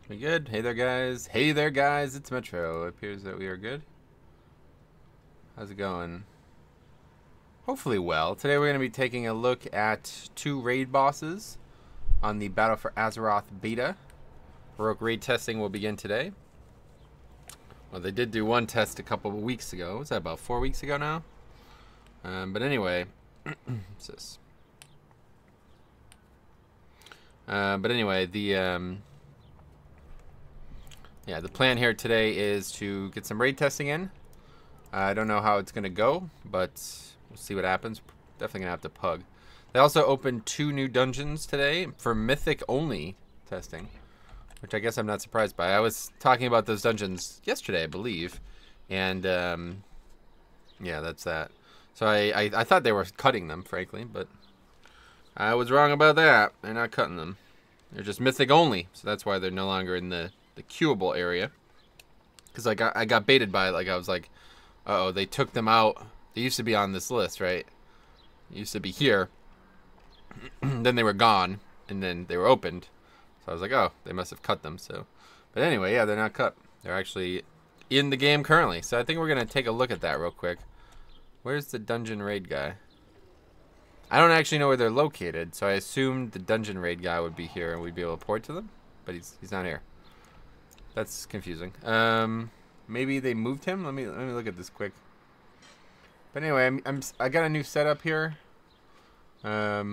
We good? Hey there, guys. Hey there, guys. It's Metro. It appears that we are good. How's it going? Hopefully well. Today we're going to be taking a look at two raid bosses on the Battle for Azeroth beta. Baroque raid testing will begin today. Well, they did do one test a couple of weeks ago. Was that about 4 weeks ago now? But anyway, what's this? But anyway, the plan here today is to get some raid testing in. I don't know how it's going to go, but we'll see what happens. Definitely going to have to pug. They also opened 2 new dungeons today for Mythic only testing, which I guess I'm not surprised by. I was talking about those dungeons yesterday, I believe, and yeah, that's that. So I thought they were cutting them, frankly, but I was wrong about that. They're not cutting them. They're just Mythic only, so that's why they're no longer in the queuable area. Because I got baited by it. Like, I was like, uh-oh, they took them out. They used to be on this list, right? They used to be here. Then they were gone, and then they were opened. So I was like, oh, they must have cut them. So, but anyway, yeah, they're not cut. They're actually in the game currently. So I think we're going to take a look at that real quick. Where's the dungeon raid guy? I don't actually know where they're located, so I assumed the dungeon raid guy would be here and we'd be able to port to them, but he's not here. That's confusing. Maybe they moved him. Let me look at this quick. But anyway, I got a new setup here. Got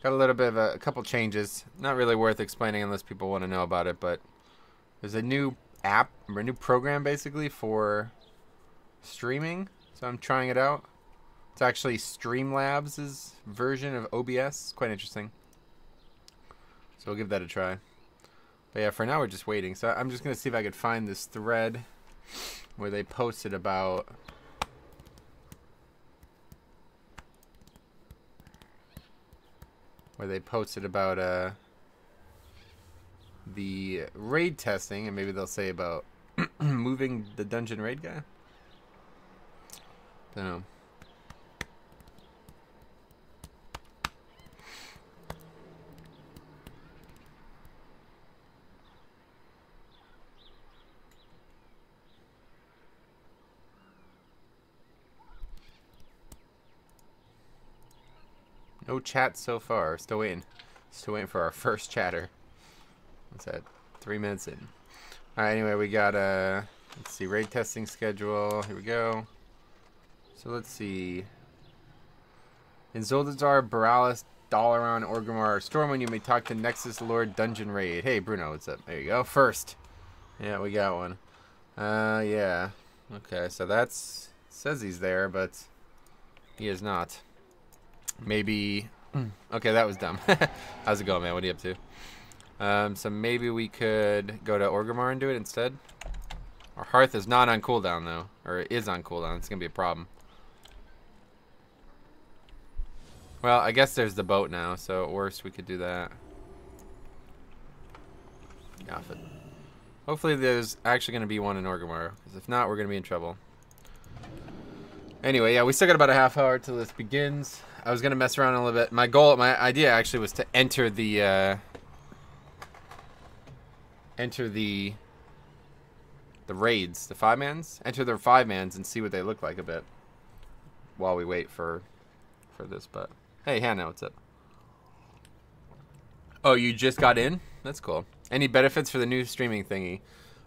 a little bit of a couple changes. Not really worth explaining unless people want to know about it, but there's a new app or a new program basically for streaming. So I'm trying it out. It's actually Streamlabs' version of OBS. It's quite interesting. So we'll give that a try. But yeah, for now we're just waiting. So I'm just going to see if I could find this thread where they posted about the raid testing, and maybe they'll say about moving the dungeon raid guy. Don't know. No chat so far. Still waiting. Still waiting for our first chatter. What's that? 3 minutes in. Alright, anyway, we got let's see, raid testing schedule. Here we go. So let's see. In Zoldazar, Borealis, Dalaran, Orgrimmar, Stormwind, you may talk to Nexus Lord Dungeon Raid. Hey, Bruno, what's up? There you go. First. Yeah, we got one. Yeah. Okay, so that's... says he's there, but he is not. Maybe... okay, that was dumb. How's it going, man? What are you up to? So maybe we could go to Orgrimmar and do it instead. Our Hearth is not on cooldown, though. Or it is on cooldown. It's going to be a problem. Well, I guess there's the boat now, so at worst we could do that. Off it. Hopefully there's actually going to be one in Orgrimmar, because if not, we're going to be in trouble. Anyway, yeah, we still got about a half hour till this begins. I was going to mess around a little bit. My idea actually was to enter the raids, the 5-mans. Enter their 5-mans and see what they look like a bit while we wait for this, but... Hey, Hannah, what's up? Oh, you just got in? That's cool. Any benefits for the new streaming thingy?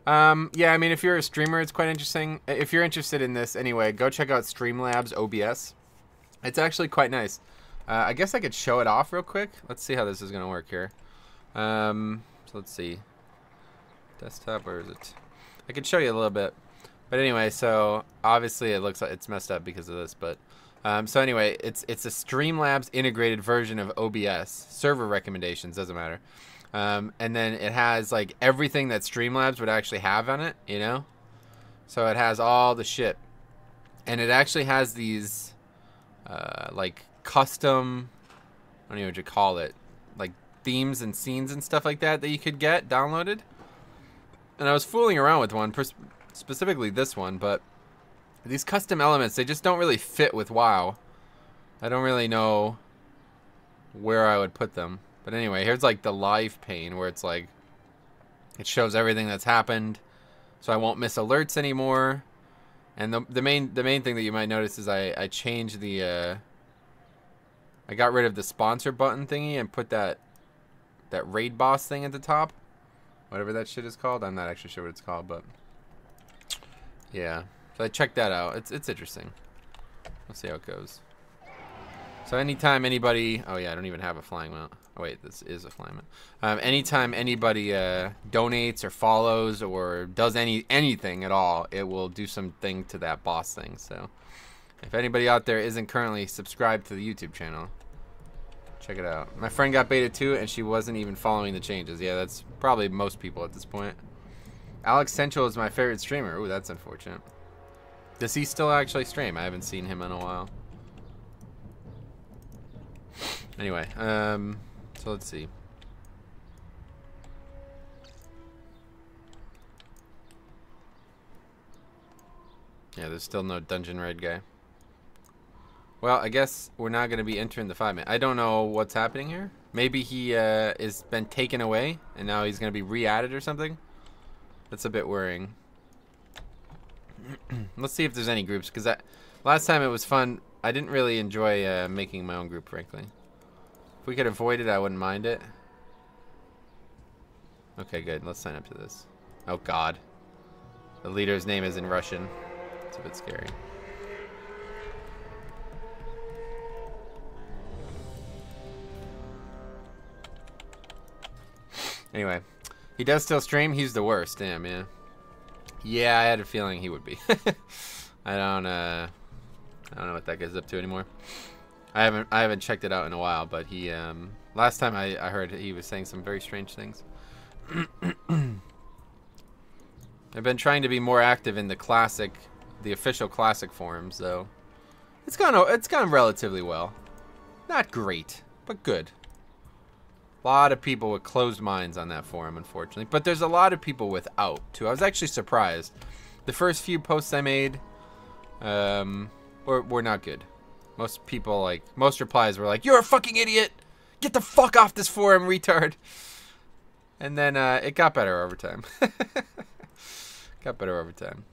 Yeah, I mean, if you're a streamer, it's quite interesting. If you're interested in this, anyway, go check out Streamlabs OBS. It's actually quite nice. I guess I could show it off real quick. Let's see how this is going to work here. So let's see. Desktop, where is it? I could show you a little bit. But anyway, so obviously it looks like it's messed up because of this, but... so anyway, it's a Streamlabs integrated version of OBS. Server recommendations, doesn't matter. And then it has like everything that Streamlabs would actually have on it, you know? So it has all the shit. And it actually has these like custom, I don't know what you call it, like themes and scenes and stuff like that you could get downloaded. And I was fooling around with one, specifically this one, but these custom elements, they just don't really fit with WoW. I don't really know where I would put them. But anyway, here's like the live pane where it's like It shows everything that's happened, so I won't miss alerts anymore. And the main thing that you might notice is I changed the I got rid of the sponsor button thingy and put that raid boss thing at the top, whatever that shit is called. I'm not actually sure what it's called, but yeah. So I checked that out. It's interesting. Let's see how it goes. So anytime anybody, oh yeah, I don't even have a flying mount. Oh wait, this is a flying mount. Anytime anybody donates or follows or does anything at all, it will do something to that boss thing. So if anybody out there isn't currently subscribed to the YouTube channel, check it out. My friend got beta 2 and she wasn't even following the changes. Yeah, that's probably most people at this point. Alex Central is my favorite streamer. Ooh, that's unfortunate. Does he still actually stream? I haven't seen him in a while. Anyway, so let's see. Yeah, there's still no dungeon raid guy. Well, I guess we're not going to be entering the 5-man. I don't know what's happening here. Maybe he is been taken away and now he's going to be re-added or something. That's a bit worrying. Let's see if there's any groups, because last time it was fun. I didn't really enjoy making my own group, frankly. If we could avoid it, I wouldn't mind it. Okay, good. Let's sign up to this. Oh, God. The leader's name is in Russian. It's a bit scary. Anyway, he does still stream. He's the worst. Damn, yeah. Yeah, I had a feeling he would be. I don't know what that guy's up to anymore. I haven't checked it out in a while, but he last time I heard he was saying some very strange things. I've been trying to be more active in the official classic forums, though. It's gone relatively well. Not great, but good. A lot of people with closed minds on that forum, unfortunately. But there's a lot of people without, too. I was actually surprised. The first few posts I made were not good. Most people, most replies were like, "You're a fucking idiot! Get the fuck off this forum, retard!" And then it got better over time. Got better over time.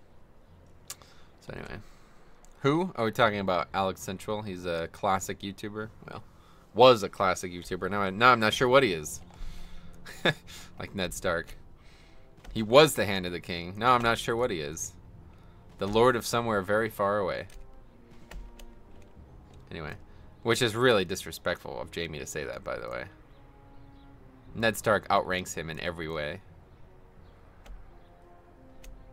So anyway. Who? Oh, we're talking about Alex Central. He's a classic YouTuber. Well, was a classic YouTuber. Now I'm not sure what he is. Like Ned Stark. He was the Hand of the King. Now I'm not sure what he is. The Lord of somewhere very far away. Anyway. Which is really disrespectful of Jamie to say that, by the way. Ned Stark outranks him in every way.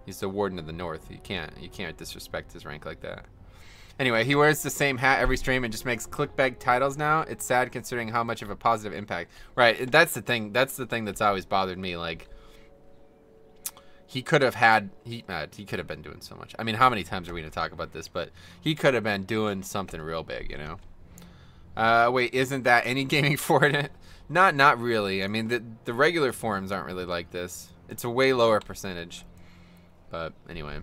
He's the Warden of the North. You can't disrespect his rank like that. Anyway, he wears the same hat every stream and just makes clickbait titles now. It's sad considering how much of a positive impact. Right, that's the thing. That's the thing that's always bothered me. Like, he could have been doing so much. I mean, how many times are we going to talk about this? But he could have been doing something real big, you know? Wait, isn't that any gaming Fortnite? Not really. I mean, the regular forums aren't really like this. It's a way lower percentage. But anyway.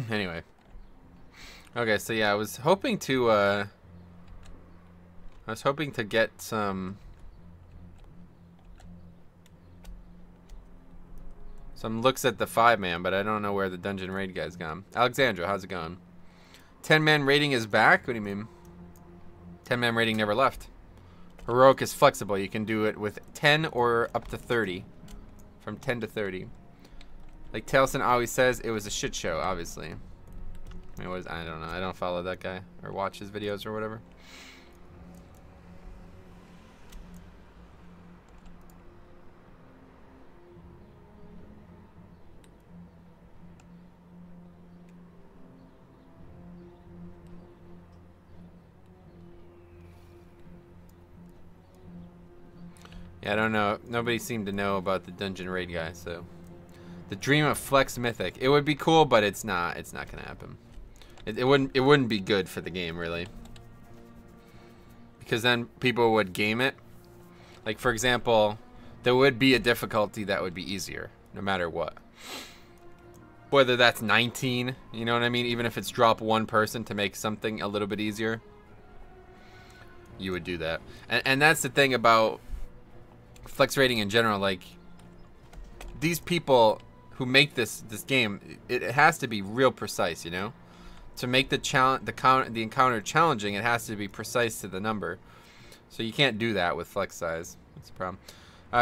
Anyway. Okay, so yeah, I was hoping to get some looks at the 5-man, but I don't know where the dungeon raid guy's gone. Alexandra, how's it going? 10-man rating is back? What do you mean? 10-man rating never left. Heroic is flexible. You can do it with 10 or up to 30. From 10 to 30. Like Tailson always says, it was a shit show, obviously. I don't know. I don't follow that guy or watch his videos or whatever. Yeah, I don't know. Nobody seemed to know about the dungeon raid guy, so. The dream of Flex Mythic. It would be cool, but it's not. It's not gonna happen. It wouldn't be good for the game, really. Because then people would game it. Like, for example, there would be a difficulty that would be easier, no matter what. Whether that's 19, you know what I mean? Even if it's drop one person to make something a little bit easier, you would do that. And that's the thing about flex rating in general. Like, these people who make this game, it has to be real precise, you know? To make the encounter challenging, it has to be precise to the number. So you can't do that with flex size. That's the problem.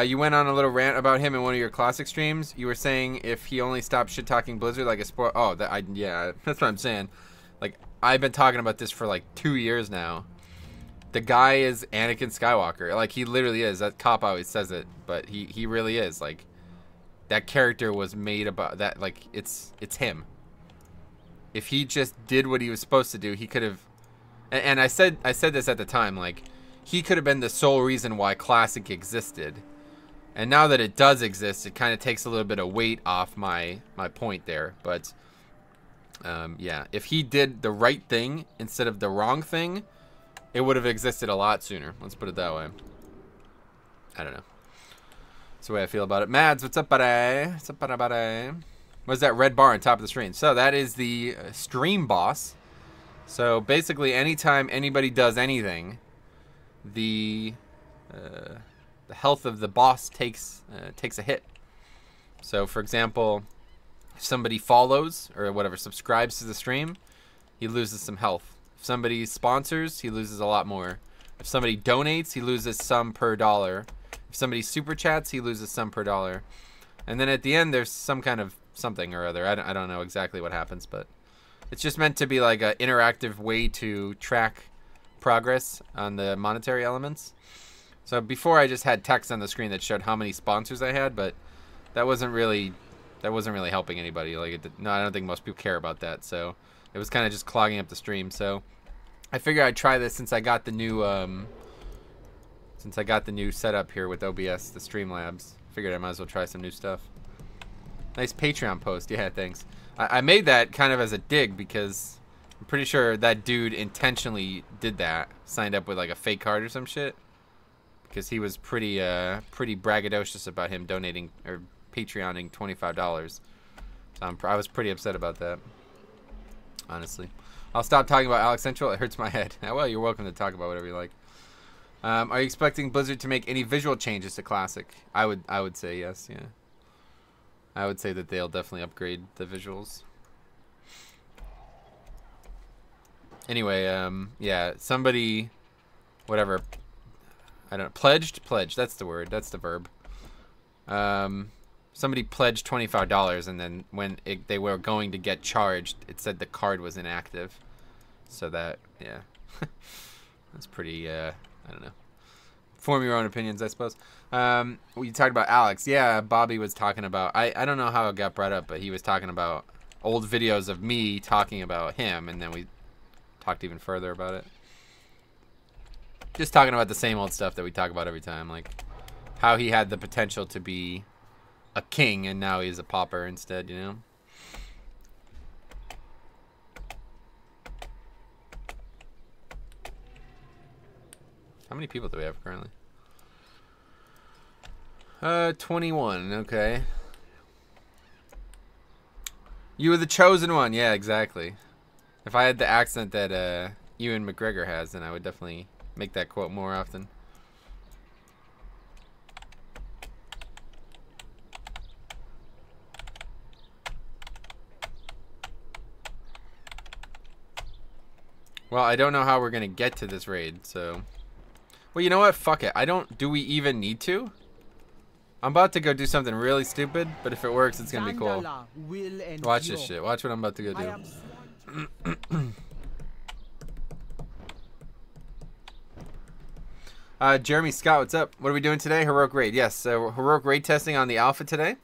You went on a little rant about him in one of your classic streams. You were saying if he only stopped shit talking Blizzard like a sport. Oh, yeah, that's what I'm saying. Like, I've been talking about this for like 2 years now. The guy is Anakin Skywalker. Like, he literally is. That cop always says it, but he really is. Like, that character was made about that. Like, it's him. If he just did what he was supposed to do, he could have. And I said this at the time. Like, he could have been the sole reason why Classic existed. And now that it does exist, it kind of takes a little bit of weight off my point there. But yeah, if he did the right thing instead of the wrong thing, it would have existed a lot sooner. Let's put it that way. I don't know. That's the way I feel about it. Mads, what's up, buddy? What's up, buddy? What's that red bar on top of the screen? So that is the stream boss. So basically, anytime anybody does anything, the health of the boss takes a hit. So, for example, if somebody follows or whatever, subscribes to the stream, he loses some health. If somebody sponsors, he loses a lot more. If somebody donates, he loses some per dollar. If somebody super chats, he loses some per dollar. And then at the end, there's some kind of something or other. I don't know exactly what happens, but it's just meant to be like an interactive way to track progress on the monetary elements. So before I just had text on the screen that showed how many sponsors I had, but that wasn't really helping anybody. Like, no, I don't think most people care about that. So it was kind of just clogging up the stream. So I figured I'd try this since I got the new setup here with OBS, the Streamlabs. Figured I might as well try some new stuff. Nice Patreon post. Yeah, thanks. I made that kind of as a dig because I'm pretty sure that dude intentionally did that. Signed up with like a fake card or some shit. Because he was pretty braggadocious about him donating or Patreoning $25. So I was pretty upset about that. Honestly. I'll stop talking about Alex Central. It hurts my head. Well, you're welcome to talk about whatever you like. Are you expecting Blizzard to make any visual changes to Classic? I would say yes, yeah. I would say that they'll definitely upgrade the visuals. Anyway, yeah, somebody, whatever, I don't know, pledged, that's the word, that's the verb. Somebody pledged $25, and then when they were going to get charged, it said the card was inactive. So that, yeah, that's pretty, I don't know. Form your own opinions, I suppose. We talked about Alex. Yeah, Bobby was talking about, I don't know how it got brought up, but he was talking about old videos of me talking about him, and then we talked even further about it. Just talking about the same old stuff that we talk about every time, like how he had the potential to be a king and now he's a pauper instead, you know? How many people do we have currently? 21, okay. You were the chosen one, yeah, exactly. If I had the accent that Ewan McGregor has, then I would definitely make that quote more often. Well, I don't know how we're gonna get to this raid, so. Well, you know what? Fuck it. Do we even need to? I'm about to go do something really stupid, but if it works, it's gonna be cool. Watch this shit. Watch what I'm about to go do. Jeremy Scott, what's up? What are we doing today? Heroic Raid. Yes, so Heroic Raid testing on the alpha today.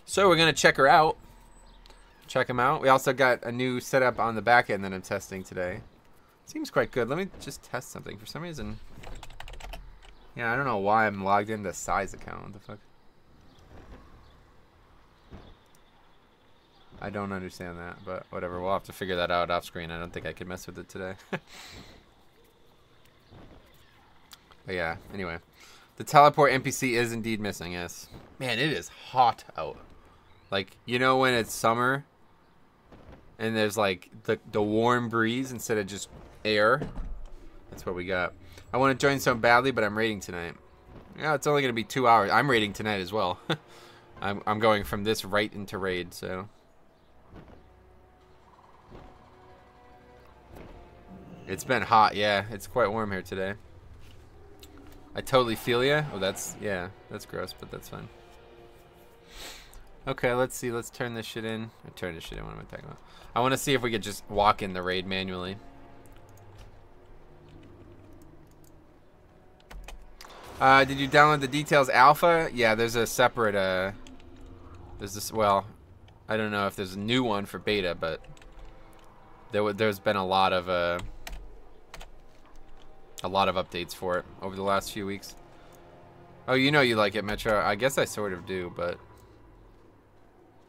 So we're going to check her out. Check him out. We also got a new setup on the back end that I'm testing today. Seems quite good. Let me just test something. For some reason, Yeah, I don't know why I'm logged into size account. What the fuck? I don't understand that, but whatever. We'll have to figure that out off screen. I don't think I can mess with it today. But yeah, anyway. The teleport NPC is indeed missing, yes. Man, it is hot out. Like, you know when it's summer and there's like the warm breeze instead of just air? That's what we got. I want to join so badly, but I'm raiding tonight. Yeah, it's only going to be 2 hours. I'm raiding tonight as well. I'm going from this right into raid, so... It's been hot, yeah. It's quite warm here today. I totally feel ya. Oh, that's, yeah, that's gross, but that's fine. Okay, let's see. Let's turn this shit in. Turn this shit in. What am I talking about? I want to see if we could just walk in the raid manually. Did you download the details alpha? Yeah, there's a separate, there's this, well, I don't know if there's a new one for beta, but there's been a lot of updates for it over the last few weeks. Oh, you know you like it, Metro. I guess I sort of do, but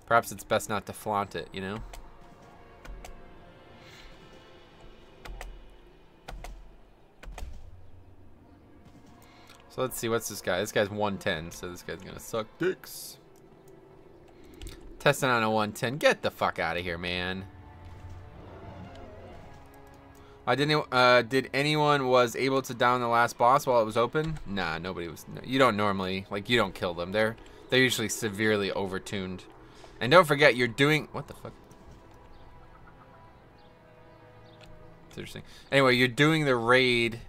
perhaps it's best not to flaunt it, you know? So let's see, what's this guy? This guy's 110, so this guy's gonna suck dicks. Testing on a 110. Get the fuck out of here, man. Did anyone was able to down the last boss while it was open? Nah, nobody was. No, you don't normally, like, you don't kill them. They're usually severely overtuned. And don't forget, you're doing, what the fuck? It's interesting. Anyway, you're doing the raid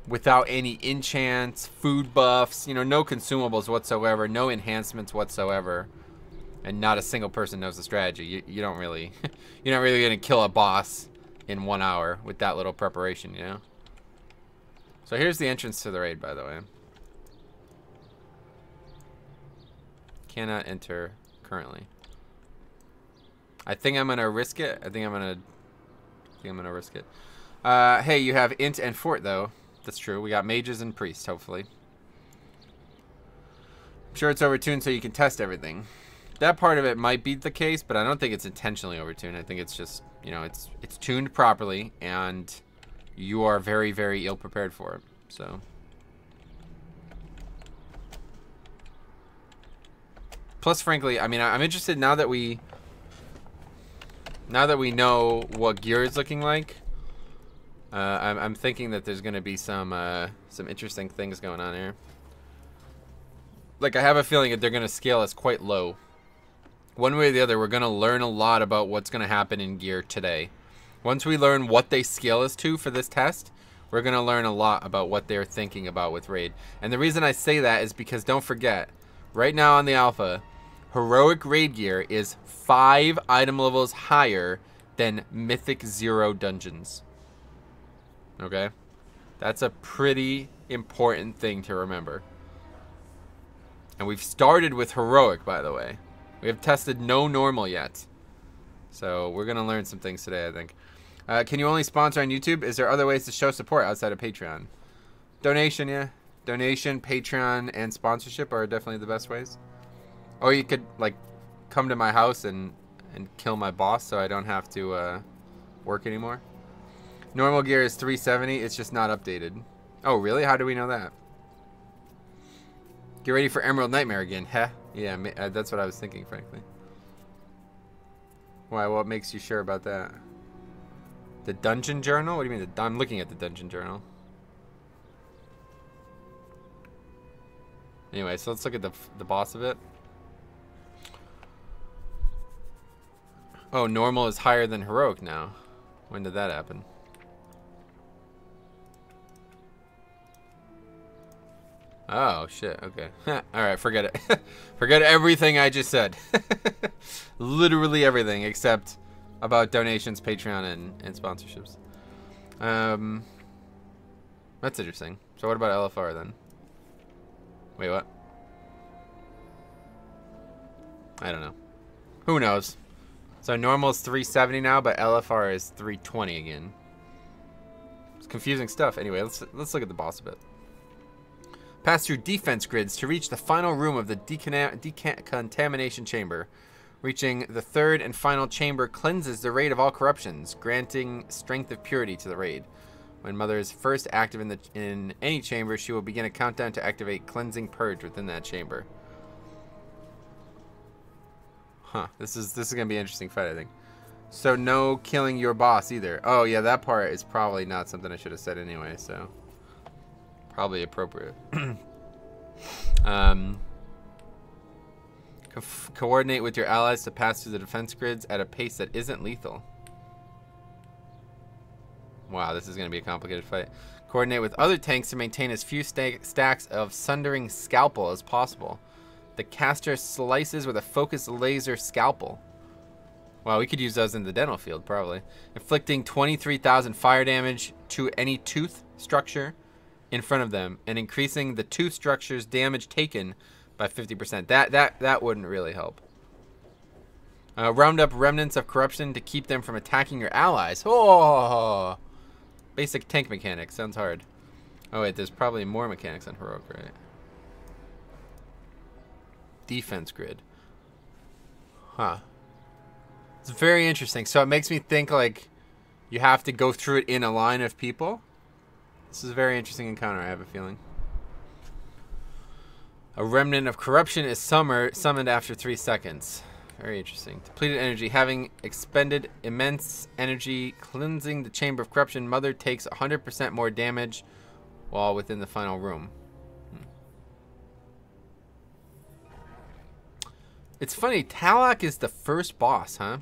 without any enchants, food buffs, you know, no consumables whatsoever, no enhancements whatsoever, and not a single person knows the strategy. You don't really, you're not really gonna kill a boss in 1 hour with that little preparation, you know? So here's the entrance to the raid, by the way. Cannot enter currently. I think I'm gonna risk it. I think I'm gonna risk it. Hey, you have int and fort though. That's true. We got mages and priests, hopefully. I'm sure it's overtuned so you can test everything. That part of it might be the case, but I don't think it's intentionally overtuned. I think it's just, you know, it's tuned properly, and you are very, very ill prepared for it. So, plus, frankly, I mean, I'm interested now that we know what gear is looking like. I'm thinking that there's going to be some interesting things going on here. Like, I have a feeling that they're going to scale us quite low. One way or the other, we're going to learn a lot about what's going to happen in gear today. Once we learn what they scale us to for this test, we're going to learn a lot about what they're thinking about with raid. And the reason I say that is because, don't forget, right now on the alpha, heroic raid gear is 5 item levels higher than mythic 0 dungeons. Okay? That's a pretty important thing to remember. And we've started with heroic, by the way. We have tested no normal yet. So we're going to learn some things today, I think. Can you only sponsor on YouTube? Is there other ways to show support outside of Patreon? Donation, yeah. Donation, Patreon, and sponsorship are definitely the best ways. Or you could, like, come to my house and kill my boss so I don't have to work anymore. Normal gear is 370. It's just not updated. Oh, really? How do we know that? Get ready for Emerald Nightmare again. Heh. Yeah, that's what I was thinking, frankly. Why? What makes you sure about that? The dungeon journal? What do you mean? I'm looking at the dungeon journal. Anyway, so let's look at the boss of it. Oh, normal is higher than heroic now. When did that happen? Oh, shit. Okay. Alright, forget it. Forget everything I just said. Literally everything except about donations, Patreon, and sponsorships. That's interesting. So what about LFR then? Wait, what? I don't know. Who knows? So normal is 370 now, but LFR is 320 again. It's confusing stuff. Anyway, let's look at the boss a bit. Pass through defense grids to reach the final room of the decontamination chamber. Reaching the third and final chamber cleanses the raid of all corruptions, granting strength of purity to the raid. When Mother is first active in any chamber, she will begin a countdown to activate cleansing purge within that chamber. Huh. This is gonna be an interesting fight, I think. So no killing your boss either. Oh yeah, that part is probably not something I should have said anyway. So probably appropriate. Coordinate with your allies to pass through the defense grids at a pace that isn't lethal. Wow, this is going to be a complicated fight. Coordinate with other tanks to maintain as few stacks of Sundering Scalpel as possible. The caster slices with a focused laser scalpel. Wow, we could use those in the dental field, probably. Inflicting 23,000 fire damage to any tooth structure in front of them, and increasing the tooth structure's damage taken by 50%. That wouldn't really help. Round up remnants of corruption to keep them from attacking your allies. Oh, basic tank mechanics. Sounds hard. Oh wait, there's probably more mechanics on heroic, right? Defense grid. Huh. It's very interesting. So it makes me think like you have to go through it in a line of people. This is a very interesting encounter, I have a feeling. A remnant of corruption is summoned after 3 seconds. Very interesting. Depleted energy. Having expended immense energy cleansing the chamber of corruption, Mother takes 100% more damage while within the final room. It's funny, Talak is the first boss, huh?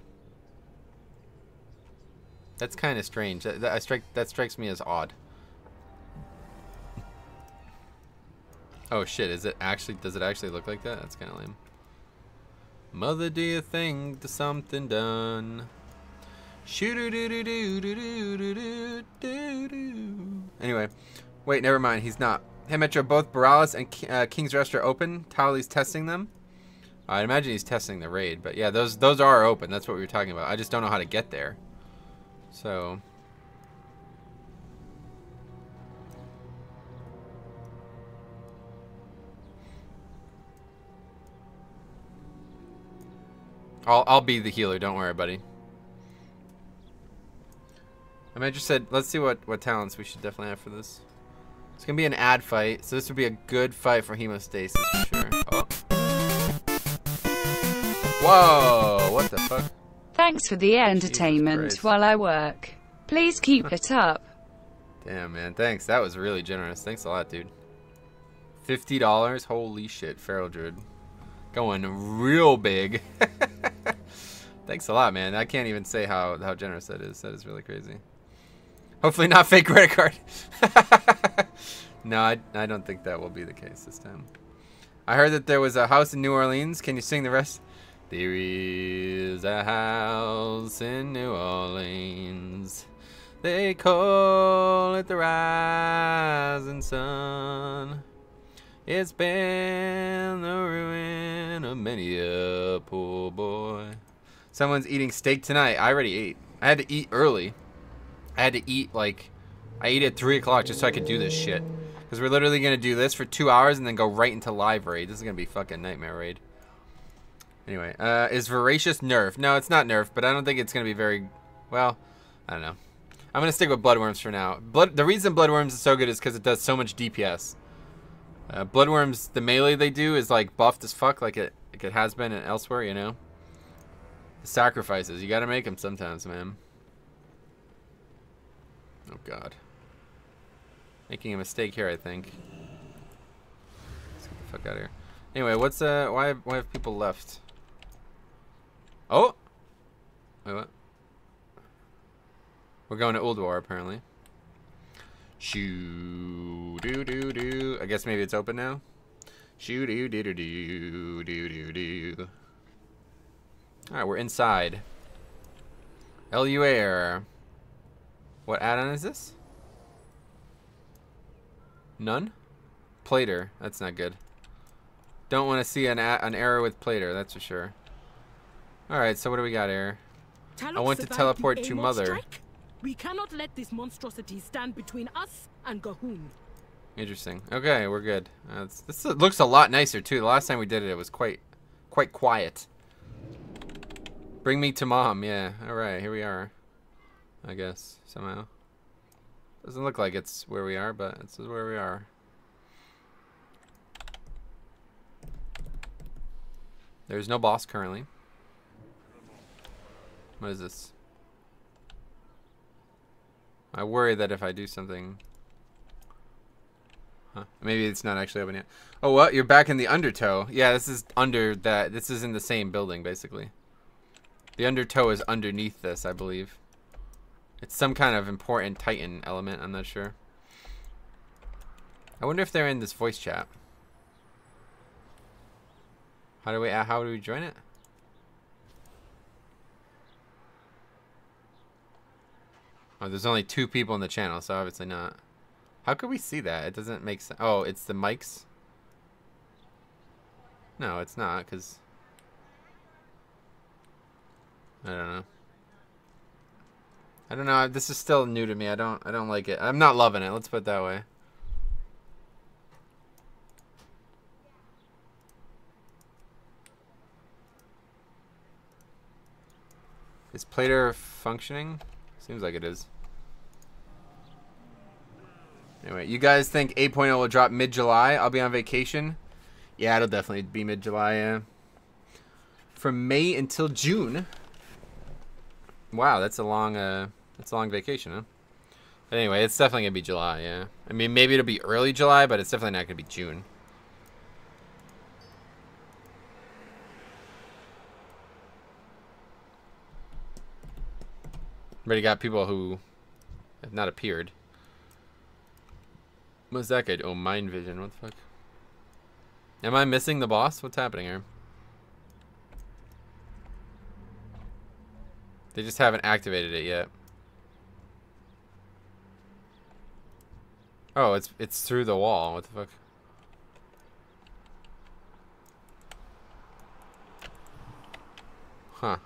That's kind of strange. That strikes me as odd. Oh shit, does it actually look like that? That's kind of lame. Mother, do you think there's something done? Anyway, wait, never mind, he's not. Hey Metro, both Borealis and King's Rest are open. Towley's testing them. I imagine he's testing the raid, but yeah, those are open. That's what we were talking about. I just don't know how to get there. So I'll be the healer, don't worry, buddy. I might just said, let's see what talents we should definitely have for this. It's gonna be an ad fight, so this would be a good fight for hemostasis for sure. Oh. Whoa, what the fuck? Thanks for the entertainment while I work. Please keep it up. Damn, man, thanks. That was really generous. Thanks a lot, dude. $50? Holy shit, Feral Druid. Going real big. Thanks a lot, man. I can't even say how generous that is. That is really crazy. Hopefully not fake credit card. No, I don't think that will be the case this time. I heard that there was a house in New Orleans. Can you sing the rest? There is a house in New Orleans. They call it the rising sun. It's been the ruin of many a poor boy. Someone's eating steak tonight. I already ate. I had to eat early. I had to eat like, I ate at 3 o'clock just so I could do this shit. Because we're literally going to do this for 2 hours and then go right into live raid. This is going to be fucking nightmare raid. Anyway, is Voracious nerfed? No, it's not nerfed, but I don't think it's going to be very, well, I don't know. I'm going to stick with Bloodworms for now. The reason Bloodworms is so good is because it does so much DPS. Bloodworms, the melee they do is like buffed as fuck, like it has been elsewhere, you know? The sacrifices, you gotta make them sometimes, man. Oh god. Making a mistake here, I think. Let's get the fuck out of here. Anyway, what's why have people left? Oh! Wait, what? We're going to Ulduar, apparently. Shoo doo doo doo. I guess maybe it's open now. Shoo doo doo doo doo doo doo doo. Alright, we're inside. LU Air. What add-on is this? None? Plater. That's not good. Don't want to see an error with Plater, that's for sure. Alright, so what do we got here? I want to teleport to Mother. Strike? We cannot let this monstrosity stand between us and Gahun. Interesting. Okay, we're good. This looks a lot nicer too. The last time we did it, it was quite quiet. Bring me to mom. Yeah. All right, here we are. I guess somehow. Doesn't look like it's where we are, but this is where we are. There's no boss currently. What is this? I worry that if I do something... Huh? Maybe it's not actually open yet. Oh, what? You're back in the undertow. Yeah, this is under that. This is in the same building, basically. The undertow is underneath this, I believe. It's some kind of important Titan element. I'm not sure. I wonder if they're in this voice chat. How do we join it? Oh, there's only 2 people in the channel, so obviously not. How could we see that? It doesn't make sense. Oh, it's the mics? No, it's not, because... I don't know. This is still new to me. I don't like it. I'm not loving it. Let's put it that way. Is Plater functioning? Seems like it is. Anyway, you guys think 8.0 will drop mid-July? I'll be on vacation. Yeah, it'll definitely be mid-July, yeah. From May until June. Wow, that's a long vacation, huh? But anyway, it's definitely gonna be July, yeah. I mean, maybe it'll be early July, but it's definitely not gonna be June. Already got people who have not appeared. What's that guy do? Oh, mind vision. What the fuck? Am I missing the boss? What's happening here? They just haven't activated it yet. Oh, it's through the wall. What the fuck? Huh.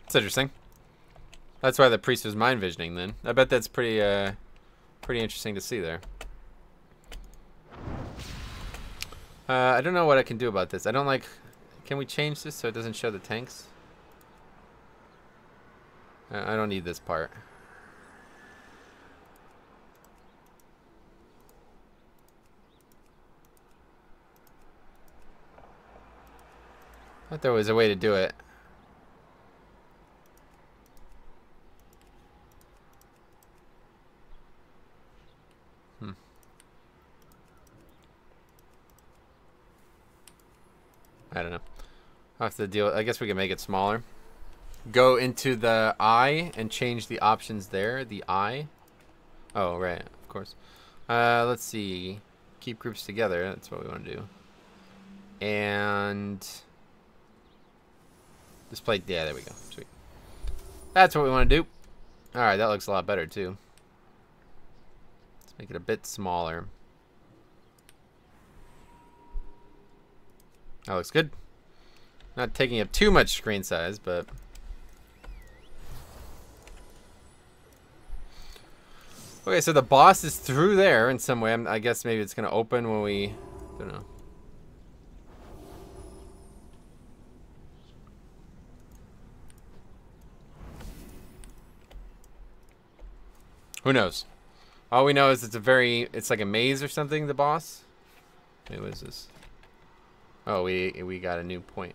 That's interesting. That's why the priest was mind visioning then. I bet that's pretty interesting to see there. I don't know what I can do about this. I don't like... Can we change this so it doesn't show the tanks? I don't need this part. I thought there was a way to do it. I don't know. I'll have to deal. I guess we can make it smaller. Go into the eye and change the options there. The eye. Oh, right. Of course. Let's see. Keep groups together. That's what we want to do. And display. Yeah, there we go. Sweet. That's what we want to do. All right, that looks a lot better too. Let's make it a bit smaller. That looks good. Not taking up too much screen size, but... Okay, so the boss is through there in some way. I guess maybe it's going to open when we... I don't know. Who knows? All we know is it's like a maze or something, the boss. Wait, what is this? Oh, we got a new point.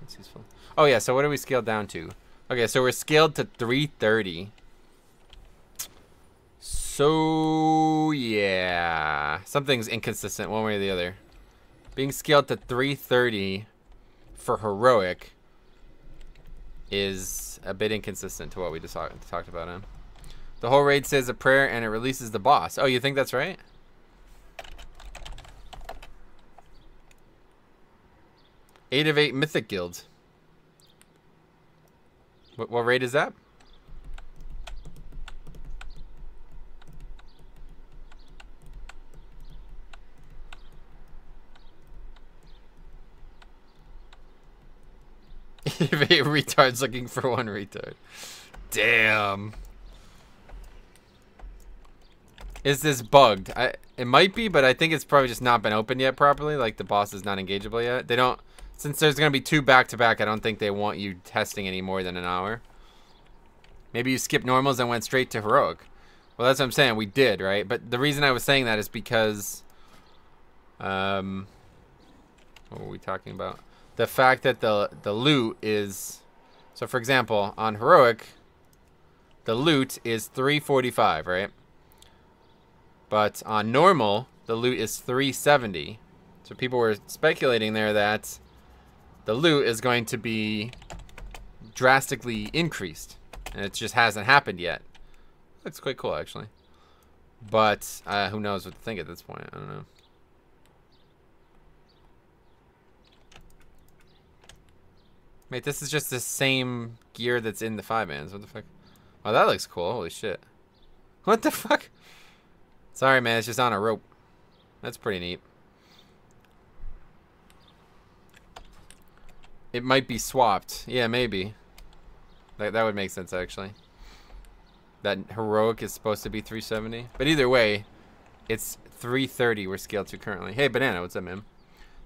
That's useful. Oh yeah, so what are we scaled down to? Okay, so we're scaled to 330. So yeah, something's inconsistent one way or the other. Being scaled to 330 for heroic is a bit inconsistent to what we just talked about. Huh? The whole raid says a prayer and it releases the boss. Oh, you think that's right? 8 of 8 mythic guilds. What raid is that? Eight of 8 retards looking for one retard. Damn. Is this bugged? It might be, but I think it's probably just not been opened yet properly. Like the boss is not engageable yet. They don't, since there's gonna be 2 back-to-back, I don't think they want you testing any more than an hour. Maybe you skipped normals and went straight to heroic. Well, that's what I'm saying. We did, right? But the reason I was saying that is because, what were we talking about? The fact that the loot is, so for example, on heroic, the loot is 345, right? But on normal, the loot is 370. So people were speculating there that the loot is going to be drastically increased. And it just hasn't happened yet. Looks quite cool, actually. But who knows what to think at this point. I don't know. Mate, this is just the same gear that's in the 5-mans. What the fuck? Oh, that looks cool. Holy shit. What the fuck? Sorry, man. It's just on a rope. That's pretty neat. It might be swapped. Yeah, maybe. That would make sense, actually. That heroic is supposed to be 370. But either way, it's 330 we're scaled to currently. Hey, Banana, what's up, man?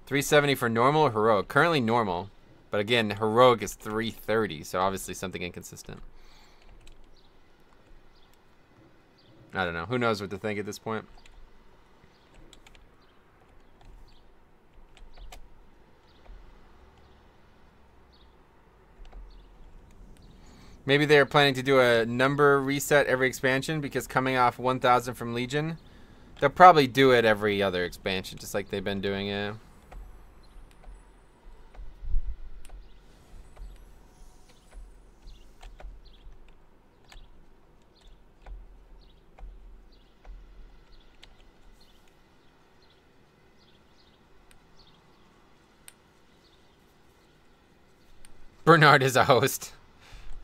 370 for normal or heroic? Currently normal. But again, heroic is 330, so obviously something inconsistent. I don't know. Who knows what to think at this point? Maybe they're planning to do a number reset every expansion because coming off 1,000 from Legion, they'll probably do it every other expansion, just like they've been doing it. Bernard is a host.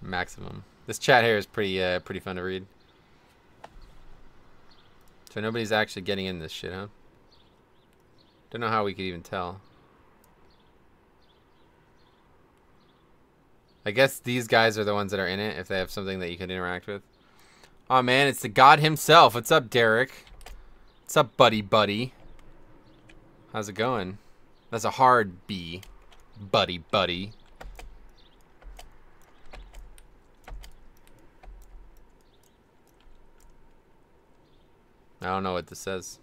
Maximum. This chat here is pretty fun to read. So nobody's actually getting in this shit, huh? Don't know how we could even tell. I guess these guys are the ones that are in it if they have something that you can interact with. Oh man, it's the god himself. What's up, Derek? What's up, buddy? How's it going? That's a hard B. Buddy. I don't know what this says.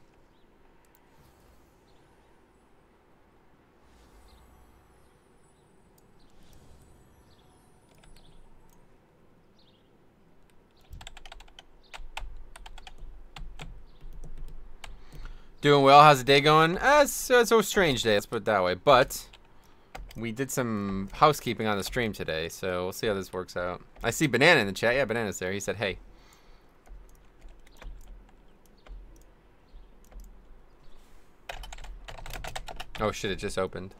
Doing well. How's the day going? It's a strange day. Let's put it that way. But we did some housekeeping on the stream today, so we'll see how this works out. I see Banana in the chat. Yeah, Banana's there. He said, hey. Oh shit, it just opened.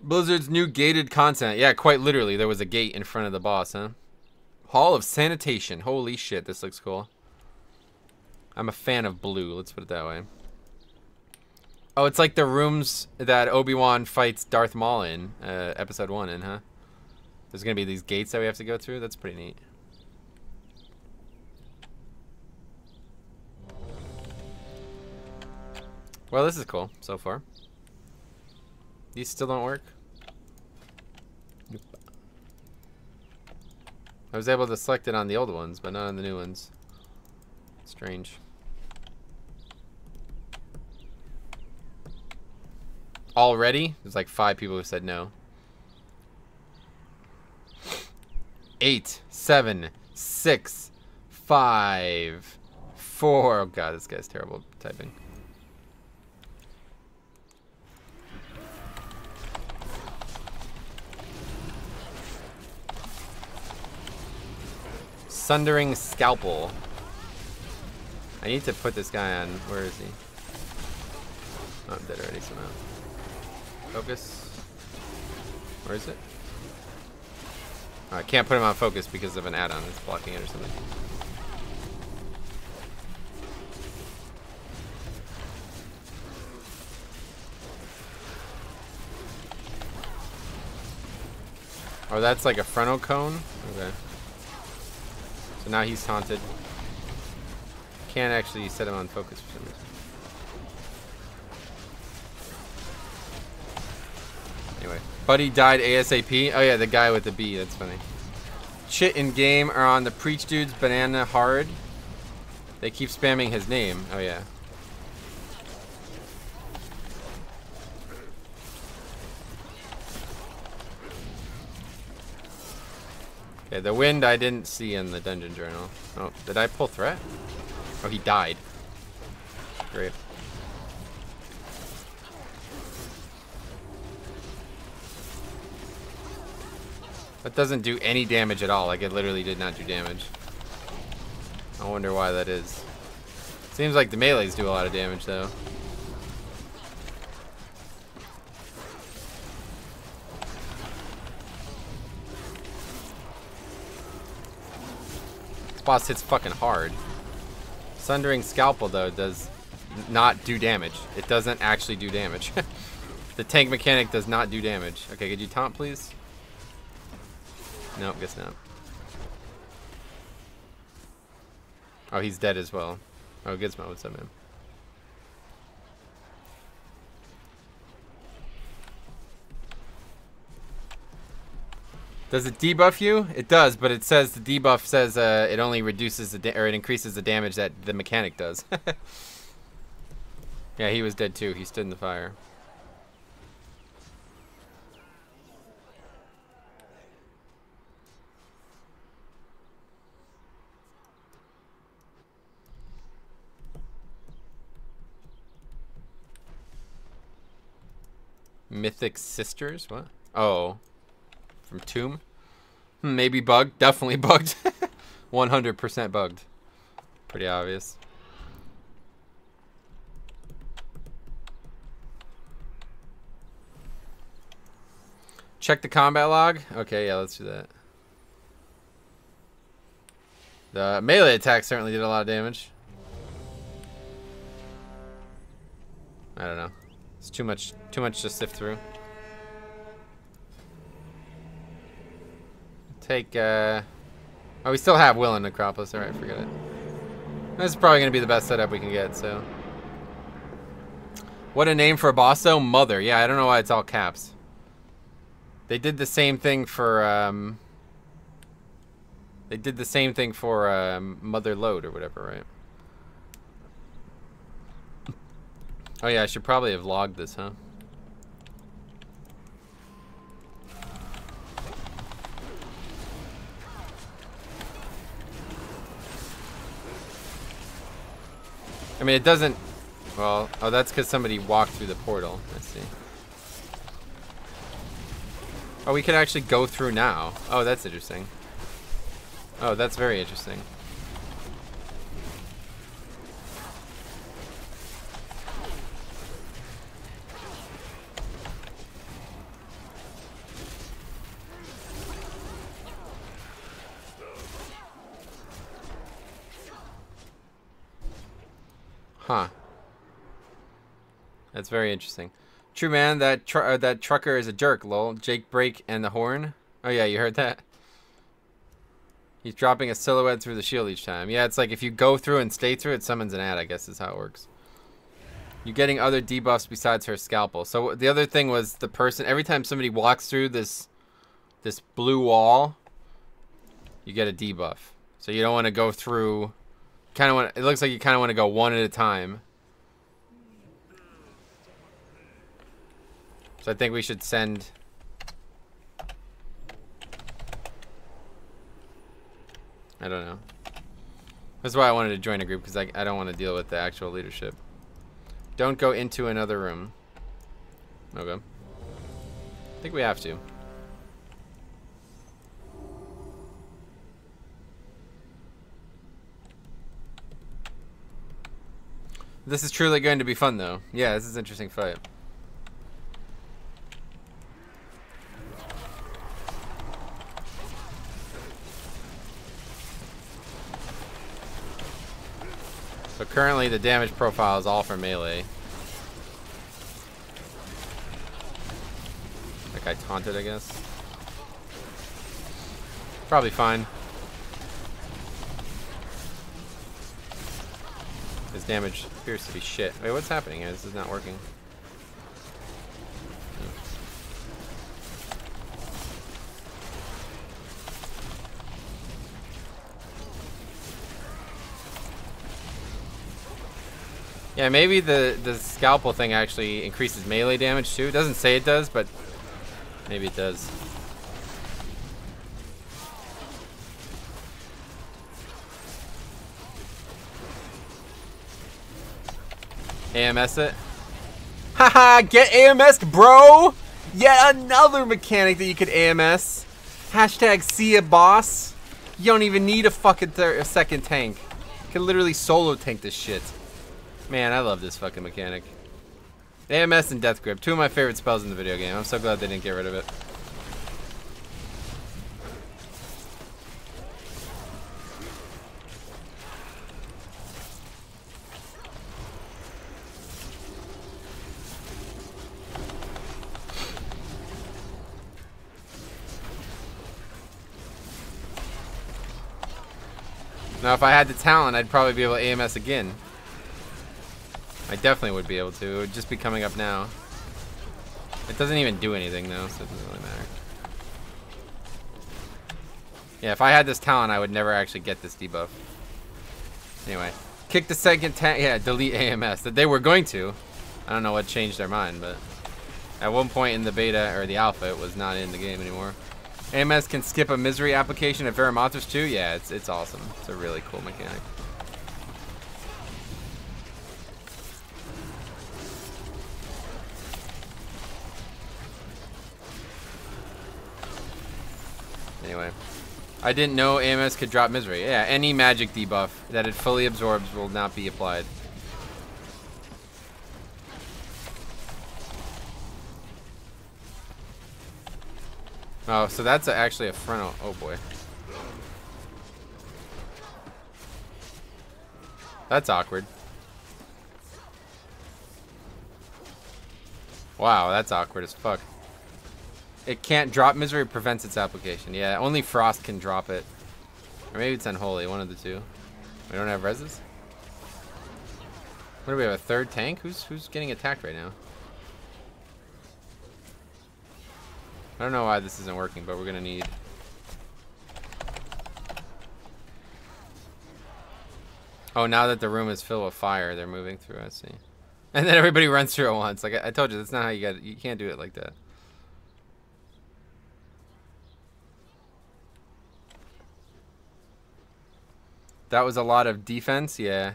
Blizzard's new gated content. Yeah, quite literally, there was a gate in front of the boss, huh? Hall of Sanitation. Holy shit, this looks cool. I'm a fan of blue, let's put it that way. Oh, it's like the rooms that Obi-Wan fights Darth Maul in, episode 1 in, huh? There's gonna be these gates that we have to go through? That's pretty neat. Well, this is cool so far. These still don't work? Nope. I was able to select it on the old ones, but not on the new ones. Strange. Already? There's like 5 people who said no. 8, 7, 6, 5, 4. Oh god, this guy's terrible at typing. Sundering Scalpel. I need to put this guy on. Where is he? Oh, I'm dead already somehow. Focus. Where is it? Oh, I can't put him on focus because of an add-on. It's blocking it or something. Oh, that's like a frontal cone? Okay. So now he's taunted. Can't actually set him on focus for some reason. Anyway. Buddy died ASAP. Oh yeah, the guy with the B. That's funny. Shit in game are on the preach dude's banana hard. They keep spamming his name. Oh yeah. Okay, the wind I didn't see in the dungeon journal. Oh, did I pull threat? Oh, he died. Great. That doesn't do any damage at all. Like, it literally did not do damage. I wonder why that is. Seems like the melees do a lot of damage, though. This boss hits fucking hard. Sundering Scalpel, though, does not do damage. It doesn't actually do damage. The tank mechanic does not do damage. Okay, could you taunt, please? Nope, guess not. Oh, he's dead as well. Oh, Gizmo, what's up, man? Does it debuff you? It does, but it says the debuff says it only reduces the or it increases the damage that the mechanic does. Yeah, he was dead too. He stood in the fire. Mythic Sisters? What? Oh. From Tomb? Maybe bugged. Definitely bugged. 100% bugged. Pretty obvious. Check the combat log? Okay, yeah, let's do that. The melee attack certainly did a lot of damage. I don't know. It's too much to sift through. Take, oh, we still have Will and Necropolis. Alright, forget it. This is probably going to be the best setup we can get, so. What a name for a boss, though. Mother. Yeah, I don't know why it's all caps. They did the same thing for, Mother Load or whatever, right? Oh yeah, I should probably have logged this, huh? I mean, it doesn't... Well, oh, that's because somebody walked through the portal. Let's see. Oh, we could actually go through now. Oh, that's interesting. Oh, that's very interesting. Huh. That's very interesting. True, man. That trucker is a jerk, lol. Jake Break and the horn. Oh yeah, you heard that? He's dropping a silhouette through the shield each time. Yeah, it's like if you go through and stay through, it summons an ad, I guess is how it works. You're getting other debuffs besides her scalpel. So the other thing was the person, every time somebody walks through this blue wall, you get a debuff. So you don't want to go through... it looks like you kind of want to go one at a time. So I think we should send... I don't know. That's why I wanted to join a group, because I don't want to deal with the actual leadership. Don't go into another room. Okay. I think we have to. This is truly going to be fun, though. Yeah, this is an interesting fight. So currently the damage profile is all for melee. That guy taunted, I guess. probably fine. His damage appears to be shit. Wait, what's happening here? This is not working. Yeah, maybe the scalpel thing actually increases melee damage too. It doesn't say it does, but maybe it does. AMS it. Haha, get AMS'd, bro! Yet another mechanic that you could AMS. Hashtag see a boss. You don't even need a fucking second tank. You can literally solo tank this shit. Man, I love this fucking mechanic. AMS and Death Grip, two of my favorite spells in the video game. I'm so glad they didn't get rid of it. Now, if I had the talent, I'd probably be able to AMS again. I definitely would be able to. It would just be coming up now. It doesn't even do anything, though, so it doesn't really matter. Yeah, if I had this talent, I would never actually get this debuff. Anyway, kick the second tank. Yeah, delete AMS. That they were going to. I don't know what changed their mind, but at one point in the beta, or the alpha, it was not in the game anymore. AMS can skip a misery application at Veramothras too. Yeah, it's awesome. It's a really cool mechanic. Anyway, I didn't know AMS could drop misery. Yeah, any magic debuff that it fully absorbs will not be applied. Oh, so that's actually a frontal. Oh boy. That's awkward. Wow, that's awkward as fuck. It can't drop misery, prevents its application. Yeah, only Frost can drop it. Or maybe it's Unholy, one of the two. We don't have reses? What do we have, a third tank? Who's getting attacked right now? I don't know why this isn't working, but we're gonna need... Oh, now that the room is filled with fire, they're moving through, I see. And then everybody runs through at once. Like I told you, that's not how you get it. You can't do it like that. That was a lot of defense, yeah.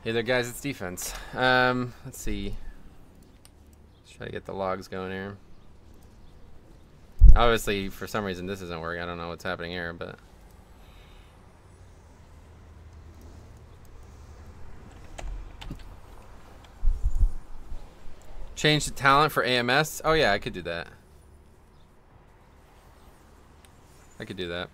Hey there, guys, it's defense. Let's see. Let's try to get the logs going here. Obviously, for some reason, this isn't working. I don't know what's happening here, but... Change the talent for AMS? Oh yeah, I could do that. I could do that.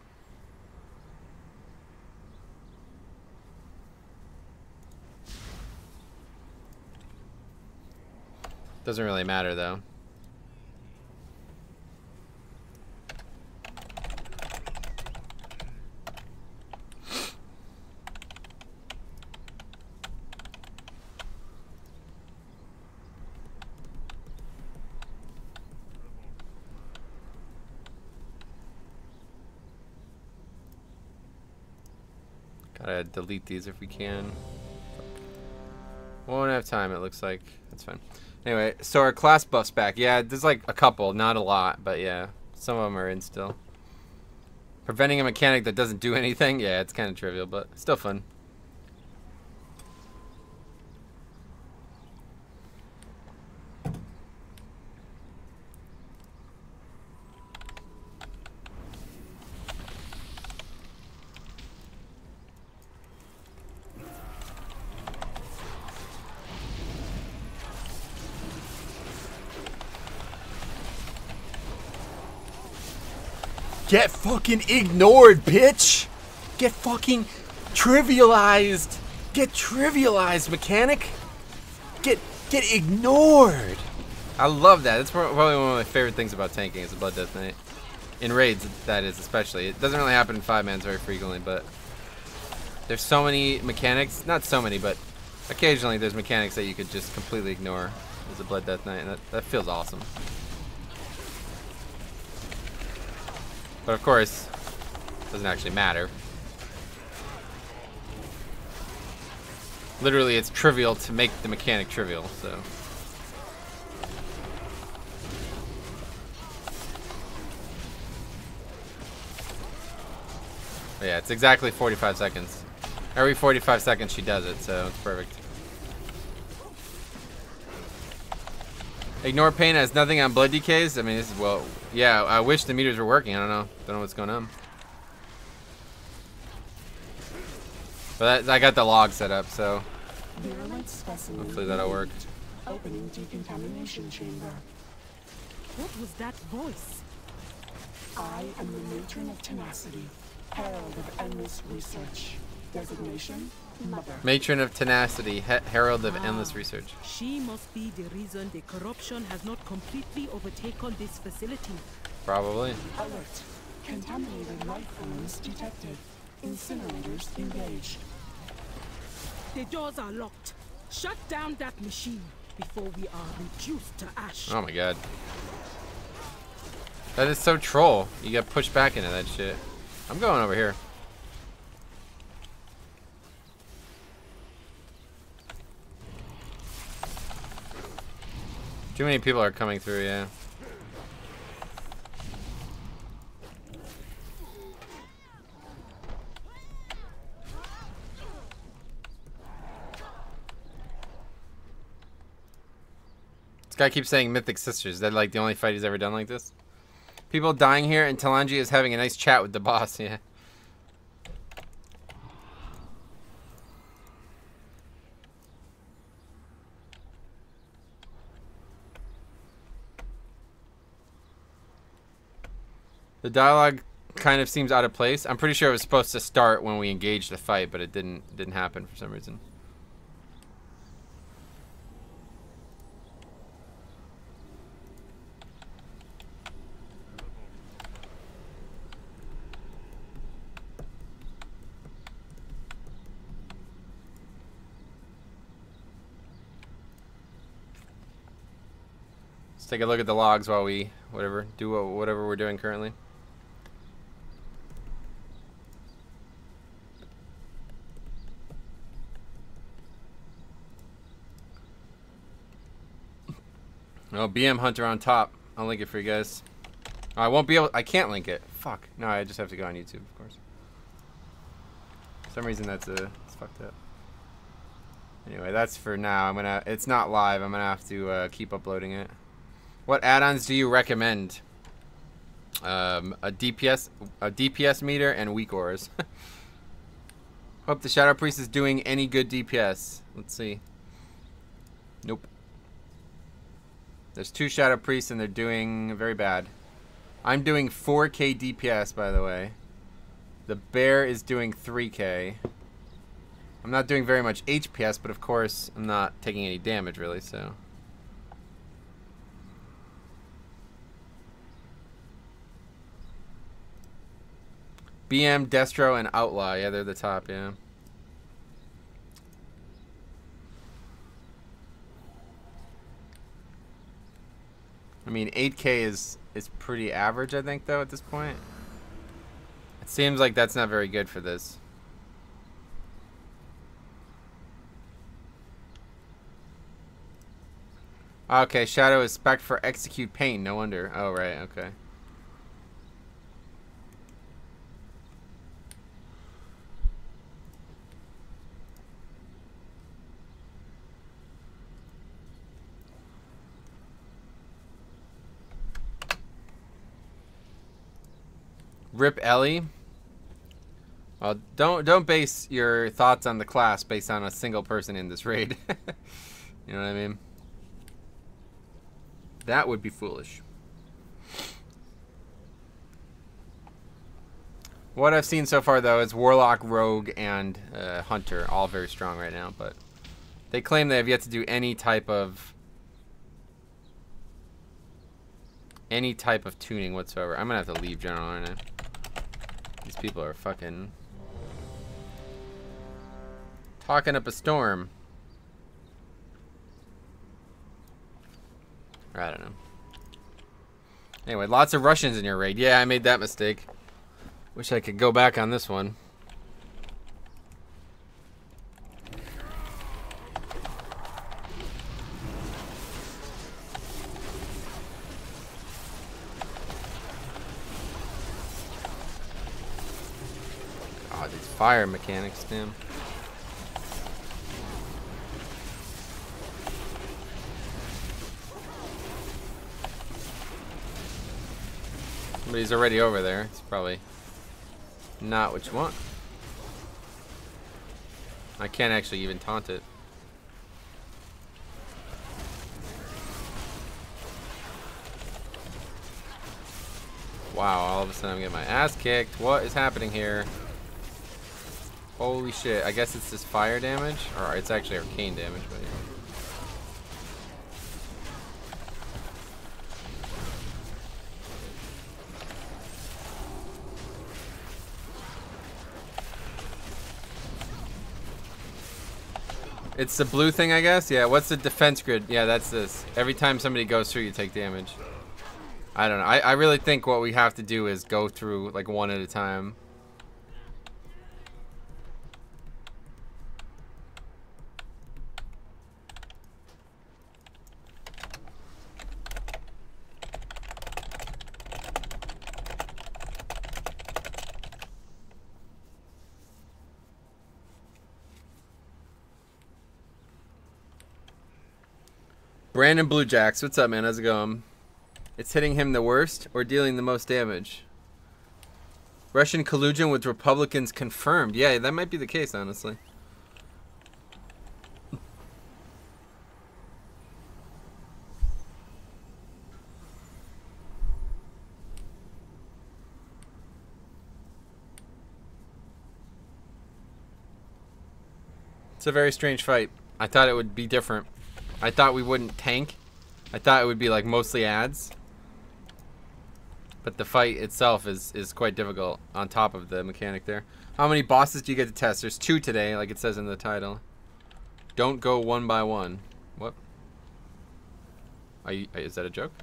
Doesn't really matter though. Gotta delete these if we can. Won't have time, it looks like. That's fine. Anyway, so our class buff's back. Yeah, there's like a couple, not a lot, but yeah. Some of them are in still. Preventing a mechanic that doesn't do anything? Yeah, it's kind of trivial, but still fun. Get fucking ignored, bitch! Get fucking trivialized! Get trivialized, mechanic! Get ignored! I love that. That's probably one of my favorite things about tanking is the Blood Death Knight. In raids, that is, especially. It doesn't really happen in 5-mans very frequently, but there's so many mechanics. Not so many, but occasionally there's mechanics that you could just completely ignore as a Blood Death Knight, and that feels awesome. But of course, it doesn't actually matter. Literally, it's trivial to make the mechanic trivial, so. But yeah, it's exactly 45 seconds. Every 45 seconds she does it, so it's perfect. Ignore pain has nothing on blood decays. I mean, this is, well, yeah, I wish the meters were working. I don't know what's going on. But I got the log set up, so hopefully that'll work. Opening decontamination chamber. What was that voice? I am the matron of tenacity, herald of endless research. Designation, Mother. Matron of tenacity, herald of endless research. She must be the reason the corruption has not completely overtaken this facility. Probably. Alert. Contaminated life forms detected. Incinerators engaged. The doors are locked. Shut down that machine before we are reduced to ash. Oh my god. That is so troll. You get pushed back into that shit. I'm going over here. Too many people are coming through, yeah. This guy keeps saying Mythic Sisters. Is that like the only fight he's ever done like this? People dying here, and Talanji is having a nice chat with the boss, yeah. The dialogue kind of seems out of place. I'm pretty sure it was supposed to start when we engaged the fight, but it didn't happen for some reason. Let's take a look at the logs while we do whatever we're doing currently. Oh, BM Hunter on top. I'll link it for you guys. Oh, I won't be able. I can't link it. Fuck. No, I just have to go on YouTube, of course. For some reason it's fucked up. Anyway, that's for now. It's not live. I'm gonna have to keep uploading it. What add-ons do you recommend? A DPS meter and weak ores. Hope the Shadow Priest is doing any good DPS. Let's see. Nope. There's 2 Shadow Priests and they're doing very bad. I'm doing 4k DPS, by the way. The bear is doing 3k. I'm not doing very much HPS, but of course I'm not taking any damage really, so. BM, Destro, and Outlaw. Yeah, they're the top, yeah. I mean, 8k is pretty average, I think, though, at this point. It seems like that's not very good for this. Okay, Shadow is spec'd for Execute Pain. No wonder. Oh, right, okay. Rip Ellie. Well, don't base your thoughts on the class based on a single person in this raid. You know what I mean? That would be foolish. What I've seen so far, though, is Warlock, Rogue, and Hunter, all very strong right now. But they claim they have yet to do any type of any type of tuning whatsoever. I'm gonna have to leave general, aren't I? These people are fucking talking up a storm. Or I don't know. Anyway, lots of Russians in your raid. Yeah, I made that mistake. Wish I could go back on this one. Oh, these fire mechanics, damn. Somebody's already over there. It's probably not what you want. I can't actually even taunt it. Wow, all of a sudden I'm getting my ass kicked. What is happening here? Holy shit. I guess it's this fire damage. Or it's actually arcane damage, but yeah. It's the blue thing, I guess? Yeah, what's the defense grid? Yeah, that's this. Every time somebody goes through, you take damage. I don't know. I really think what we have to do is go through, like, one at a time. Brandon Blue Jacks, what's up, man? How's it going? It's hitting him the worst or dealing the most damage? Russian collusion with Republicans confirmed. Yeah, that might be the case, honestly. It's a very strange fight. I thought it would be different. I thought we wouldn't tank. I thought it would be like mostly ads. But the fight itself is quite difficult on top of the mechanic there. How many bosses do you get to test? There's 2 today, like it says in the title. Don't go one by one. What? Is that a joke?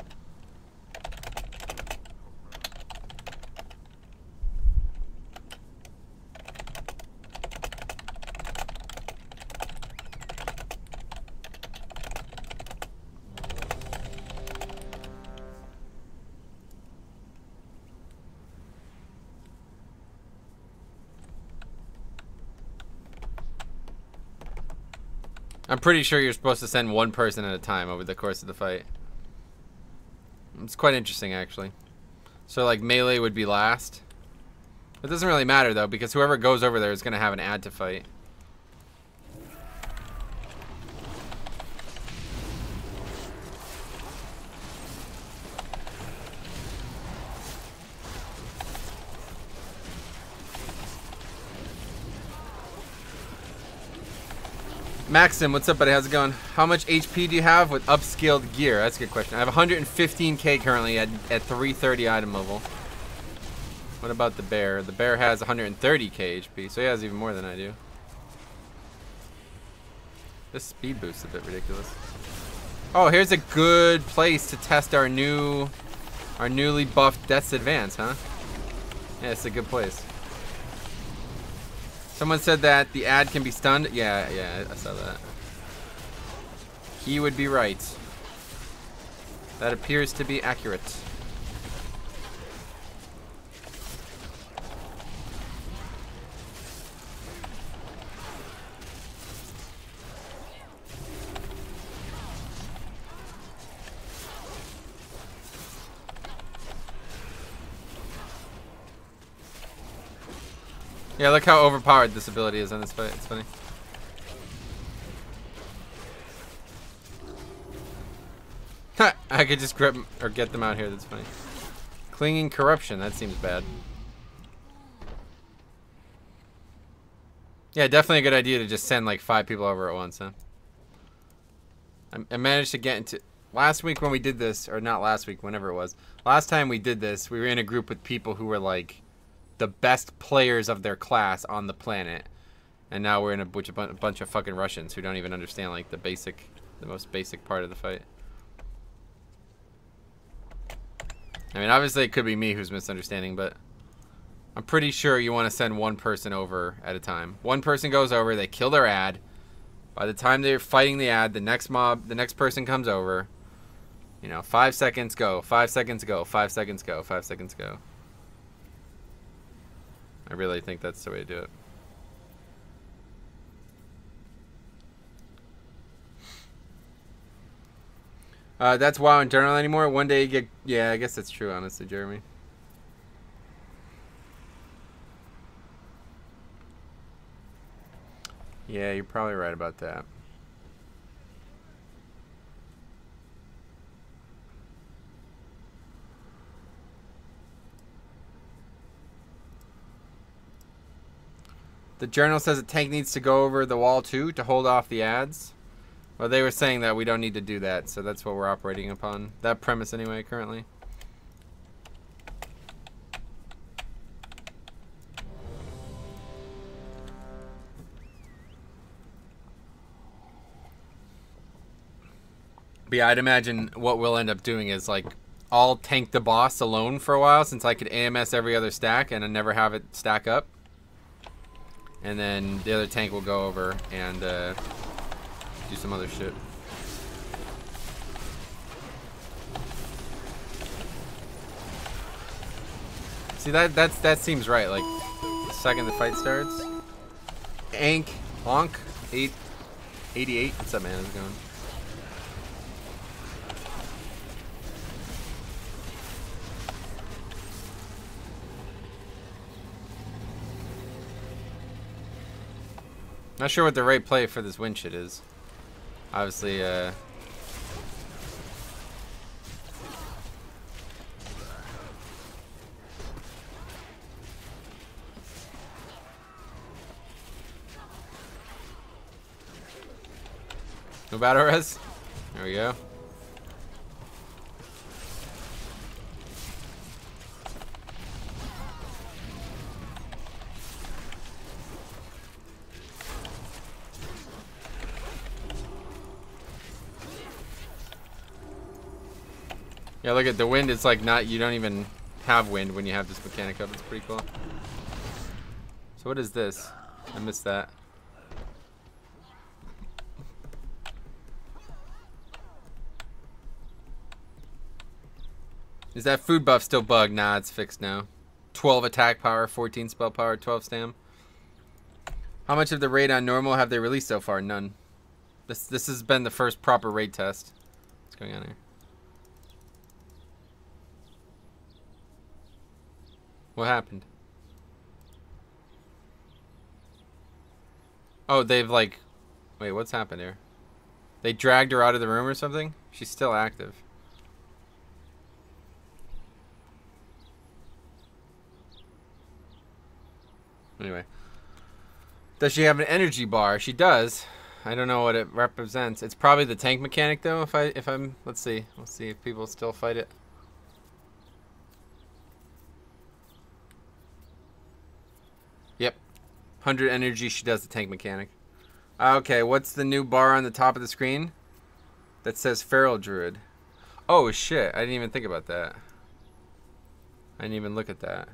I'm pretty sure you're supposed to send one person at a time over the course of the fight. It's quite interesting, actually. So, like, melee would be last. It doesn't really matter, though, because whoever goes over there is going to have an ad to fight. Maxim, what's up, buddy? How's it going? How much HP do you have with upscaled gear? That's a good question. I have 115k currently at 330 item level. What about the bear? The bear has 130k HP, so he has even more than I do. This speed boost is a bit ridiculous. Oh, here's a good place to test our newly buffed Death's Advance, huh? Yeah, it's a good place. Someone said that the ad can be stunned. Yeah, I saw that. He would be right. That appears to be accurate. Yeah, look how overpowered this ability is in this fight. It's funny. Ha! I could just grip or get them out here. That's funny. Clinging corruption. That seems bad. Yeah, definitely a good idea to just send like 5 people over at once, huh? I managed to get into... last week when we did this, or not last week, whenever it was. Last time we did this, we were in a group with people who were like the best players of their class on the planet. And now we're in a bunch of fucking Russians who don't even understand like the most basic part of the fight. I mean, obviously it could be me who's misunderstanding, but I'm pretty sure you want to send one person over at a time. One person goes over, they kill their ad. By the time they're fighting the ad, the next person comes over. You know, 5 seconds go, 5 seconds go, 5 seconds go, 5 seconds go. I really think that's the way to do it. That's WoW internal anymore. One day you get... Yeah, I guess that's true, honestly, Jeremy. Yeah, you're probably right about that. The journal says a tank needs to go over the wall too to hold off the ads. Well, they were saying that we don't need to do that, so that's what we're operating upon. That premise anyway, currently. But yeah, I'd imagine what we'll end up doing is like I'll tank the boss alone for a while since I could AMS every other stack and I never have it stack up. And then the other tank will go over and do some other shit. See, that seems right. Like the second the fight starts. Ank, honk, 888. What's up, man? How's it going? Not sure what the right play for this win shit is. Obviously, no battle res? There we go. Yeah, look at the wind. It's like not, you don't even have wind when you have this mechanic up. It's pretty cool. So what is this? I missed that. Is that food buff still bugged? Nah, it's fixed now. 12 attack power, 14 spell power, 12 stam. How much of the raid on normal have they released so far? None. This has been the first proper raid test. What's going on here? What happened? Oh, they've like... Wait, what's happened here? They dragged her out of the room or something? She's still active. Anyway. Does she have an energy bar? She does. I don't know what it represents. It's probably the tank mechanic though, if I'm... Let's see. We'll see if people still fight it. Yep. 100 energy, she does the tank mechanic. Okay, what's the new bar on the top of the screen? That says Feral Druid. Oh shit, I didn't even think about that. I didn't even look at that.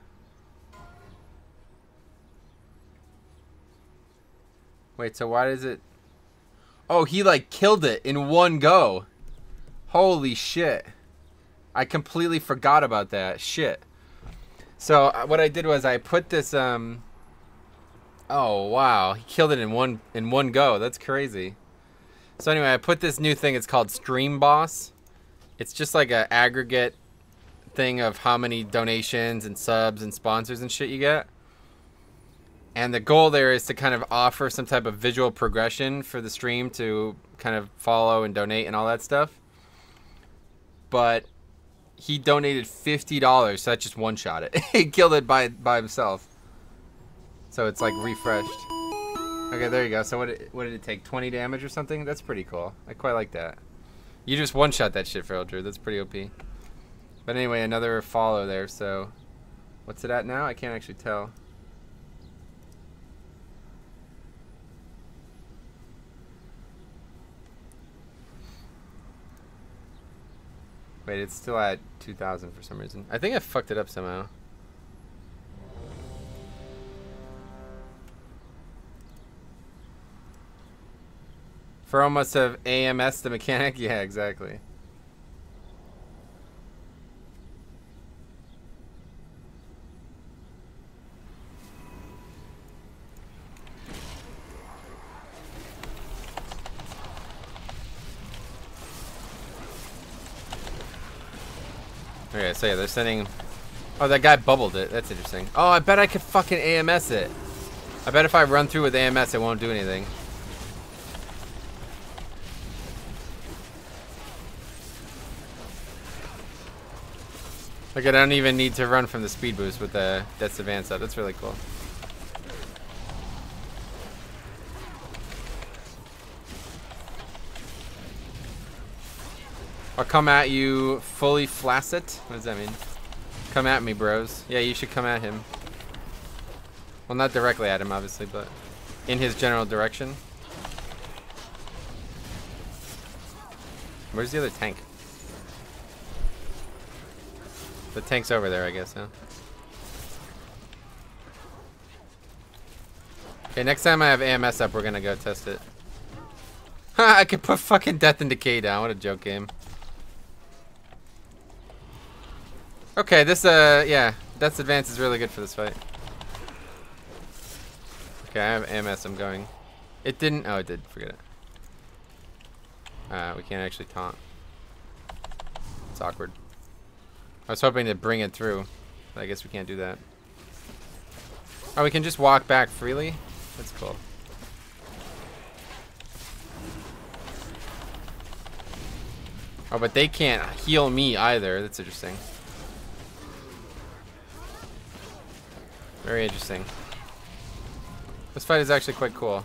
Wait, so why does it... Oh, he like killed it in one go. Holy shit. I completely forgot about that. Shit. So what I did was I put this... Oh wow, he killed it in one go. That's crazy. So anyway, I put this new thing. It's called Stream Boss. It's just like an aggregate thing of how many donations and subs and sponsors and shit you get. And the goal there is to kind of offer some type of visual progression for the stream to kind of follow and donate and all that stuff. But he donated $50, so that just one-shot it. He killed it by himself. So it's like refreshed. Okay, there you go. So what did it take? 20 damage or something? That's pretty cool. I quite like that. You just one-shot that shit, Feral Druid. That's pretty OP. But anyway, another follow there, so... What's it at now? I can't actually tell. Wait, it's still at 2,000 for some reason. I think I fucked it up somehow. Furrow must have AMS the mechanic? Yeah, exactly. Okay, so yeah, they're sending... Oh, that guy bubbled it. That's interesting. Oh, I bet I could fucking AMS it. I bet if I run through with AMS, it won't do anything. Like, I don't even need to run from the speed boost with the Death's Advance up. That's really cool. I'll come at you fully flaccid. What does that mean? Come at me, bros. Yeah, you should come at him. Well, not directly at him, obviously, but in his general direction. Where's the other tank? The tank's over there, I guess, huh? Okay, next time I have AMS up, we're gonna go test it. Ha! I could put fucking Death and Decay down. What a joke game. Okay, this, yeah. Death's Advance is really good for this fight. Okay, I have AMS. I'm going. It didn't. Oh, it did. Forget it. We can't actually taunt. It's awkward. I was hoping to bring it through, but I guess we can't do that. Oh, we can just walk back freely? That's cool. Oh, but they can't heal me either. That's interesting. Very interesting. This fight is actually quite cool.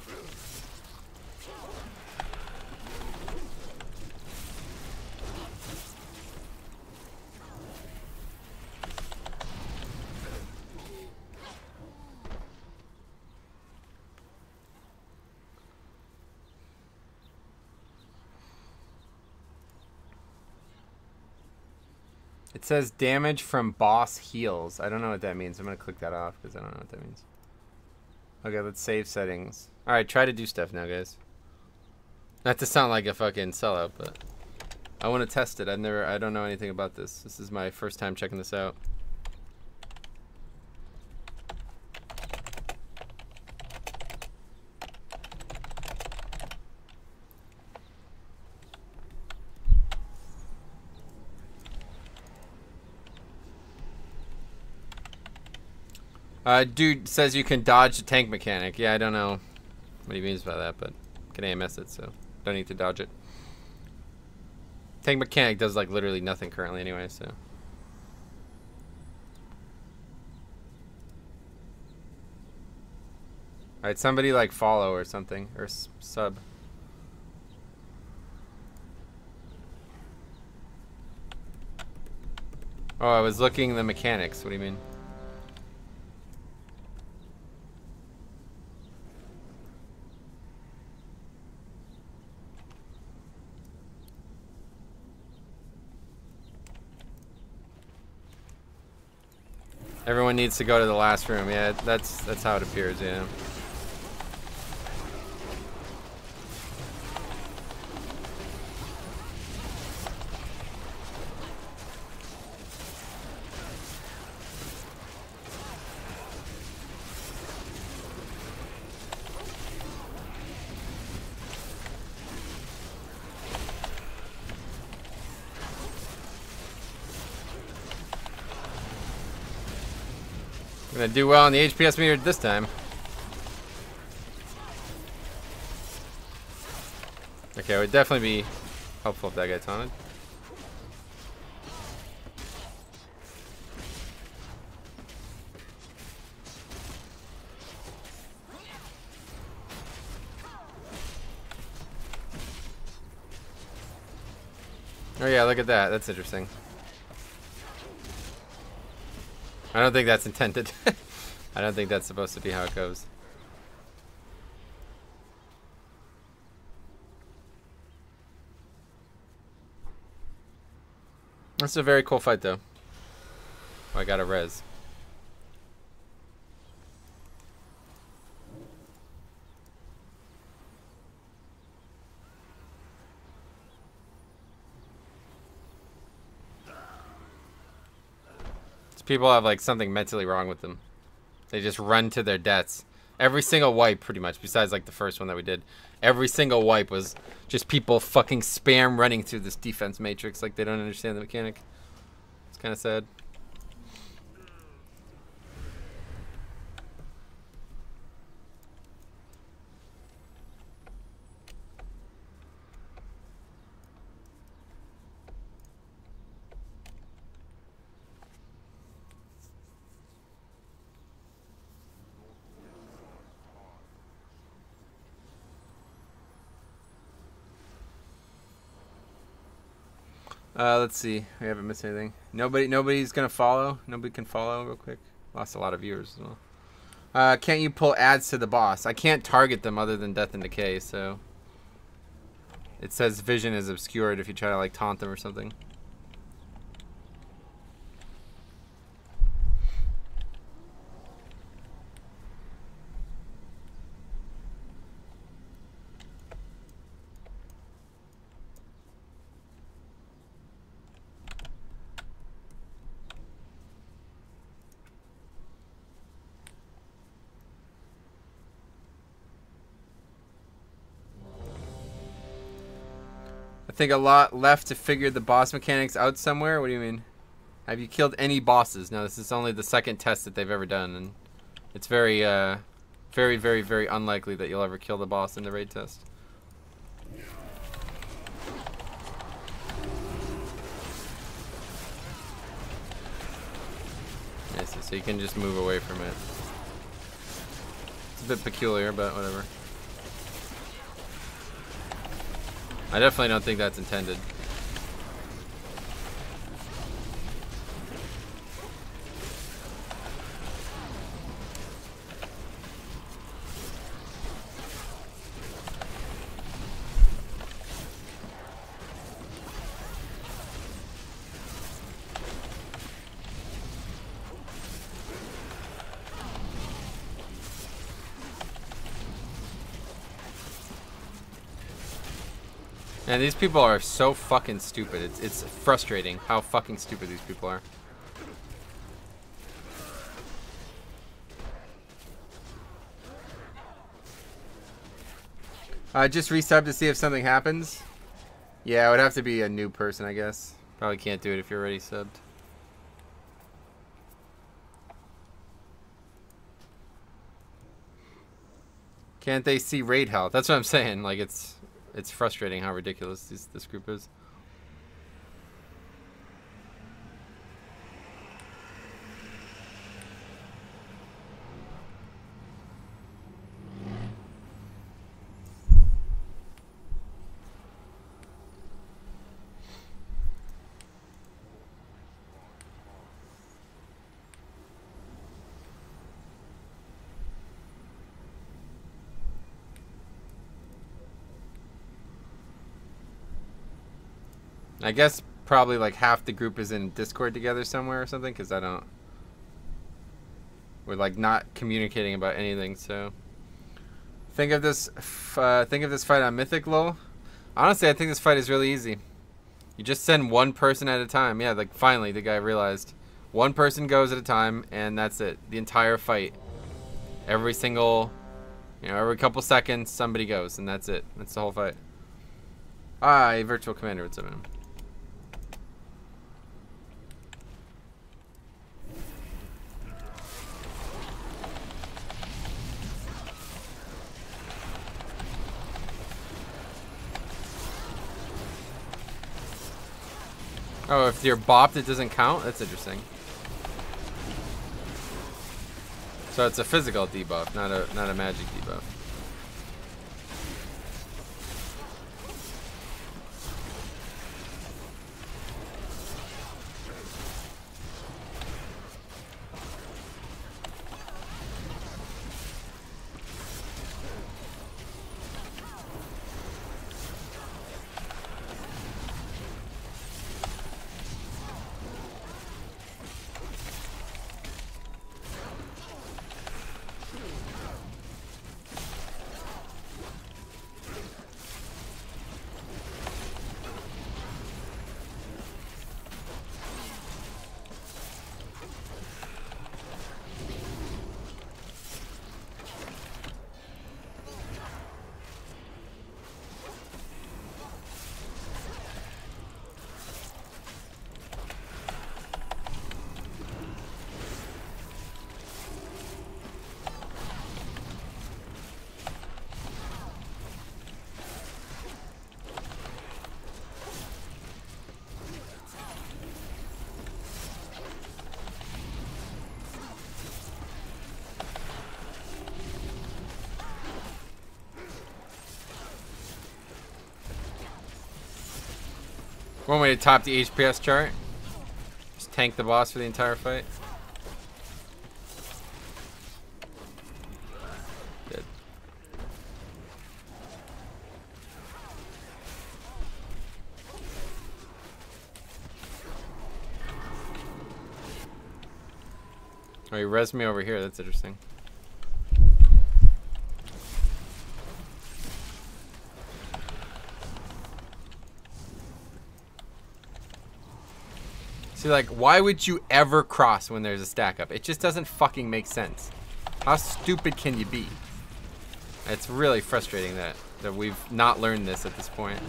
It says damage from boss heals. I don't know what that means. I'm going to click that off because I don't know what that means. Okay, let's save settings. Alright, try to do stuff now, guys. Not to sound like a fucking sellout, but I want to test it. I don't know anything about this. This is my first time checking this out. Dude says you can dodge the tank mechanic. Yeah, I don't know what he means by that, but can AMS it, so don't need to dodge it. Tank mechanic does like literally nothing currently anyway, so. Alright, somebody like follow or something, or sub. Oh, I was looking the mechanics. What do you mean? Everyone needs to go to the last room. Yeah, that's how it appears, yeah. Gonna do well on the HPS meter this time. Okay, it would definitely be helpful if that guy taunted. Oh yeah, look at that. That's interesting. I don't think that's intended. I don't think that's supposed to be how it goes. That's a very cool fight, though. Oh, I got a res. These people have like something mentally wrong with them. They just run to their deaths. Every single wipe, pretty much, besides like the first one that we did. Every single wipe was just people fucking spam running through this defense matrix like they don't understand the mechanic. It's kind of sad. Let's see. We haven't missed anything. Nobody's gonna follow. Nobody can follow real quick. Lost a lot of viewers as well. Can't you pull ads to the boss? I can't target them other than Death and Decay, so it says vision is obscured if you try to like taunt them or something. I think a lot left to figure the boss mechanics out somewhere. What do you mean? Have you killed any bosses? No, this is only the second test that they've ever done, and it's very, very unlikely that you'll ever kill the boss in the raid test. Yes, so you can just move away from it. It's a bit peculiar, but whatever. I definitely don't think that's intended. And these people are so fucking stupid. It's frustrating how fucking stupid these people are. Just resub to see if something happens. Yeah, it would have to be a new person, I guess. Probably can't do it if you're already subbed. Can't they see raid health? That's what I'm saying. Like it's frustrating how ridiculous this group is. I guess probably like half the group is in Discord together somewhere or something, because we're like not communicating about anything. So think of this fight on Mythic, lol. Honestly, I think this fight is really easy. You just send one person at a time. Yeah, like finally the guy realized one person goes at a time, and that's it. The entire fight, every single, every couple seconds somebody goes, and that's it. That's the whole fight. Ah, a virtual commander. What's up, man? Oh, if you're bopped, it doesn't count? That's interesting. So it's a physical debuff, not a magic debuff. One way to top the HPS chart. Just tank the boss for the entire fight. Good. Oh, you res me over here. That's interesting. See, like, why would you ever cross when there's a stack up? It just doesn't fucking make sense. How stupid can you be? It's really frustrating that we've not learned this at this point.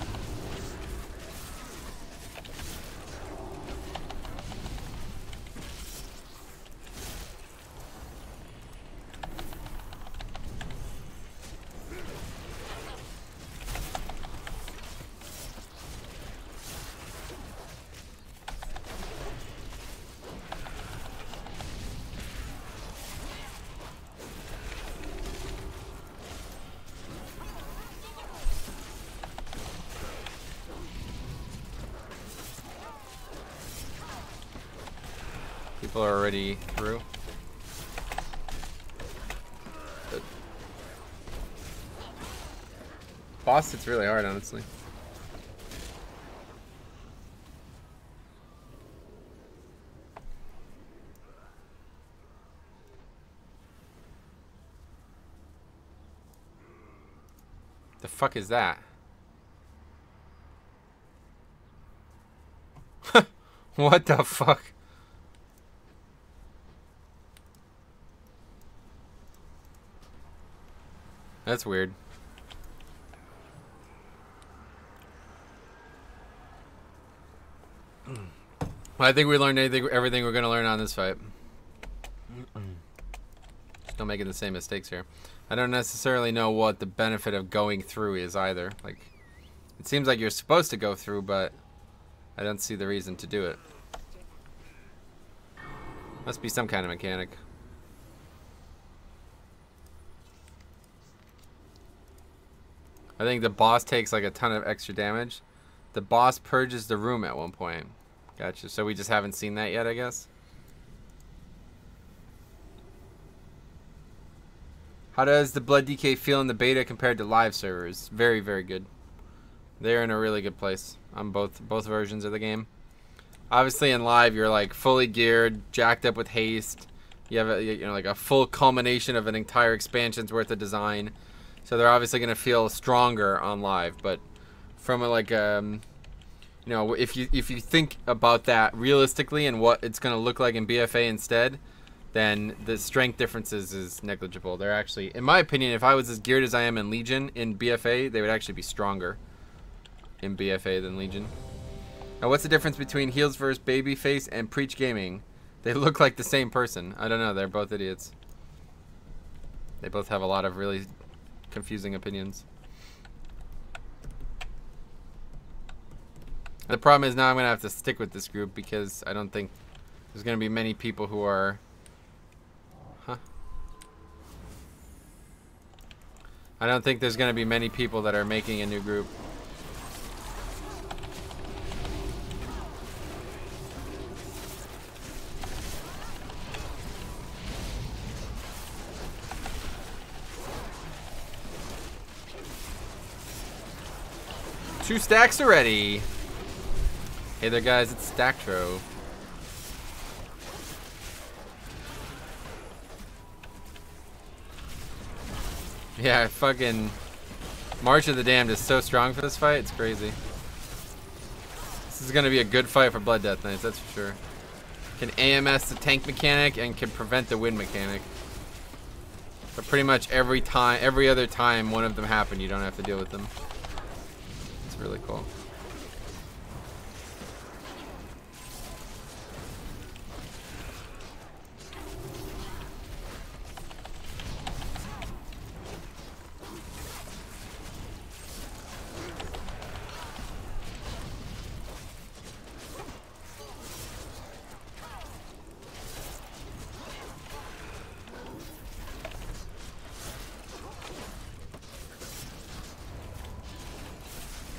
People are already through. But boss hits really hard, honestly. The fuck is that? What the fuck? That's weird. Well, I think we learned everything we're gonna learn on this fight. Just don't making the same mistakes here. I don't necessarily know what the benefit of going through is either. Like, it seems like you're supposed to go through, but I don't see the reason to do it. Must be some kind of mechanic. I think the boss takes like a ton of extra damage. The boss purges the room at one point. Gotcha. So we just haven't seen that yet, I guess. How does the Blood DK feel in the beta compared to live servers? Very, very good. They're in a really good place on both versions of the game. Obviously in live you're like fully geared, jacked up with haste. You have like a full culmination of an entire expansion's worth of design. So they're obviously going to feel stronger on live, but from a, like you know, if you think about that realistically and what it's going to look like in BFA instead, then the strength differences is negligible. They're actually, in my opinion, if I was as geared as I am in Legion in BFA, they would actually be stronger in BFA than Legion. Now, what's the difference between Heels vs. Babyface and Preach Gaming? They look like the same person. I don't know. They're both idiots. They both have a lot of really confusing opinions. The problem is now I'm going to have to stick with this group because I don't think there's going to be many people who are... I don't think there's going to be many people that are making a new group. Two stacks already. Hey there, guys. It's Stacktro. Yeah, fucking March of the Damned is so strong for this fight. It's crazy. This is gonna be a good fight for Blood Death Knights, that's for sure. Can AMS the tank mechanic and can prevent the wind mechanic. But pretty much every other time one of them happen, you don't have to deal with them. Really cool.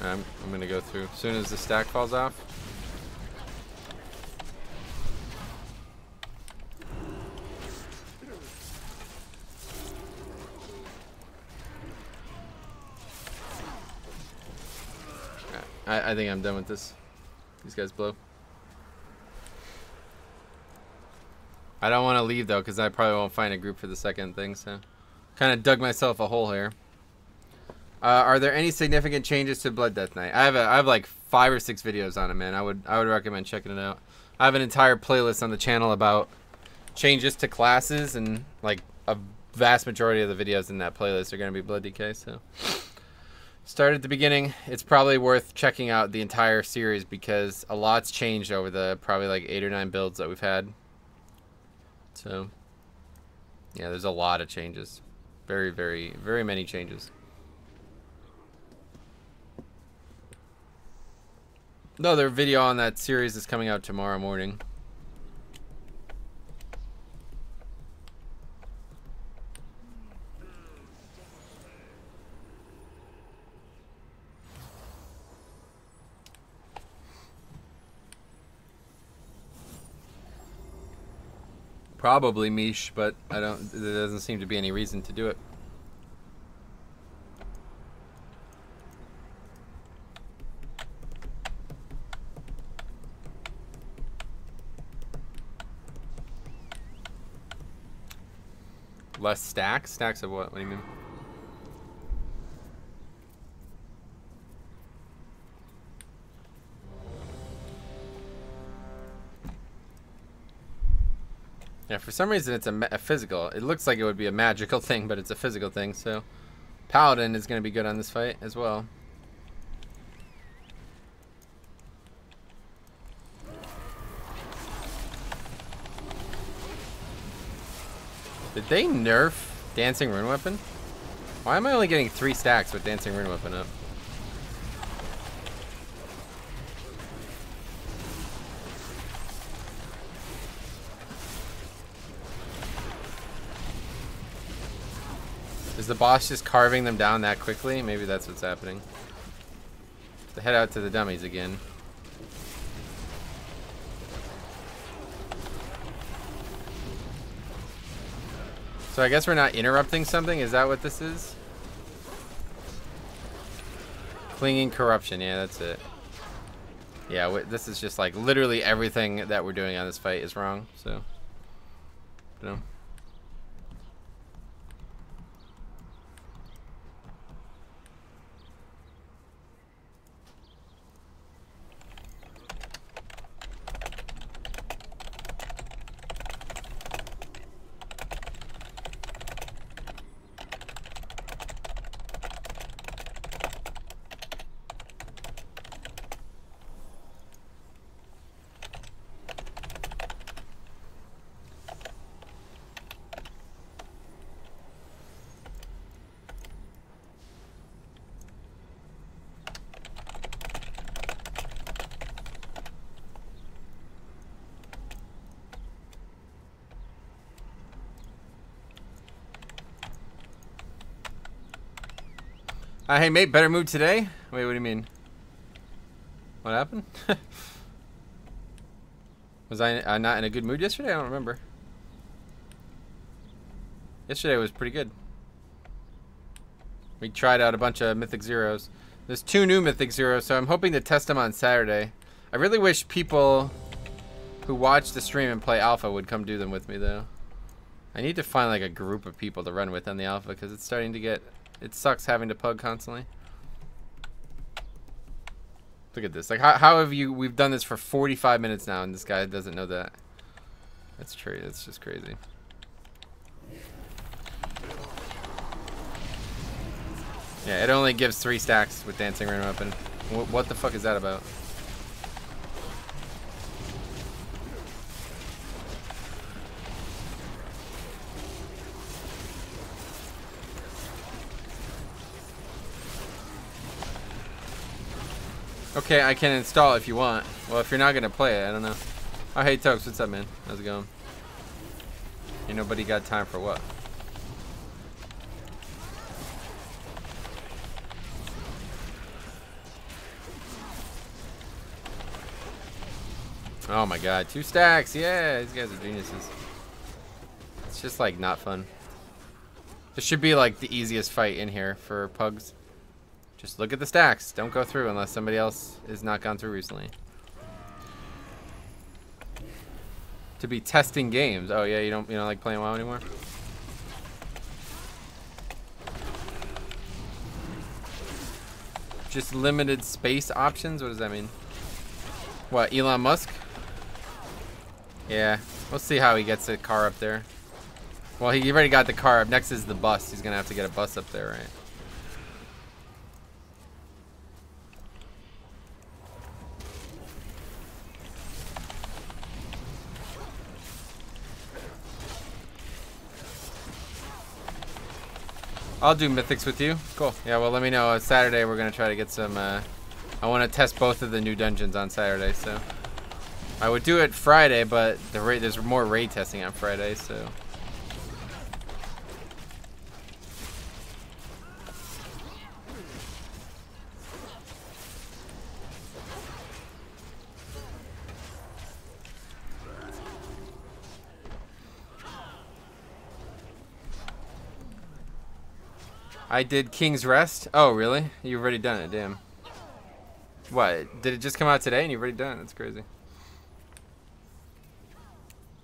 I'm gonna go through as soon as the stack falls off. I think I'm done with this. These guys blow. I don't want to leave though, because I probably won't find a group for the second thing. So, kind of dug myself a hole here. Are there any significant changes to Blood Death Night? I have like 5 or 6 videos on it, man. I would recommend checking it out. I have an entire playlist on the channel about changes to classes, and like a vast majority of the videos in that playlist are going to be Blood DK. So, start at the beginning. It's probably worth checking out the entire series because a lot's changed over the probably like 8 or 9 builds that we've had. So, yeah, there's a lot of changes. Very, very, very many changes. Another video on that series is coming out tomorrow morning. Probably Mish, but there doesn't seem to be any reason to do it. Less stacks? Stacks of what? What do you mean? Yeah, for some reason it's a physical. It looks like it would be a magical thing, but it's a physical thing, so Paladin is going to be good on this fight as well. Did they nerf Dancing Rune Weapon? Why am I only getting 3 stacks with Dancing Rune Weapon up? Is the boss just carving them down that quickly? Maybe that's what's happening. To head out to the dummies again. So I guess we're not interrupting something? Is that what this is? Clinging Corruption. Yeah, that's it. Yeah, this is just like literally everything that we're doing on this fight is wrong. So, you know. Hey mate, better mood today? Wait, what do you mean? What happened? Was I not in a good mood yesterday? I don't remember. Yesterday was pretty good. We tried out a bunch of Mythic Zeros. There's 2 new Mythic Zeros, so I'm hoping to test them on Saturday. I really wish people who watch the stream and play Alpha would come do them with me, though. I need to find like a group of people to run with on the Alpha, because it's starting to get... It sucks having to pug constantly. Look at this. Like, how have you... We've done this for 45 minutes now, and this guy doesn't know that. That's true. That's just crazy. Yeah, it only gives 3 stacks with Dancing Rune Weapon. What the fuck is that about? Okay, I can install it if you want. Well, if you're not gonna play it, I don't know. Oh, hey Tokes, what's up, man? How's it going? Ain't nobody got time for what? Oh my god, 2 stacks. Yeah, these guys are geniuses. It's just like not fun. This should be like the easiest fight in here for pugs. Just look at the stacks. Don't go through unless somebody else has not gone through recently. To be testing games. Oh yeah, you don't like playing WoW anymore? Just limited space options? What does that mean? What, Elon Musk? Yeah, we'll see how he gets the car up there. Well, he already got the car up. Next is the bus. He's gonna have to get a bus up there, right? I'll do mythics with you. Cool. Yeah, well, let me know. Saturday, we're going to try to get some... I want to test both of the new dungeons on Saturday, so... I would do it Friday, but there's more raid testing on Friday, so... I did King's Rest. Oh, really? You've already done it, damn. What? Did it just come out today and you've already done it? That's crazy.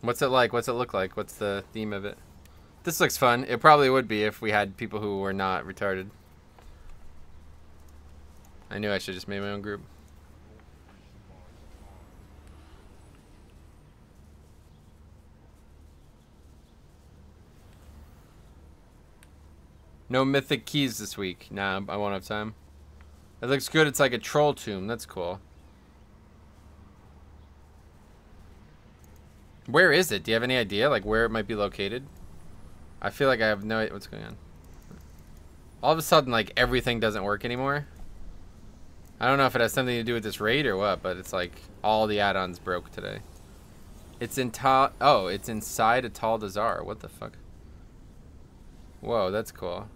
What's it like? What's it look like? What's the theme of it? This looks fun. It probably would be if we had people who were not retarded. I knew I should just make my own group. No mythic keys this week. Nah, I won't have time. It looks good. It's like a troll tomb. That's cool. Where is it? Do you have any idea, like, where it might be located? I feel like I have no idea what's going on. All of a sudden, like, everything doesn't work anymore. I don't know if it has something to do with this raid or what, but it's like all the add-ons broke today. It's in oh, it's inside a Tal Dazar. What the fuck? Whoa, that's cool.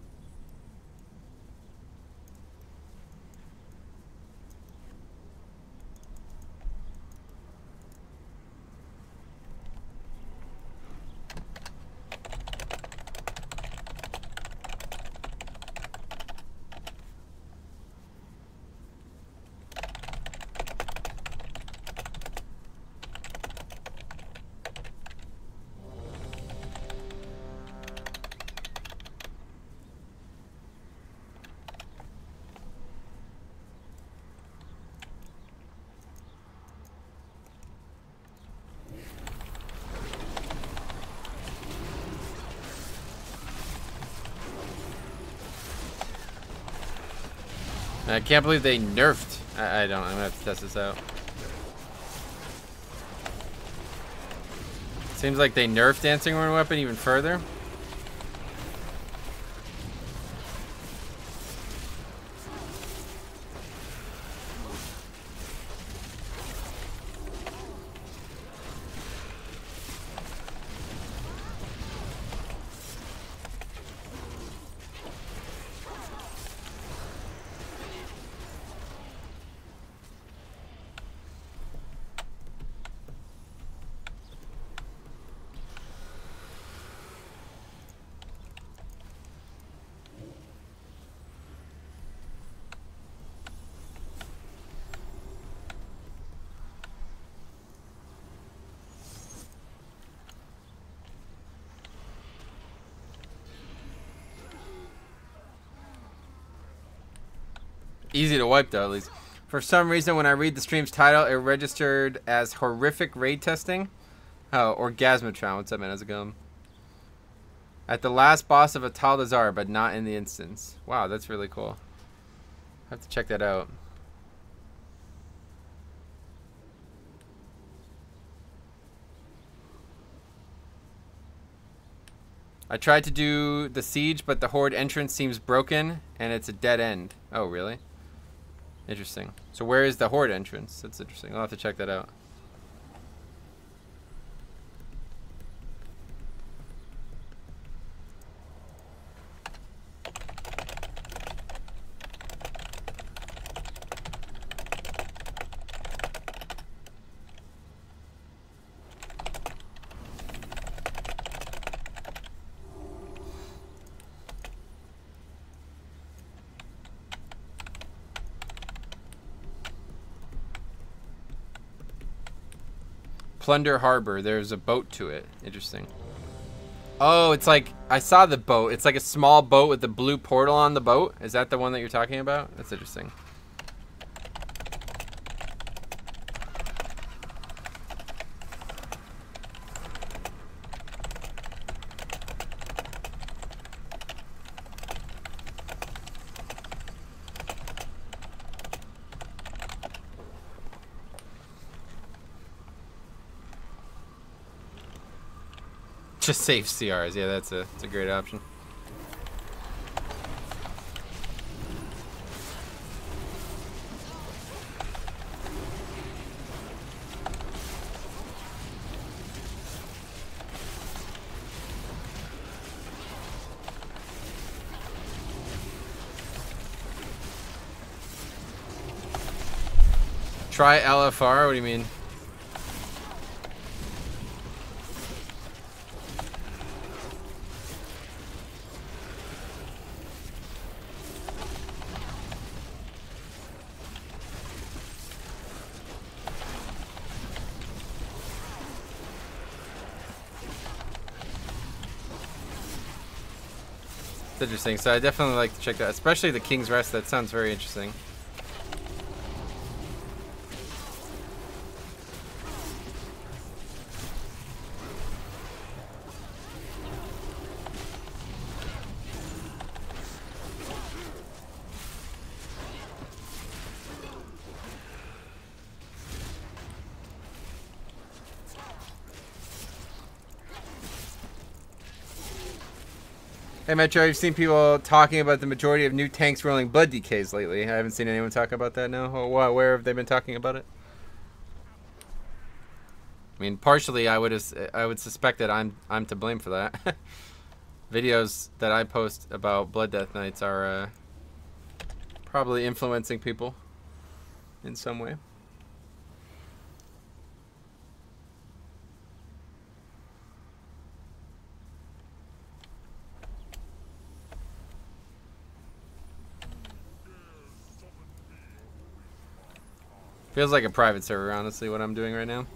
I can't believe they nerfed. I don't. I'm gonna have to test this out. Seems like they nerfed Dancing Rune Weapon even further. Easy to wipe though, at least. For some reason, when I read the stream's title, it registered as horrific raid testing. Oh, Orgasmatron. What's up, man? How's it going? At the last boss of a Tal Dazar, but not in the instance. Wow, that's really cool. I have to check that out. I tried to do the siege, but the horde entrance seems broken, and it's a dead end. Oh, really? Interesting. So where is the horde entrance? That's interesting. I'll have to check that out. Plunder Harbor. There's a boat to it. Interesting. Oh, it's like, I saw the boat. It's like a small boat with the blue portal on the boat. Is that the one that you're talking about? That's interesting. Just save CRs. Yeah, that's a great option. Try LFR? What do you mean? It's interesting. So I definitely like to check that, especially the King's Rest. That sounds very interesting. Hey Metro, I've seen people talking about the majority of new tanks rolling blood decays lately. I haven't seen anyone talk about that, no? Oh, where have they been talking about it? I mean, partially I would suspect that I'm to blame for that. Videos that I post about Blood Death Nights are probably influencing people in some way. Feels like a private server, honestly, what I'm doing right now.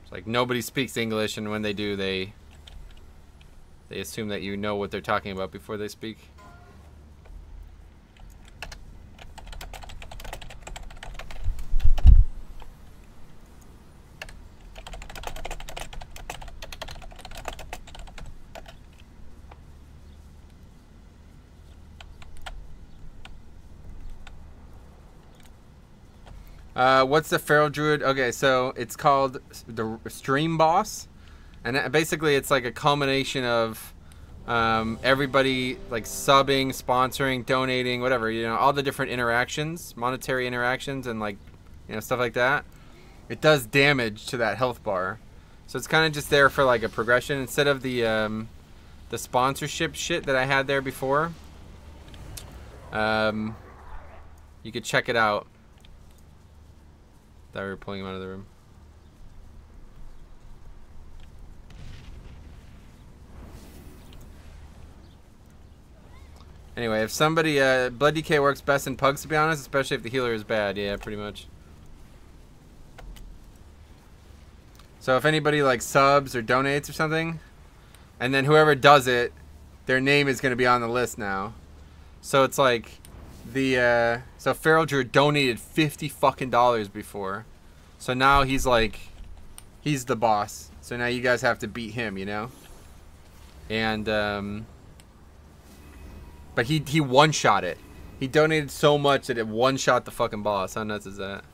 It's like nobody speaks English, and when they do, they assume that you know what they're talking about before they speak. What's the Feral Druid? Okay, so it's called the Stream Boss, and basically it's like a culmination of everybody like subbing, sponsoring, donating, whatever, you know, all the different interactions, monetary interactions, and like, you know, stuff like that. It does damage to that health bar, so it's kind of just there for like a progression instead of the sponsorship shit that I had there before. You could check it out. Thought we were pulling him out of the room. Anyway, if somebody blood decay works best in pugs, to be honest, especially if the healer is bad. Yeah, pretty much. So if anybody like subs or donates or something, and then whoever does it, their name is going to be on the list now. So it's like so Feral Druid donated $50 fucking before, so now he's like, he's the boss. So now you guys have to beat him, you know. And but he one-shot it. He donated so much that it one-shot the fucking boss. How nuts is that?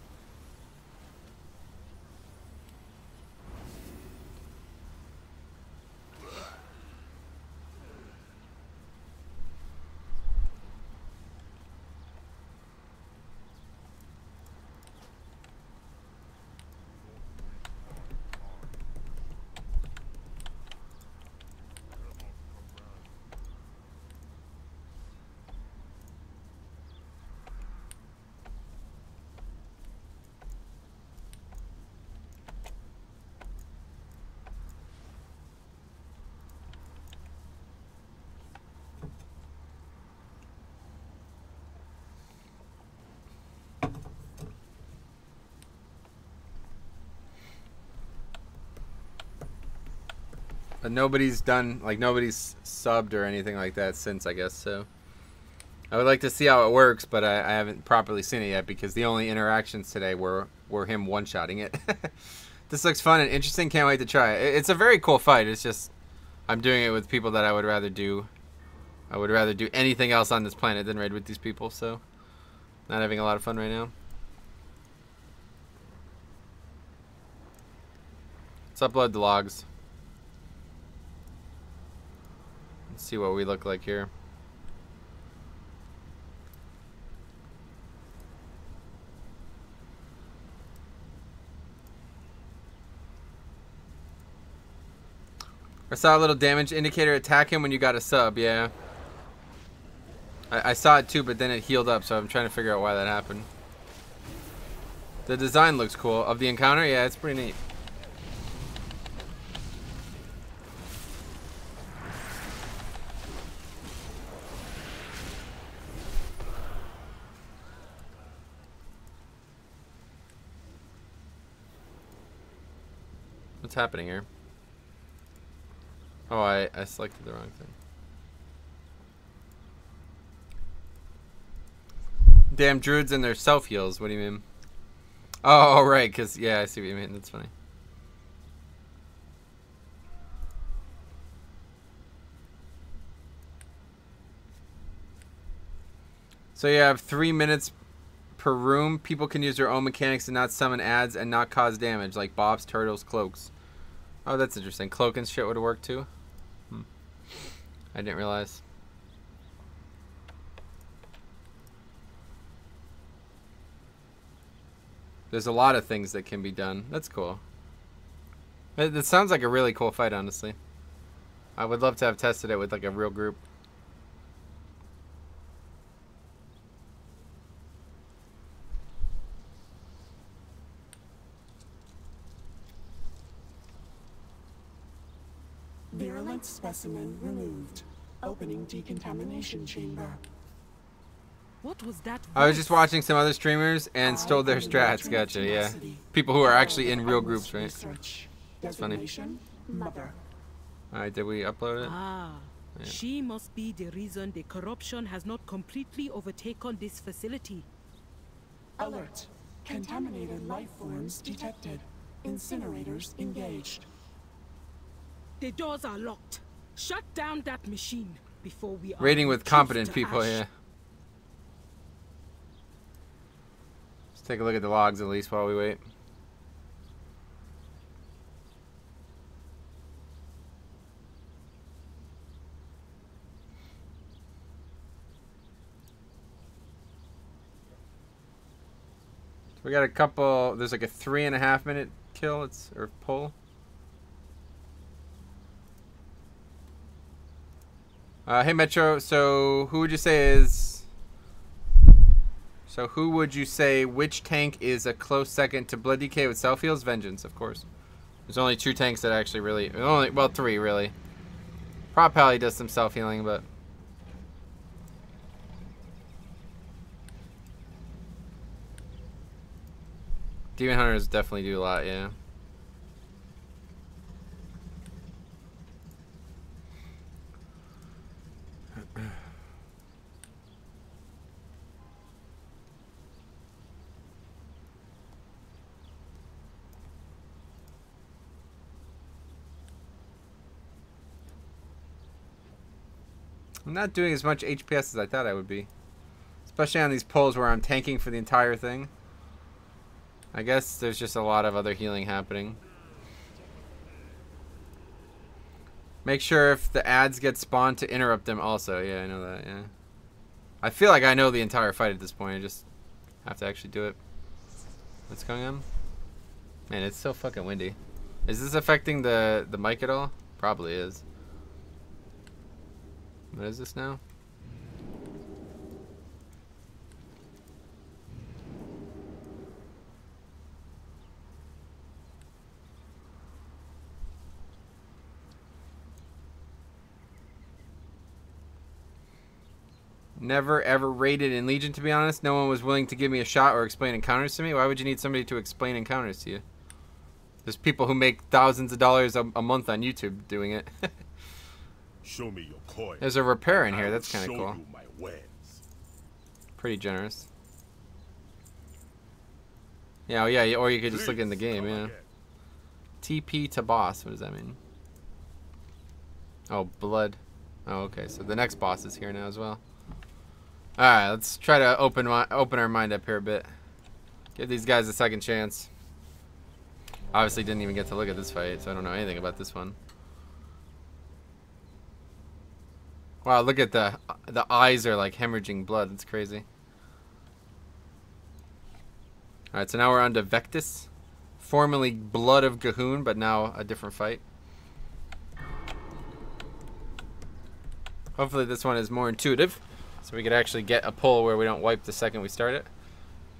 But nobody's done, like, nobody's subbed or anything like that since, I guess, so. I would like to see how it works, but I haven't properly seen it yet because the only interactions today were him one-shotting it. This looks fun and interesting. Can't wait to try it. It's a very cool fight. It's just I'm doing it with people that I would rather do. I would rather do anything else on this planet than raid with these people, so not having a lot of fun right now. Let's upload the logs. Let's see what we look like here. I saw a little damage indicator attack him when you got a sub, yeah. I saw it too, but then it healed up, so I'm trying to figure out why that happened. The design looks cool. Of the encounter, yeah, it's pretty neat. What's happening here? Oh, I selected the wrong thing. Damn druids and their self-heals. What do you mean? Oh, right, because, yeah, I see what you mean. That's funny. So you have 3 minutes per room. People can use their own mechanics to not summon ads and not cause damage, like bobs, turtles, cloaks. Oh, that's interesting. Cloak and shit would have worked too. I didn't realize. There's a lot of things that can be done. That's cool. It sounds like a really cool fight, honestly. I would love to have tested it with like a real group. Virulent specimen removed. Opening decontamination chamber. What was that? I was just watching some other streamers and stole their strats. Gotcha, yeah. People who are actually in real groups, right? That's funny. Mother. Alright, did we upload it? Ah, Yeah. she must be the reason the corruption has not completely overtaken this facility. Alert. Contaminated life forms detected. Incinerators engaged. The doors are locked. Shut down that machine before we are Raiding with reduced competent to people, ash. yeah. Let's take a look at the logs at least while we wait. So we got a couple, there's like a 3.5 minute kill, or pull. Hey Metro, so who would you say which tank is a close second to Blood DK with self heals? Vengeance, of course. There's only 2 tanks that actually really, well 3 really. Prop Pally does some self healing, but Demon Hunters definitely do a lot, yeah. I'm not doing as much HPS as I thought I would be. Especially on these pulls where I'm tanking for the entire thing. I guess there's just a lot of other healing happening. Make sure if the ads get spawned to interrupt them also. Yeah, I know that, yeah. I feel like I know the entire fight at this point. I just have to actually do it. What's going on? Man, it's so fucking windy. Is this affecting the mic at all? Probably is. What is this now? Never ever raided in Legion, to be honest. No one was willing to give me a shot or explain encounters to me. Why would you need somebody to explain encounters to you? There's people who make thousands of dollars a month on YouTube doing it. Show me your coin. There's a repair in here. That's kind of cool. You my wares. Pretty generous. Yeah, yeah, or you could just look in the game, yeah. TP to boss. What does that mean? Oh, blood. Oh, okay. So the next boss is here now as well. All right, let's try to open our mind up here a bit. Give these guys a second chance. Obviously, didn't even get to look at this fight, so I don't know anything about this one. Wow, look at the eyes are like hemorrhaging blood. That's crazy. All right, so now we're on to Vectis, formerly Blood of Gahoon, but now a different fight. Hopefully this one is more intuitive, so we could actually get a pull where we don't wipe the second we start it.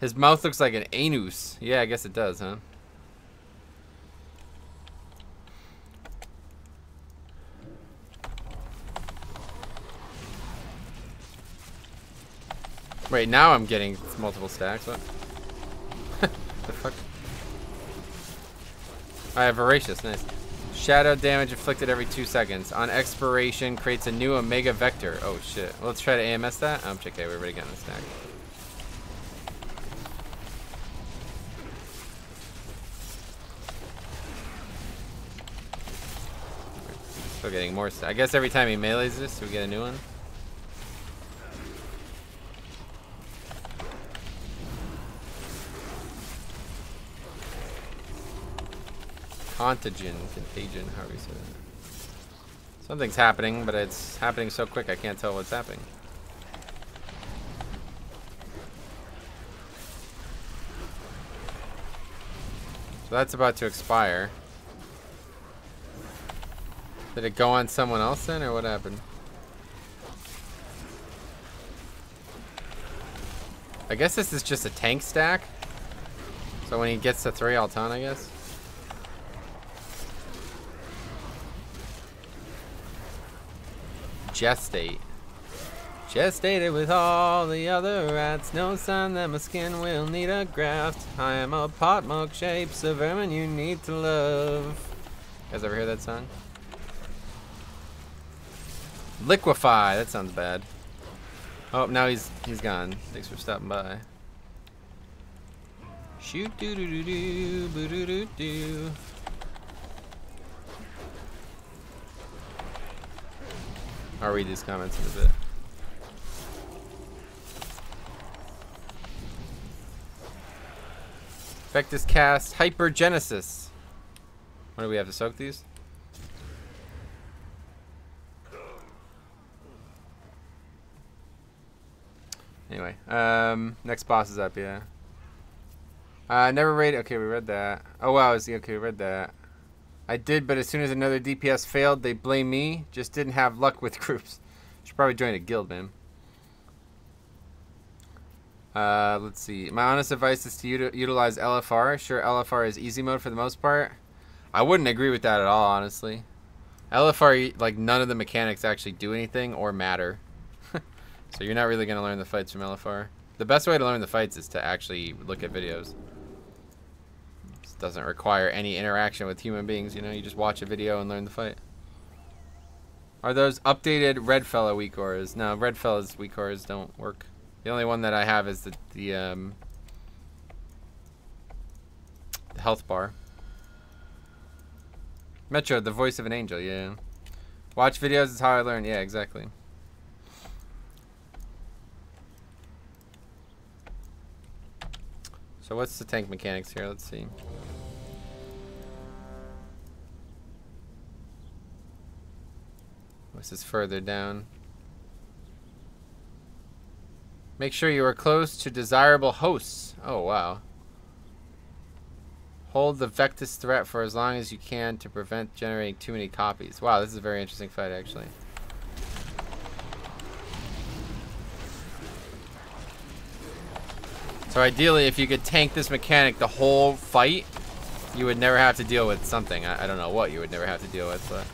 His mouth looks like an anus. Yeah, I guess it does, huh? Wait, now I'm getting multiple stacks. What? The fuck? I have voracious, nice. Shadow damage inflicted every 2 seconds. On expiration, creates a new Omega Vector. Oh shit. Well, let's try to AMS that. Okay, we're already getting a stack. Still getting more stacks. I guess every time he melees this, we get a new one. Contagion, contagion, however you say that. Something's happening, but it's happening so quick I can't tell what's happening. So that's about to expire. Did it go on someone else then, or what happened? I guess this is just a tank stack. So when he gets to 3, I'll taunt, I guess. Gestate. Gestated with all the other rats. No sign that my skin will need a graft. I am a pot milk shape, so vermin you need to love. You guys ever hear that song? Liquefy. That sounds bad. Oh, now he's gone. Thanks for stopping by. Shoot doo doo doo doo boo doo doo doo. I'll read these comments in a bit. Vectis cast Hypergenesis. What do we have to soak these? Anyway, next boss is up, yeah. Never rated. Okay, we read that. Oh wow, okay, we read that. I did, but as soon as another DPS failed, they blame me. Just didn't have luck with groups. Should probably join a guild, man. Let's see. My honest advice is to utilize LFR. Sure, LFR is easy mode for the most part. I wouldn't agree with that at all, honestly. LFR, like, none of the mechanics actually do anything or matter. So you're not really going to learn the fights from LFR. The best way to learn the fights is to actually look at videos. Doesn't require any interaction with human beings, you know, you just watch a video and learn the fight. Are those updated Redfella weak auras? No, Redfella's weak auras don't work. The only one that I have is the health bar. Metro, the voice of an angel, yeah. Watch videos is how I learn, yeah, exactly. So what's the tank mechanics here? Let's see. This is further down. Make sure you are close to desirable hosts. Oh, wow. Hold the Vectis threat for as long as you can to prevent generating too many copies. Wow, this is a very interesting fight, actually. So ideally, if you could tank this mechanic the whole fight, you would never have to deal with something. I don't know what you would never have to deal with, but...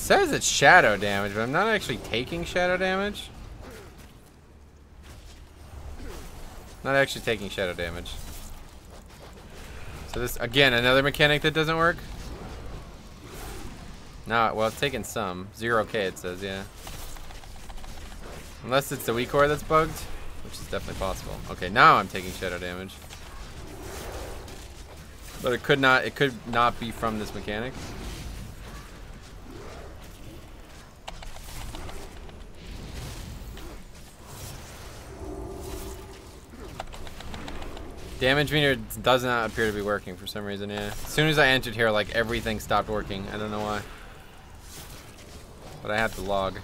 says it's shadow damage, but I'm not actually taking shadow damage. Not actually taking shadow damage. So this, again, another mechanic that doesn't work. No, well, it's taking some. 0k it says, yeah. Unless it's the weak core that's bugged, which is definitely possible. Okay, now I'm taking shadow damage. But it could not be from this mechanic. Damage meter does not appear to be working for some reason, yeah. As soon as I entered here, like, everything stopped working. I don't know why. But I have to log.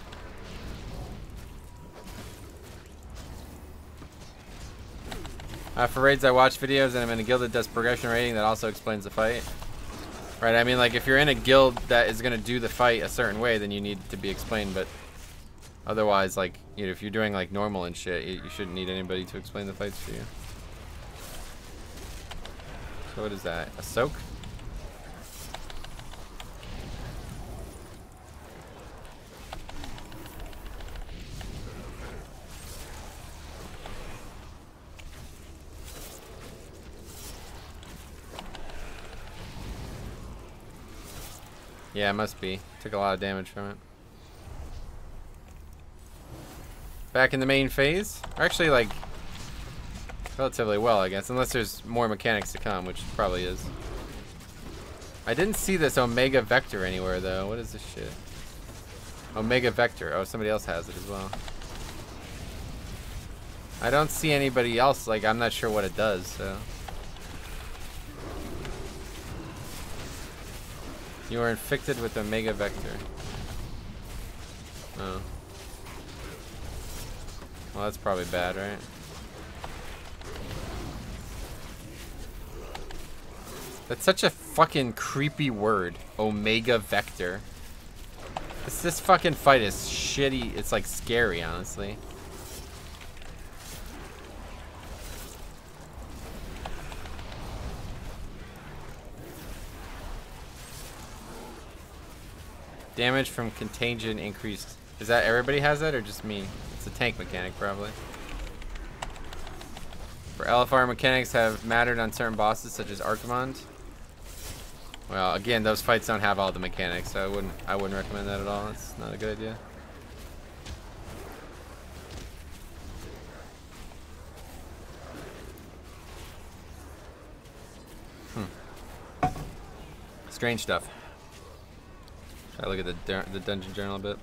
For raids, I watch videos and I'm in a guild that does progression rating that also explains the fight. Right, I mean, like, if you're in a guild that is going to do the fight a certain way, then you need it to be explained, but otherwise, like, you know, if you're doing, like, normal and shit, you shouldn't need anybody to explain the fights to you. So what is that? A soak? Yeah, it must be. Took a lot of damage from it. Back in the main phase. Actually, like, relatively well, I guess. Unless there's more mechanics to come, which probably is. I didn't see this Omega Vector anywhere, though. What is this shit? Omega Vector. Oh, somebody else has it as well. I don't see anybody else. Like, I'm not sure what it does, so. You are infected with Omega Vector. Oh. Well, that's probably bad, right? That's such a fucking creepy word. Omega Vector. This fucking fight is shitty. It's like scary, honestly. Damage from contagion increased. Is that everybody has that or just me? It's a tank mechanic probably. For LFR, mechanics have mattered on certain bosses such as Archimond. Well, again, those fights don't have all the mechanics, so I wouldn't recommend that at all. It's not a good idea. Strange stuff. Try to look at the dungeon journal a bit.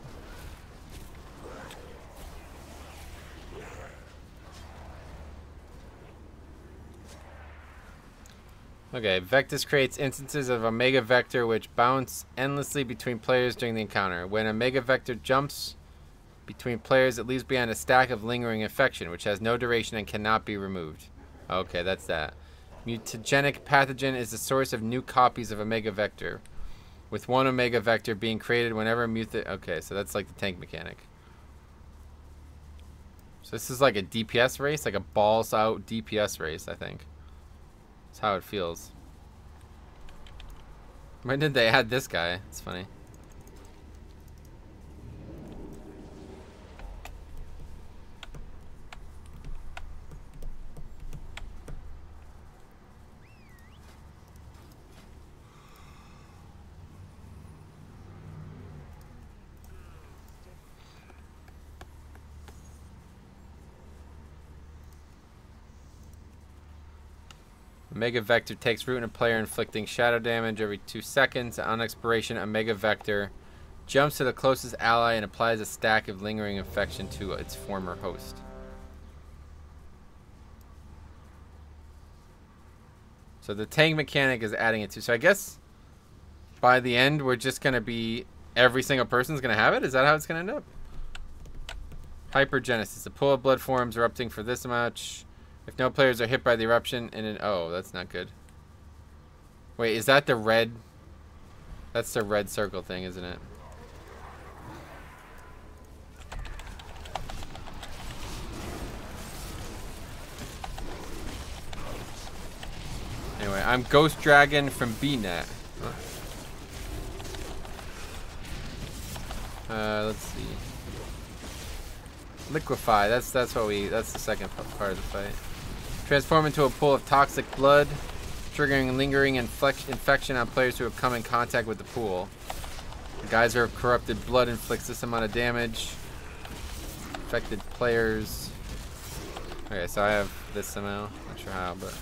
Okay, Vectis creates instances of Omega Vector which bounce endlessly between players during the encounter. When Omega Vector jumps between players, it leaves behind a stack of lingering infection, which has no duration and cannot be removed. Okay, that's that. Mutagenic pathogen is the source of new copies of Omega Vector, with one Omega Vector being created whenever mutant. Okay, so that's like the tank mechanic. So this is like a DPS race, like a balls out DPS race, I think. That's how it feels. When did they add this guy? It's funny. Omega Vector takes root in a player, inflicting shadow damage every 2 seconds. On expiration, Omega Vector jumps to the closest ally and applies a stack of lingering infection to its former host. So the tank mechanic is adding it too. So I guess by the end, we're just going to be... every single person's going to have it? Is that how it's going to end up? Hypergenesis. A pool of blood forms erupting for this much. If no players are hit by the eruption in an... oh, that's not good. Wait, is that the red... that's the red circle thing, isn't it? Anyway, I'm Ghost Dragon from BNet. Huh. Let's see. Liquefy. That's the second part of the fight. Transform into a pool of toxic blood, triggering lingering infection on players who have come in contact with the pool. The geyser of corrupted blood inflicts this amount of damage. Affected players. Okay, so I have this somehow. Not sure how, but.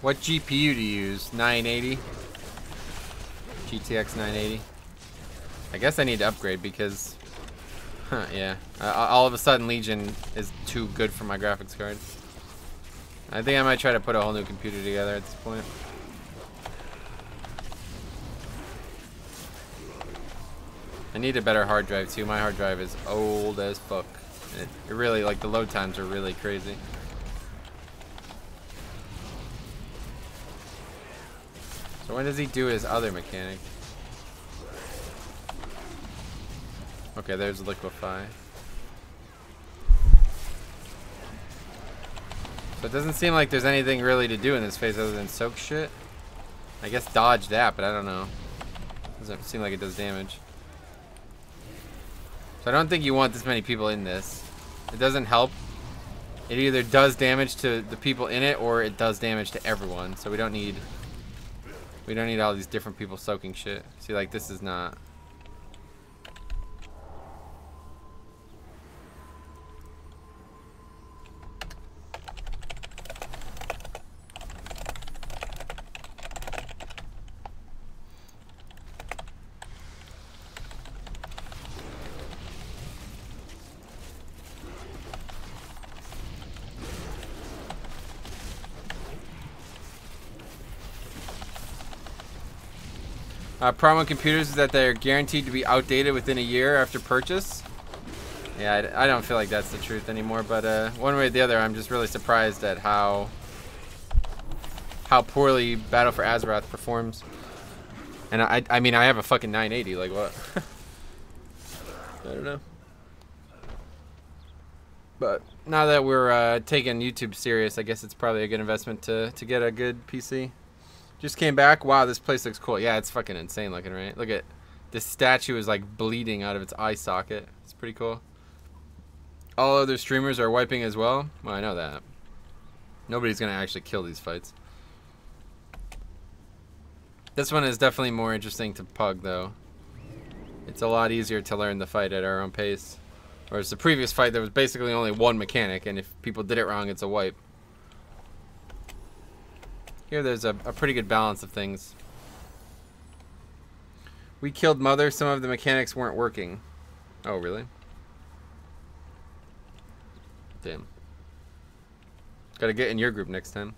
What GPU do you use? 980? GTX 980? I guess I need to upgrade because, yeah. All of a sudden Legion is too good for my graphics card. I think I might try to put a whole new computer together at this point. I need a better hard drive too. My hard drive is old as fuck. It really, like, the load times are really crazy. So when does he do his other mechanic? Okay, there's Liquefy. So it doesn't seem like there's anything really to do in this phase other than soak shit. I guess dodge that, but I don't know. Doesn't seem like it does damage. So I don't think you want this many people in this. It doesn't help. It either does damage to the people in it or it does damage to everyone. So we don't need all these different people soaking shit. See, like, this is not. Problem with computers is that they're guaranteed to be outdated within a year after purchase. Yeah, I don't feel like that's the truth anymore, but one way or the other, I'm just really surprised at how poorly Battle for Azeroth performs. And I mean, I have a fucking 980, like what? I don't know. But now that we're taking YouTube serious, I guess it's probably a good investment to get a good PC. Just came back. Wow, this place looks cool. Yeah, it's fucking insane looking, right? Look at this statue is like bleeding out of its eye socket. It's pretty cool. All other streamers are wiping as well. Well, I know that. Nobody's gonna actually kill these fights. This one is definitely more interesting to pug though. It's a lot easier to learn the fight at our own pace. Whereas the previous fight, there was basically only one mechanic, and if people did it wrong, it's a wipe. Here there's a pretty good balance of things. We killed Mother. Some of the mechanics weren't working. Oh, really? Damn. Gotta get in your group next time.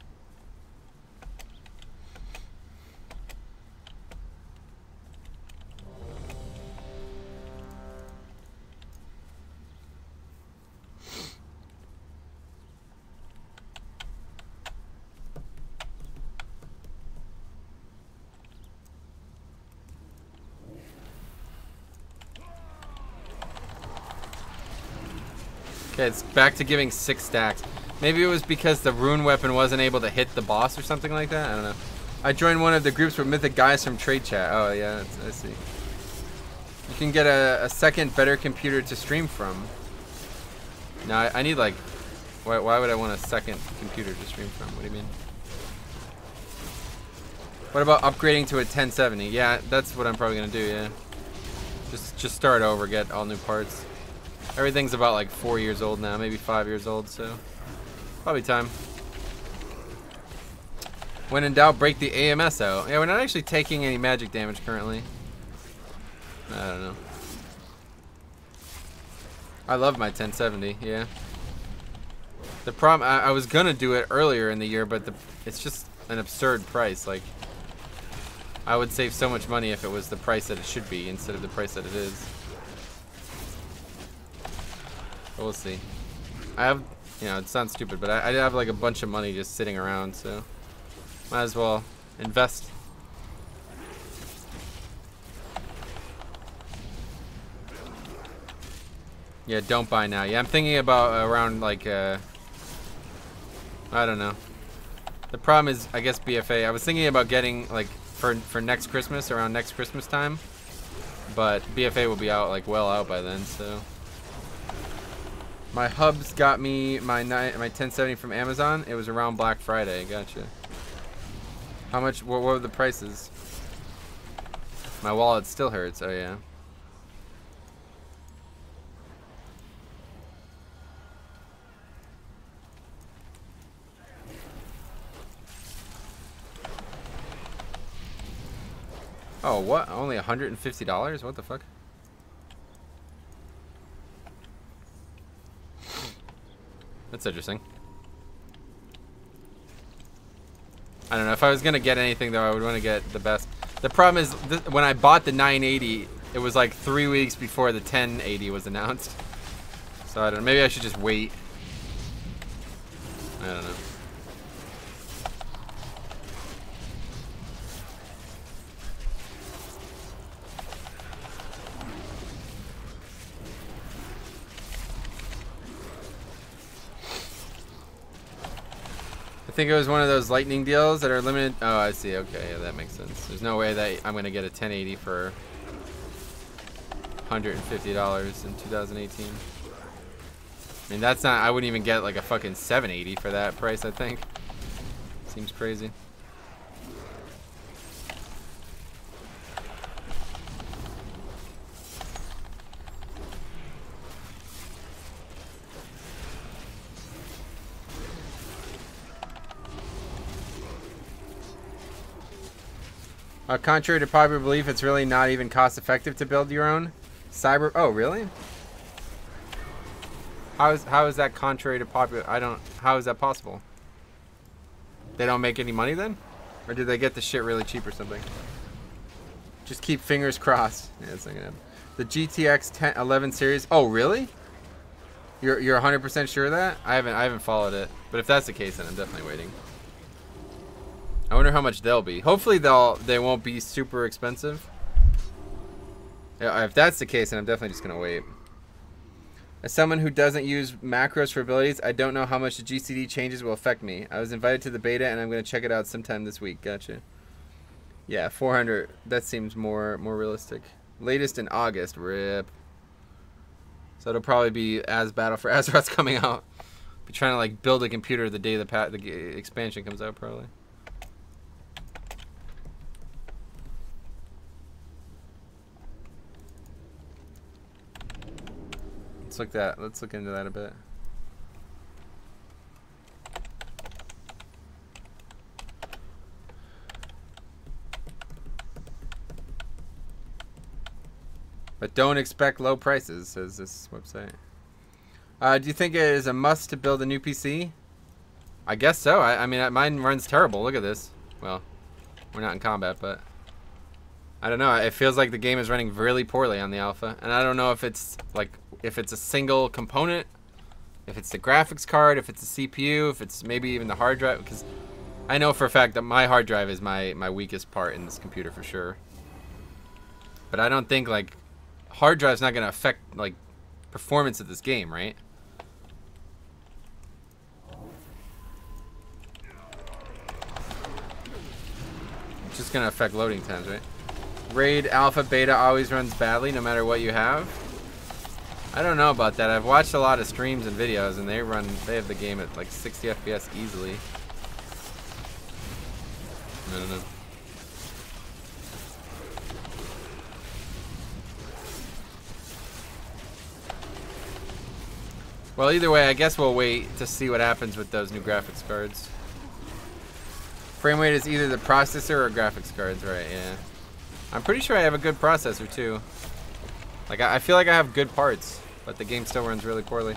Okay, it's back to giving 6 stacks. Maybe it was because the rune weapon wasn't able to hit the boss or something like that. I don't know. I joined one of the groups with mythic guys from Trade Chat. Oh yeah, I see. You can get a second better computer to stream from. No, I need like. Why would I want a second computer to stream from? What do you mean? What about upgrading to a 1070? Yeah, that's what I'm probably gonna do. Yeah. Just start over, get all new parts. Everything's about like 4 years old now, maybe 5 years old, so probably time. When in doubt, break the AMS out. Yeah, we're not actually taking any magic damage currently. I don't know. I love my 1070, yeah. The problem, I was gonna do it earlier in the year, but it's just an absurd price. Like, I would save so much money if it was the price that it should be instead of the price that it is. But we'll see. I have, you know, it sounds stupid, but I have like a bunch of money just sitting around, so might as well invest. Yeah, don't buy now. Yeah, I'm thinking about around like I don't know. The problem is, I guess BFA. I was thinking about getting like for next Christmas, around next Christmas time, but BFA will be out like well out by then. So my hubs got me my 1070 from Amazon. It was around Black Friday. Gotcha. How much? What were the prices? My wallet still hurts. Oh yeah. Oh, what? Only $150? What the fuck? That's interesting. I don't know. If I was gonna get anything though, I would want to get the best. The problem is, when I bought the 980, it was like 3 weeks before the 1080 was announced. So I don't know. Maybe I should just wait. I don't know. I think it was one of those lightning deals that are limited. Oh, I see. Okay, yeah, that makes sense. There's no way that I'm gonna get a 1080 for $150 in 2018. I mean, that's not. I wouldn't even get like a fucking 780 for that price. I think. Seems crazy. Contrary to popular belief, it's really not even cost effective to build your own cyber. Oh, really? How is that contrary to popular? How is that possible? They don't make any money then, or did they get the shit really cheap or something? Just keep fingers crossed. Yeah, it's not gonna happen. The GTX 11 series. Oh, really? You're 100% sure of that? I haven't followed it, but if that's the case, then I'm definitely waiting. I wonder how much they'll be. Hopefully they won't be super expensive. Yeah, if that's the case, then I'm definitely just gonna wait. As someone who doesn't use macros for abilities, I don't know how much the GCD changes will affect me. I was invited to the beta and I'm gonna check it out sometime this week. Gotcha. Yeah, 400. That seems more realistic. Latest in August. Rip. So it'll probably be as Battle for Azeroth's coming out. Be trying to like build a computer the day the expansion comes out probably. Let's look into that a bit. But don't expect low prices, says this website. Do you think it is a must to build a new PC? I guess so. I mean, mine runs terrible. Look at this. Well, we're not in combat, but I don't know. It feels like the game is running really poorly on the alpha, and I don't know if it's like a single component, if it's the graphics card, if it's the CPU, if it's maybe even the hard drive. Because I know for a fact that my hard drive is my weakest part in this computer for sure. But I don't think like hard drive's not going to affect like performance of this game, right? It's just going to affect loading times, right? Raid alpha beta always runs badly no matter what you have. I don't know about that. I've watched a lot of streams and videos and they have the game at like 60 FPS easily. I don't know. Well, either way, I guess we'll wait to see what happens with those new graphics cards. Frame rate is either the processor or graphics cards, right? Yeah. I'm pretty sure I have a good processor too. Like I feel like I have good parts, but the game still runs really poorly.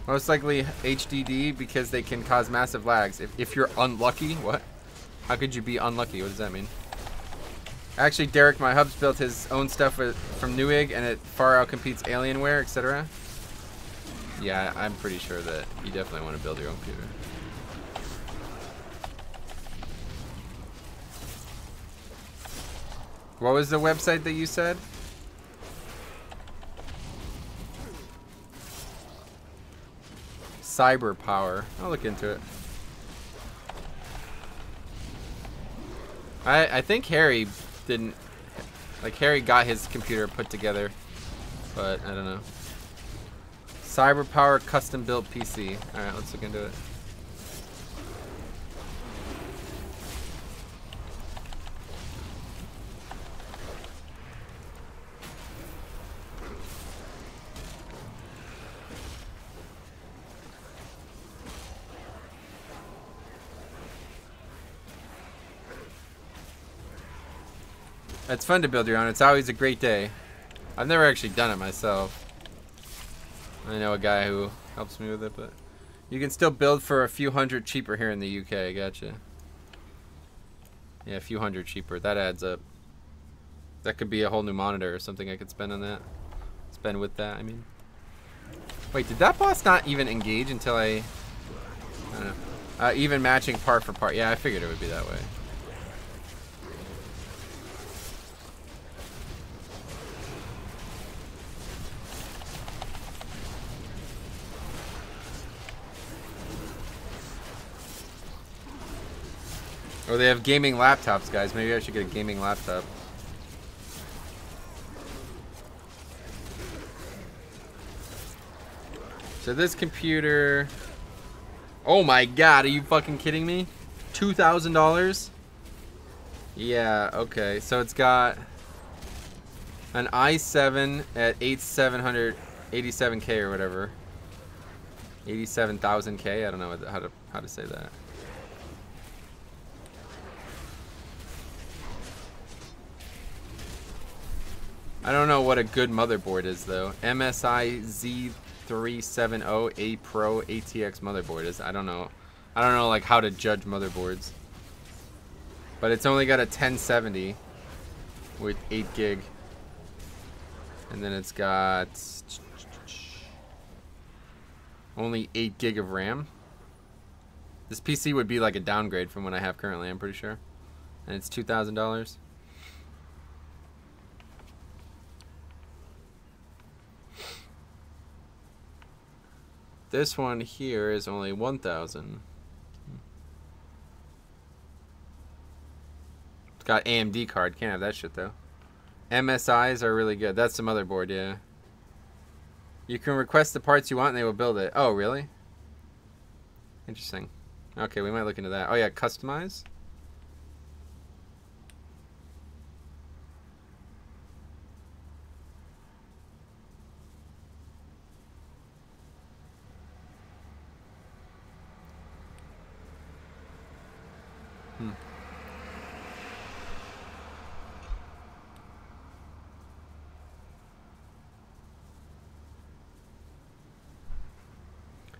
Most likely HDD because they can cause massive lags. If you're unlucky, what? How could you be unlucky? What does that mean? Actually, Derek, my hub's built his own stuff from Newegg, and it far outcompetes Alienware, etc. Yeah, I'm pretty sure that you definitely want to build your own computer. What was the website that you said? cyber power. I'll look into it. I think Harry didn't... Like, Harry got his computer put together. But, I don't know. Cyber power custom built PC. Alright, let's look into it. It's fun to build your own. It's always a great day. I've never actually done it myself. I know a guy who helps me with it, but you can still build for a few hundred cheaper here in the UK. Gotcha. Yeah, a few hundred cheaper. That adds up. That could be a whole new monitor or something I could spend on that. Spend with that, I mean. Wait, did that boss not even engage until I don't know. Even matching part for part. Yeah, I figured it would be that way. Oh, they have gaming laptops, guys. Maybe I should get a gaming laptop. So this computer... Oh my god, are you fucking kidding me? $2,000? Yeah, okay. So it's got an i7 at 8700, or whatever. 87,000K. I don't know how to say that. I don't know what a good motherboard is though. MSI Z370A Pro ATX motherboard is. I don't know. I don't know like how to judge motherboards. But it's only got a 1070 with 8 gig. And then it's got only 8 gig of RAM. This PC would be like a downgrade from what I have currently, I'm pretty sure. And it's $2,000. This one here is only 1,000. It's got AMD card. Can't have that shit though. MSIs are really good. That's the motherboard, yeah. You can request the parts you want and they will build it. Oh, really? Interesting. Okay, we might look into that. Oh yeah, customize.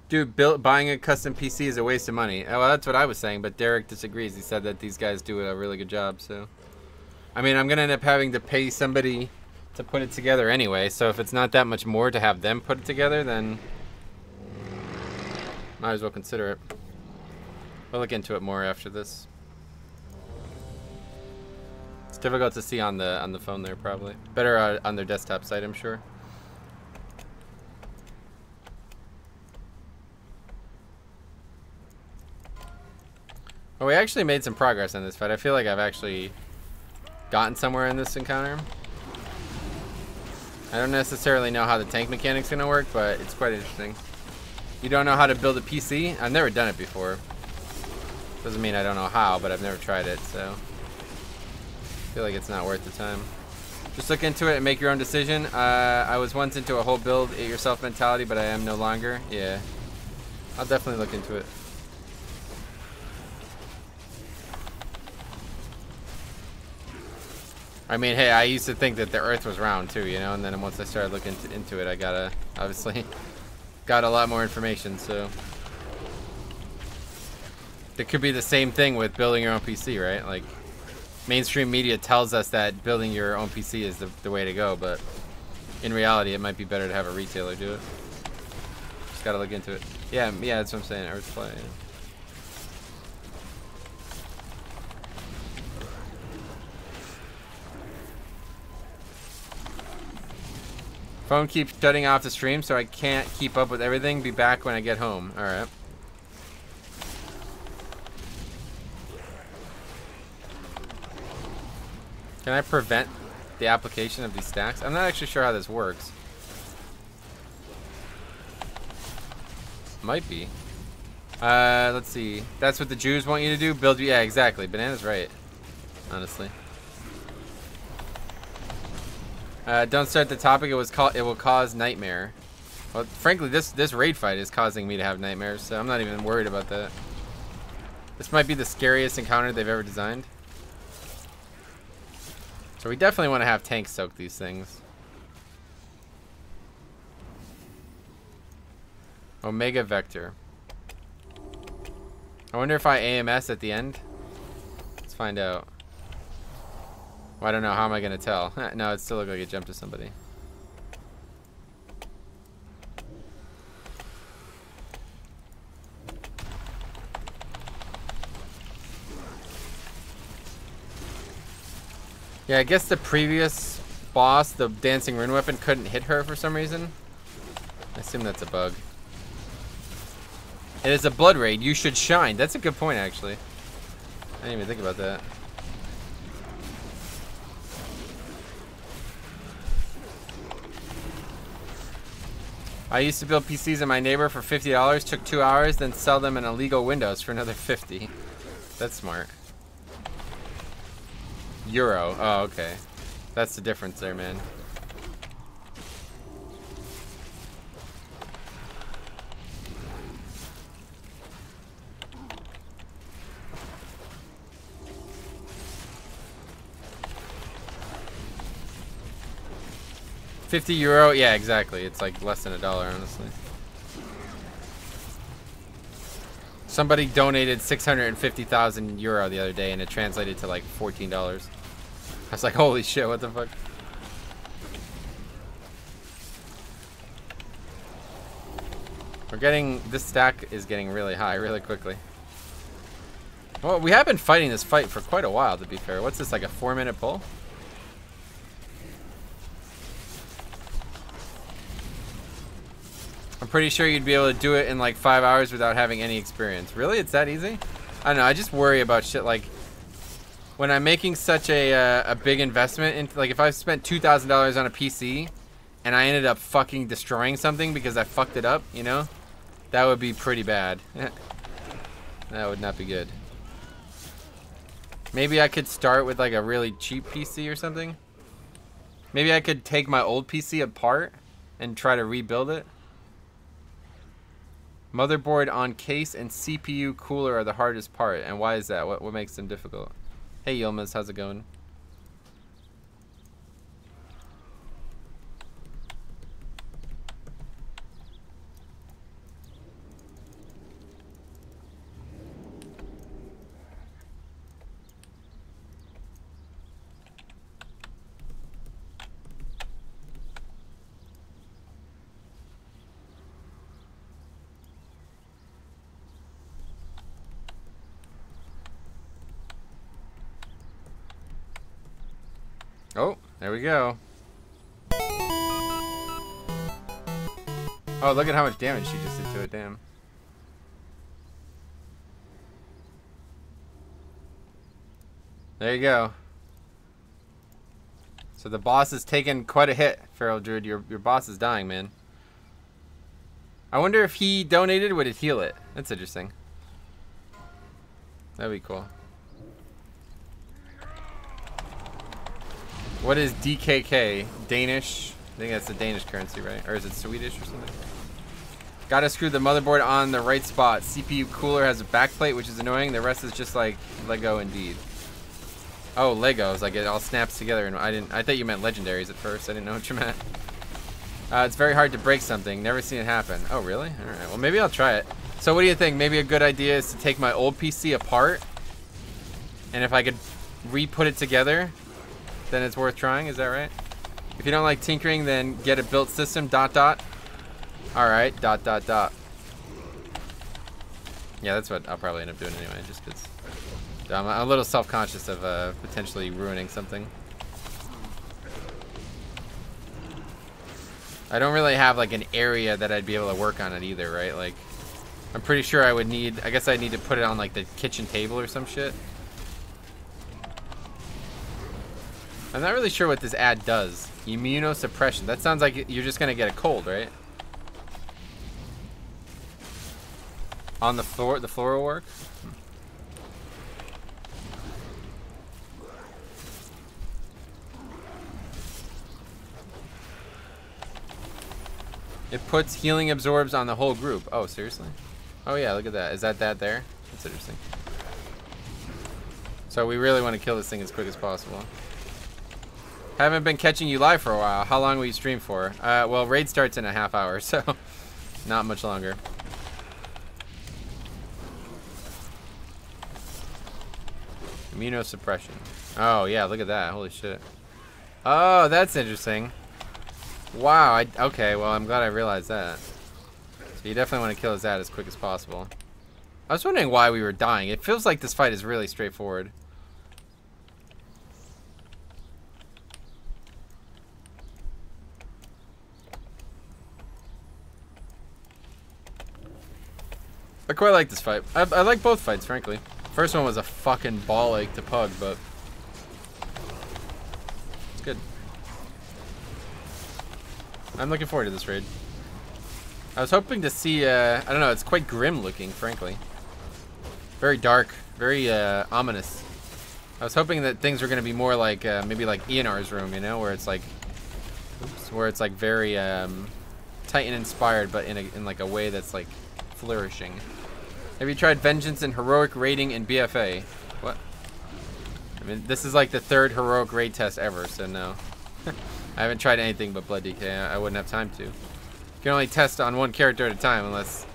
Dude, buying a custom PC is a waste of money. Well, that's what I was saying, but Derek disagrees. He said that these guys do a really good job, so... I mean, I'm going to end up having to pay somebody to put it together anyway, so if it's not that much more to have them put it together, then... might as well consider it. We'll look into it more after this. It's difficult to see on the phone there, probably. Better on their desktop site, I'm sure. Oh, we actually made some progress on this fight. I feel like I've actually gotten somewhere in this encounter. I don't necessarily know how the tank mechanic's gonna work, but it's quite interesting. You don't know how to build a PC? I've never done it before. Doesn't mean I don't know how, but I've never tried it, so I feel like it's not worth the time. Just look into it and make your own decision. I was once into a whole build it yourself mentality, but I am no longer. Yeah, I'll definitely look into it. I mean, hey, I used to think that the Earth was round too, you know, and then once I started looking into it, I obviously got a lot more information, so. It could be the same thing with building your own PC, right? Like, mainstream media tells us that building your own PC is the way to go, but in reality, it might be better to have a retailer do it. Just gotta look into it. Yeah, that's what I'm saying, Earthfly, yeah. Phone keeps shutting off the stream, so I can't keep up with everything. Be back when I get home. Alright. Can I prevent the application of these stacks? I'm not actually sure how this works. Might be. Let's see. That's what the Jews want you to do? Build... Yeah, exactly. Banana's right. Honestly. Don't start the topic. It will cause nightmare. Well, frankly, this raid fight is causing me to have nightmares, so I'm not even worried about that. This might be the scariest encounter they've ever designed. So we definitely want to have tanks soak these things. Omega Vector. I wonder if I AMS at the end. Let's find out. Well, I don't know. How am I going to tell? No, it still looked like it jumped to somebody. Yeah, I guess the previous boss, the dancing rune weapon, couldn't hit her for some reason. I assume that's a bug. It is a blood raid. You should shine. That's a good point, actually. I didn't even think about that. I used to build PCs in my neighbor for $50. Took 2 hours, then sell them in illegal Windows for another 50. That's smart. Euro. Oh, okay. That's the difference there, man. €50? Yeah, exactly. It's like less than $1, honestly. Somebody donated 650,000 euro the other day, and it translated to like $14. I was like, holy shit, what the fuck? We're getting, this stack is getting really high really quickly. Well, we have been fighting this fight for quite a while, to be fair. What's this, like a 4-minute pull? I'm pretty sure you'd be able to do it in like 5 hours without having any experience. Really? It's that easy? I don't know. I just worry about shit like when I'm making such a big investment in, like if I spent $2,000 on a PC and I ended up fucking destroying something because I fucked it up, you know? That would be pretty bad. That would not be good. Maybe I could start with like a really cheap PC or something. Maybe I could take my old PC apart and try to rebuild it. Motherboard on case and CPU cooler are the hardest part. And why is that? What makes them difficult? Hey Yilmaz, how's it going? Oh, there we go. Oh, look at how much damage she just did to it, damn. There you go. So the boss has taken quite a hit, Feral Druid. Your boss is dying, man. I wonder if he donated, would it heal it? That's interesting. That'd be cool. What is DKK? Danish? I think that's the Danish currency, right? Or is it Swedish or something? Gotta screw the motherboard on the right spot. CPU cooler has a backplate, which is annoying. The rest is just like Lego indeed. Oh, Legos. Like it all snaps together. And I thought you meant legendaries at first. I didn't know what you meant. It's very hard to break something. Never seen it happen. Oh, really? All right. Well, maybe I'll try it. So what do you think? Maybe a good idea is to take my old PC apart. And if I could re-put it together, then it's worth trying. Is that right? If you don't like tinkering, then get a built system. ... Alright. ... Yeah, that's what I'll probably end up doing anyway, just because I'm a little self-conscious of potentially ruining something. I don't really have like an area that I'd be able to work on it either, right? Like, I'm pretty sure I would need, I guess I'd need to put it on like the kitchen table or some shit. I'm not really sure what this ad does. Immunosuppression. That sounds like you're just gonna get a cold, right? On the floor will work? It puts healing absorbs on the whole group. Oh, seriously? Oh yeah, look at that. Is that there? That's interesting. So we really want to kill this thing as quick as possible. Haven't been catching you live for a while. How long will you stream for? Well, raid starts in a half hour, so not much longer. Immunosuppression. Oh yeah, look at that. Holy shit. Oh, that's interesting. Wow, okay, well, I'm glad I realized that. So you definitely want to kill his ad as quick as possible. I was wondering why we were dying. It feels like this fight is really straightforward. I quite like this fight. I like both fights, frankly. First one was a fucking ball ache to pug, but it's good. I'm looking forward to this raid. I was hoping to see, I don't know, it's quite grim looking, frankly. Very dark, very ominous. I was hoping that things were going to be more like, maybe like Ianar's room, you know, where it's like, oops, where it's like very Titan inspired, but in like a way that's like flourishing. Have you tried Vengeance and Heroic Raiding in BFA? What? I mean, this is like the 3rd heroic raid test ever, so no. I haven't tried anything but Blood DK. I wouldn't have time to. You can only test on one character at a time unless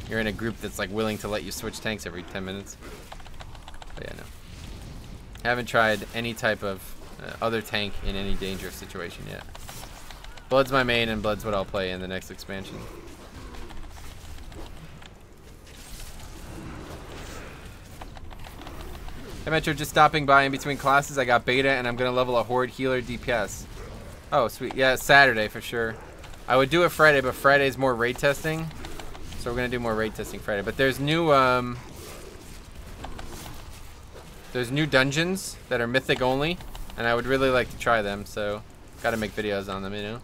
you're in a group that's like willing to let you switch tanks every 10 minutes. But yeah, no. Haven't tried any type of other tank in any dangerous situation yet. Blood's my main, and Blood's what I'll play in the next expansion. Hey Metro, just stopping by in between classes. I got beta and I'm gonna level a Horde healer DPS. Oh sweet, yeah, Saturday for sure. I would do it Friday, but Friday's more raid testing. So we're gonna do more raid testing Friday. But there's new dungeons that are mythic only, and I would really like to try them, so gotta make videos on them, you know.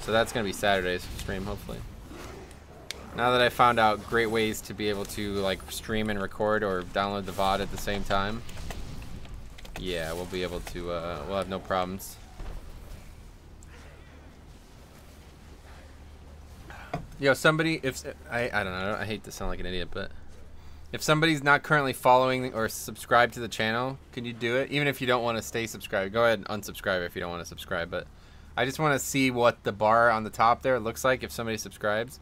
So that's gonna be Saturday's stream, hopefully. Now that I found out great ways to be able to like stream and record or download the VOD at the same time, yeah, we'll be able to, we'll have no problems. Yo, somebody, if, I don't know, I hate to sound like an idiot, but if somebody's not currently following or subscribed to the channel, can you do it? Even if you don't want to stay subscribed, go ahead and unsubscribe if you don't want to subscribe, but I just want to see what the bar on the top there looks like if somebody subscribes.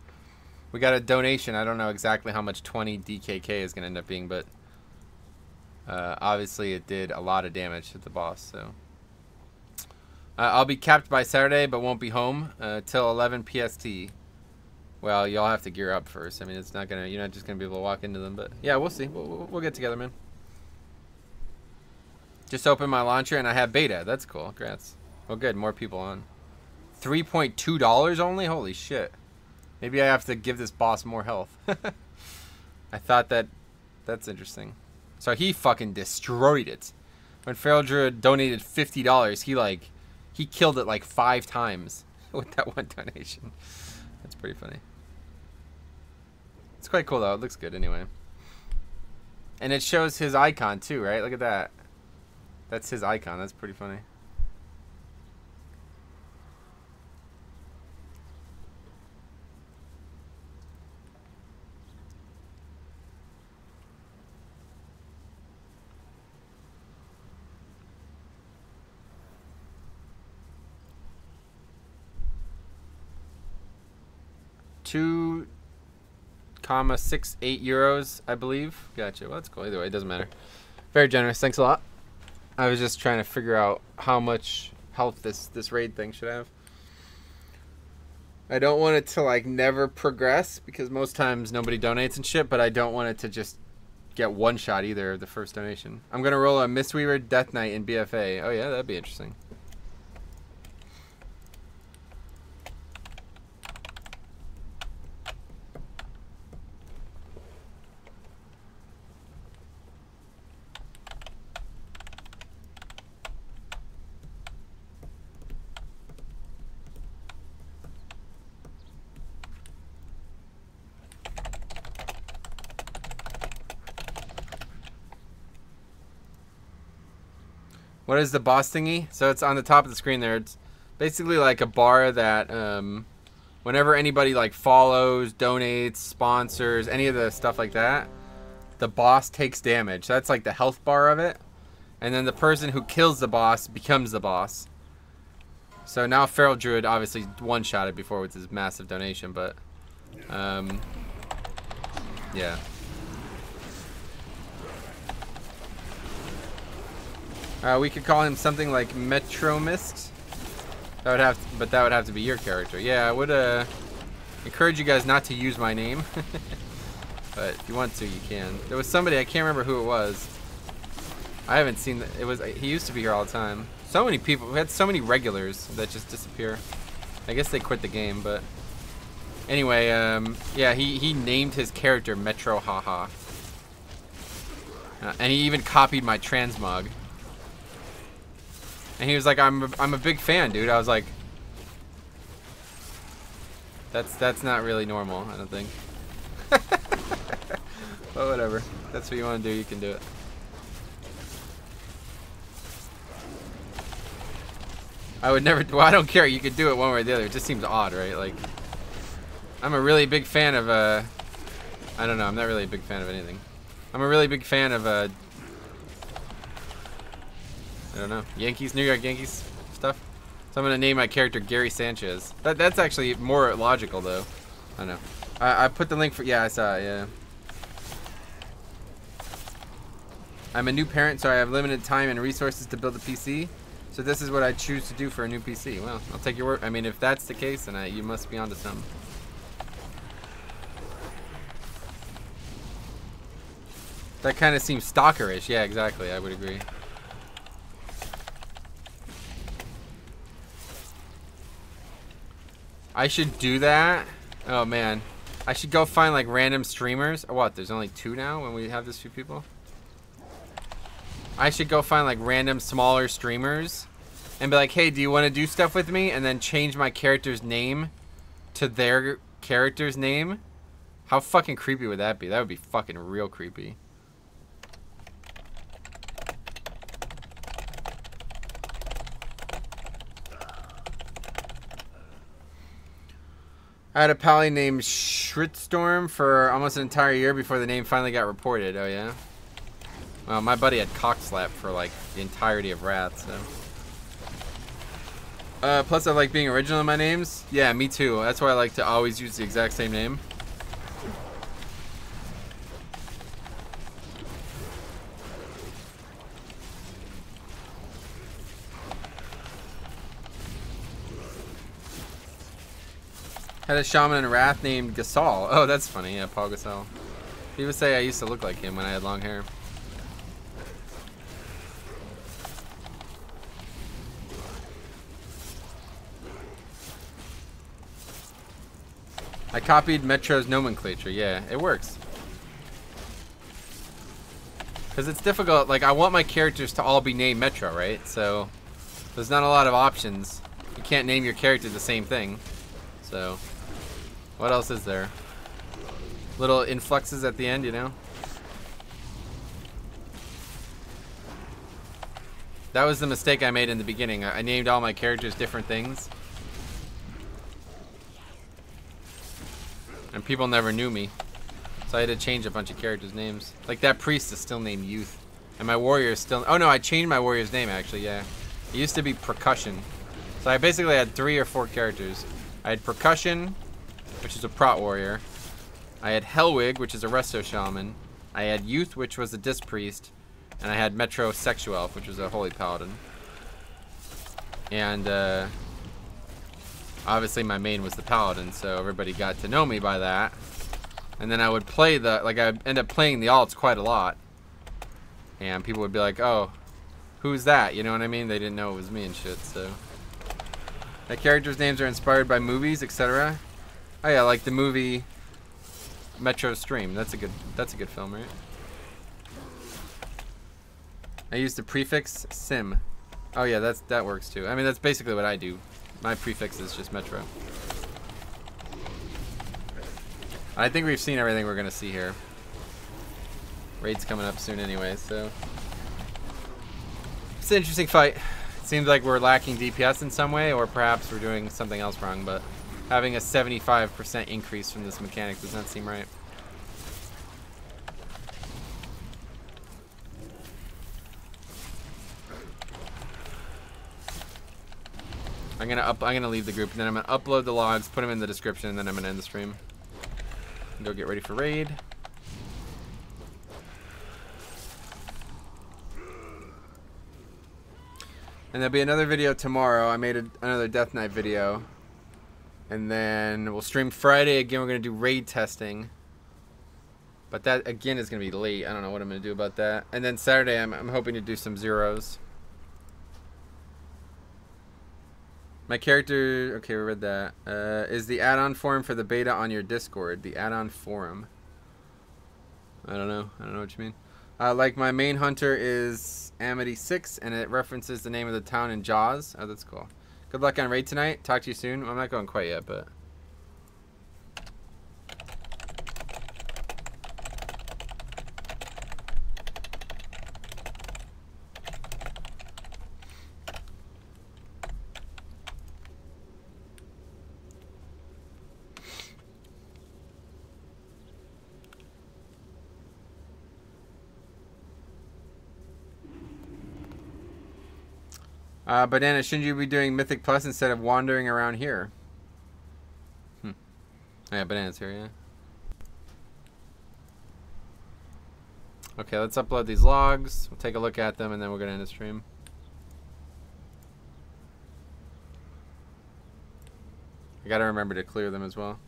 We got a donation. I don't know exactly how much 20 DKK is going to end up being, but obviously it did a lot of damage to the boss. So I'll be capped by Saturday, but won't be home till 11 PST. Well, y'all have to gear up first. I mean, it's not gonna. You're not just gonna be able to walk into them, but yeah, we'll see. We'll get together, man. Just opened my launcher and I have beta. That's cool. Congrats. Well, good. More people on. $3.2 only. Holy shit. Maybe I have to give this boss more health. I thought that's interesting. So he fucking destroyed it. When Feral Druid donated $50, he killed it like 5 times with that one donation. That's pretty funny. It's quite cool though. It looks good anyway. And it shows his icon too, right? Look at that. That's his icon. That's pretty funny. €2.68, I believe. Gotcha. Well, that's cool. Either way, it doesn't matter. Very generous. Thanks a lot. I was just trying to figure out how much health this raid thing should have. I don't want it to like never progress because most times nobody donates and shit, but I don't want it to just get one shot either of the first donation. I'm gonna roll a Mistweaver Death Knight in BFA. Oh yeah, that'd be interesting. What is the boss thingy? So it's on the top of the screen there. It's basically like a bar that whenever anybody like follows, donates, sponsors, any of the stuff like that, the boss takes damage. That's like the health bar of it. And then the person who kills the boss becomes the boss. So now Feral Druid obviously one-shotted before with his massive donation, but yeah. We could call him something like Metromist. That would have to, but that would have to be your character. Yeah, I would encourage you guys not to use my name. But if you want to, you can. There was somebody, I can't remember who it was. I haven't seen that. It was, he used to be here all the time. So many people, we had so many regulars that just disappear. I guess they quit the game, but anyway, yeah, he named his character Metro Haha. And he even copied my transmog. And he was like, I'm a big fan, dude. I was like, that's not really normal, I don't think. But whatever. That's what you want to do, you can do it. I would never, well, I don't care. You could do it one way or the other. It just seems odd, right? Like, I'm a really big fan of, I don't know. I'm not really a big fan of anything. I'm a really big fan of, I don't know, Yankees, New York Yankees stuff. So I'm gonna name my character Gary Sanchez. That's actually more logical though. I know. I put the link for, yeah, I saw it, yeah. I'm a new parent, so I have limited time and resources to build a PC. So this is what I choose to do for a new PC. Well, I'll take your word. I mean, if that's the case, then you must be onto something. That kind of seems stalkerish. Yeah, exactly. I would agree. I should do that. Oh man, I should go find like random streamers. Or what? There's only 2 now when we have this few people. I should go find like random smaller streamers and be like, hey, do you want to do stuff with me? And then change my character's name to their character's name. How fucking creepy would that be? That would be fucking real creepy. I had a pally named Schritstorm for almost an entire year before the name finally got reported. Oh yeah? Well, my buddy had Cockslap for like the entirety of Wrath, so. Plus I like being original in my names. Yeah, me too. That's why I like to always use the exact same name. Had a shaman in Wrath named Gasol. Oh, that's funny. Yeah, Paul Gasol. People say I used to look like him when I had long hair. I copied Metro's nomenclature. Yeah, it works. Because it's difficult. Like, I want my characters to all be named Metro, right? So, there's not a lot of options. You can't name your character the same thing. So, what else is there? Little influxes at the end, you know? That was the mistake I made in the beginning. I named all my characters different things. And people never knew me. So I had to change a bunch of characters' names. Like that priest is still named Youth. And my warrior is still... Oh no, I changed my warrior's name actually, yeah. It used to be Percussion. So I basically had 3 or 4 characters. I had Percussion, which is a prot warrior. I had Hellwig, which is a resto shaman. I had Youth, which was a disc priest. And I had Metro Sexuelf, which was a holy paladin. And obviously my main was the paladin, so everybody got to know me by that. And then I would play the, like I end up playing the alts quite a lot. And people would be like, oh, who's that? You know what I mean? They didn't know it was me and shit, so. The characters' names are inspired by movies, etc. Oh yeah, like the movie Metro Stream. That's a good film, right? I used the prefix sim. Oh yeah, that works too. I mean, that's basically what I do. My prefix is just Metro. I think we've seen everything we're gonna see here. Raid's coming up soon anyway, so. an interesting fight. It seems like we're lacking DPS in some way, or perhaps we're doing something else wrong, but having a 75% increase from this mechanic does not seem right. I'm gonna leave the group, and then I'm gonna upload the logs, put them in the description, and then I'm gonna end the stream. Go get ready for raid. And there'll be another video tomorrow. I made another Death Knight video. And then we'll stream Friday again. We're going to do raid testing. But that, again, is going to be late. I don't know what I'm going to do about that. And then Saturday, I'm hoping to do some zeros. My character... Okay, we read that. Is the add-on forum for the beta on your Discord. The add-on forum. I don't know. I don't know what you mean. Like, my main hunter is Amity 6, and it references the name of the town in Jaws. Oh, that's cool. Good luck on raid tonight. Talk to you soon. I'm not going quite yet, but... Banana, shouldn't you be doing Mythic Plus instead of wandering around here? Yeah, Banana's here, yeah. Okay, let's upload these logs. We'll take a look at them, and then we're going to end the stream. I got to remember to clear them as well.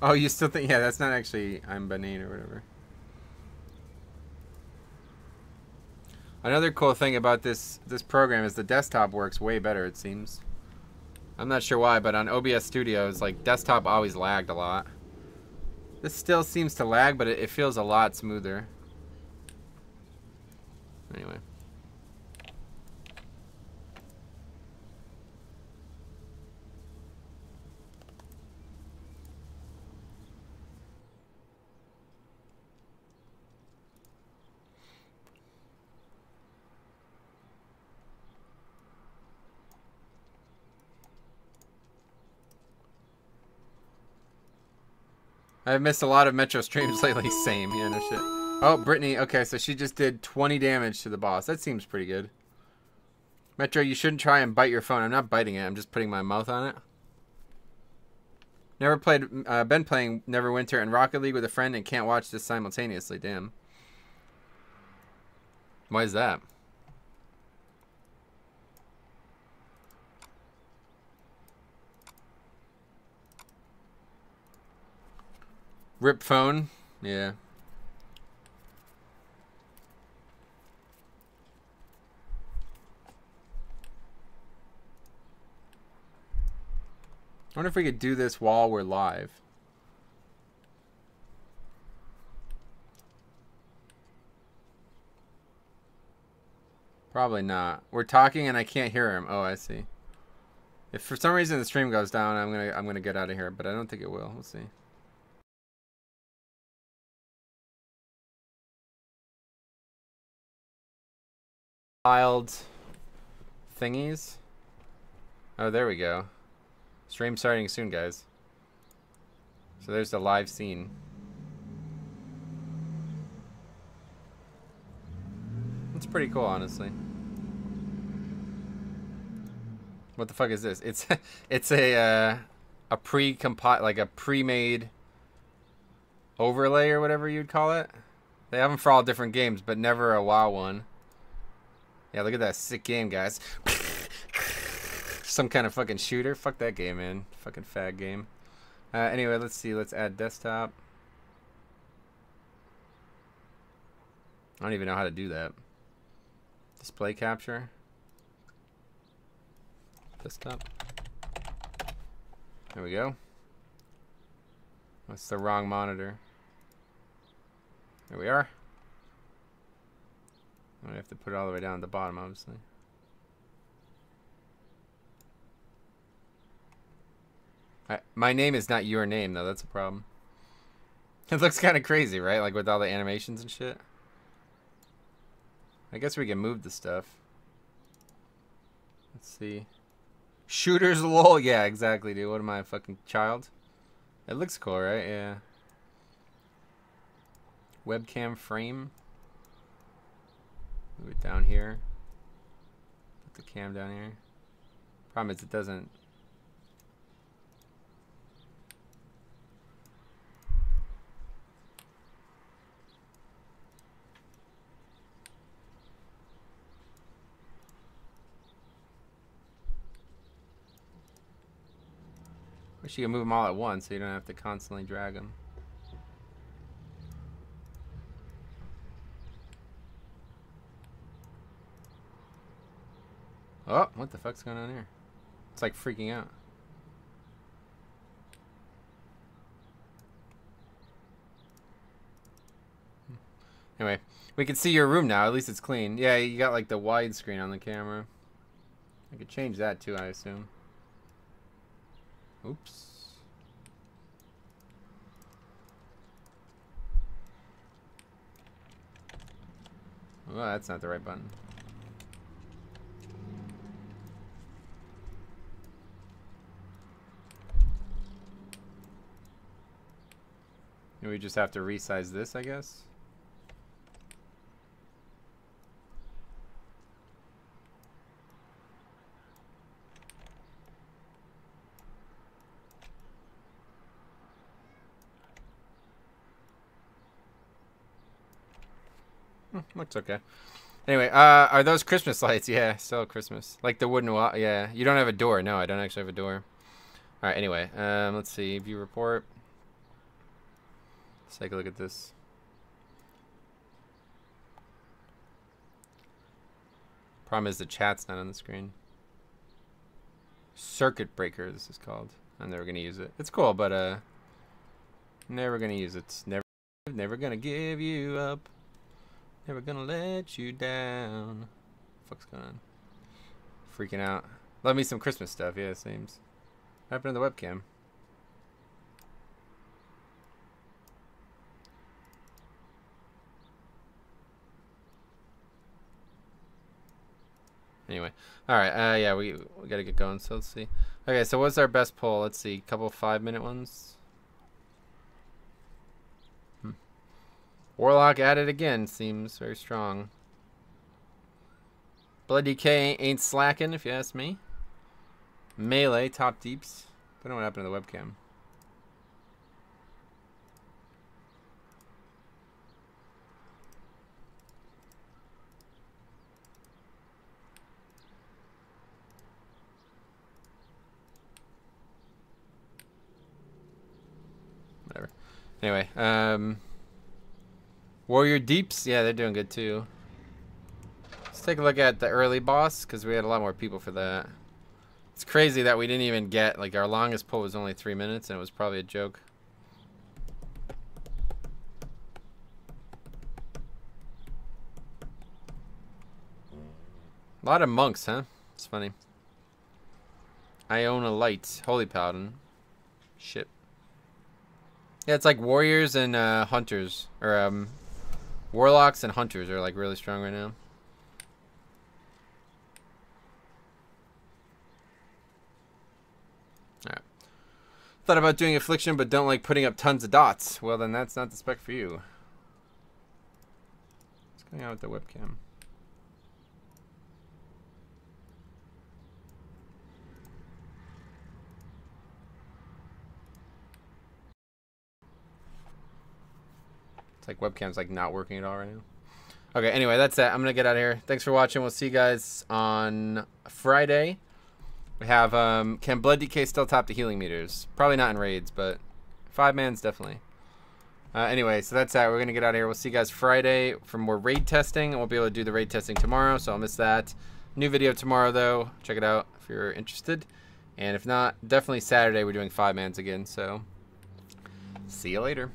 Oh, you still think... Yeah, that's not actually I'm Benin or whatever. Another cool thing about this program is the desktop works way better, it seems. I'm not sure why, but on OBS Studios, like, desktop always lagged a lot. This still seems to lag, but it feels a lot smoother. Anyway. I've missed a lot of Metro streams lately. Same. Yeah, no shit. Oh, Brittany. Okay, so she just did 20 damage to the boss. That seems pretty good. Metro, you shouldn't try and bite your phone. I'm not biting it. I'm just putting my mouth on it. Never played... been playing Neverwinter and Rocket League with a friend and can't watch this simultaneously. Damn. Why is that? Rip phone? Yeah. I wonder if we could do this while we're live. Probably not. We're talking and I can't hear him. Oh, I see. If for some reason the stream goes down, I'm gonna get out of here, but I don't think it will. We'll see. Wild thingies. Oh, there we go. Stream starting soon, guys. So there's the live scene. It's pretty cool, honestly. What the fuck is this? It's a pre-made overlay or whatever you'd call it. They have them for all different games, but never a WoW one. Yeah, look at that sick game, guys. Some kind of fucking shooter. Fuck that game, man. Fucking fag game. Anyway, let's see. Let's add desktop. I don't even know how to do that. Display capture. Desktop. There we go. That's the wrong monitor. There we are. I have to put it all the way down at the bottom, obviously. My name is not your name, though. That's a problem. It looks kind of crazy, right? Like with all the animations and shit. I guess we can move the stuff. Let's see. Shooters lol. Yeah, exactly, dude. What am I, a fucking child? It looks cool, right? Yeah. Webcam frame. Move it down here. Put the cam down here. Problem is it doesn't. Wish you could move them all at once so you don't have to constantly drag them. Oh, what the fuck's going on here? It's like freaking out. Anyway, we can see your room now. At least it's clean. Yeah, you got like the widescreen on the camera. I could change that too, I assume. Oops. Well, that's not the right button. We just have to resize this, I guess. Looks okay. Anyway, are those Christmas lights? Yeah, still Christmas. Like the wooden wall. Yeah, you don't have a door. No, I don't actually have a door. All right. Anyway, let's see. View report. Let's take a look at this. Problem is the chat's not on the screen. Circuit breaker, this is called. I'm never gonna use it. It's cool, but never gonna use it. Never gonna give you up. Never gonna let you down. What the fuck's going on? Freaking out. Love me some Christmas stuff. Yeah, it seems. What happened to the webcam? Anyway, all right. Yeah, we gotta get going. So let's see. Okay, so what's our best poll? Let's see. Couple 5-minute ones. Warlock at it again. Seems very strong. Bloody K ain't slacking, if you ask me. Melee top deeps. Don't know what happened to the webcam. Whatever. Anyway, Warrior Deeps, yeah, they're doing good too. Let's take a look at the early boss, because we had a lot more people for that. It's crazy that we didn't even get, like, our longest pull was only 3 minutes, and it was probably a joke. A lot of monks, huh? It's funny. I own a light. Holy Paladin. Shit. Yeah, it's like warriors and hunters, or warlocks and hunters are like really strong right now. Alright. Thought about doing affliction, but don't like putting up tons of dots. Well, then that's not the spec for you. What's going on with the webcam? It's like webcam's like not working at all right now. Okay, anyway, that's it. I'm gonna get out of here. Thanks for watching. We'll see you guys on Friday. We have can Blood DK still top the healing meters? Probably not in raids, but 5-man's definitely. Anyway, so that's that. We're gonna get out of here. We'll see you guys Friday for more raid testing, and we'll be able to do the raid testing tomorrow, so I'll miss that. New video tomorrow though. Check it out if you're interested. And if not, definitely Saturday we're doing 5-man's again, so see you later.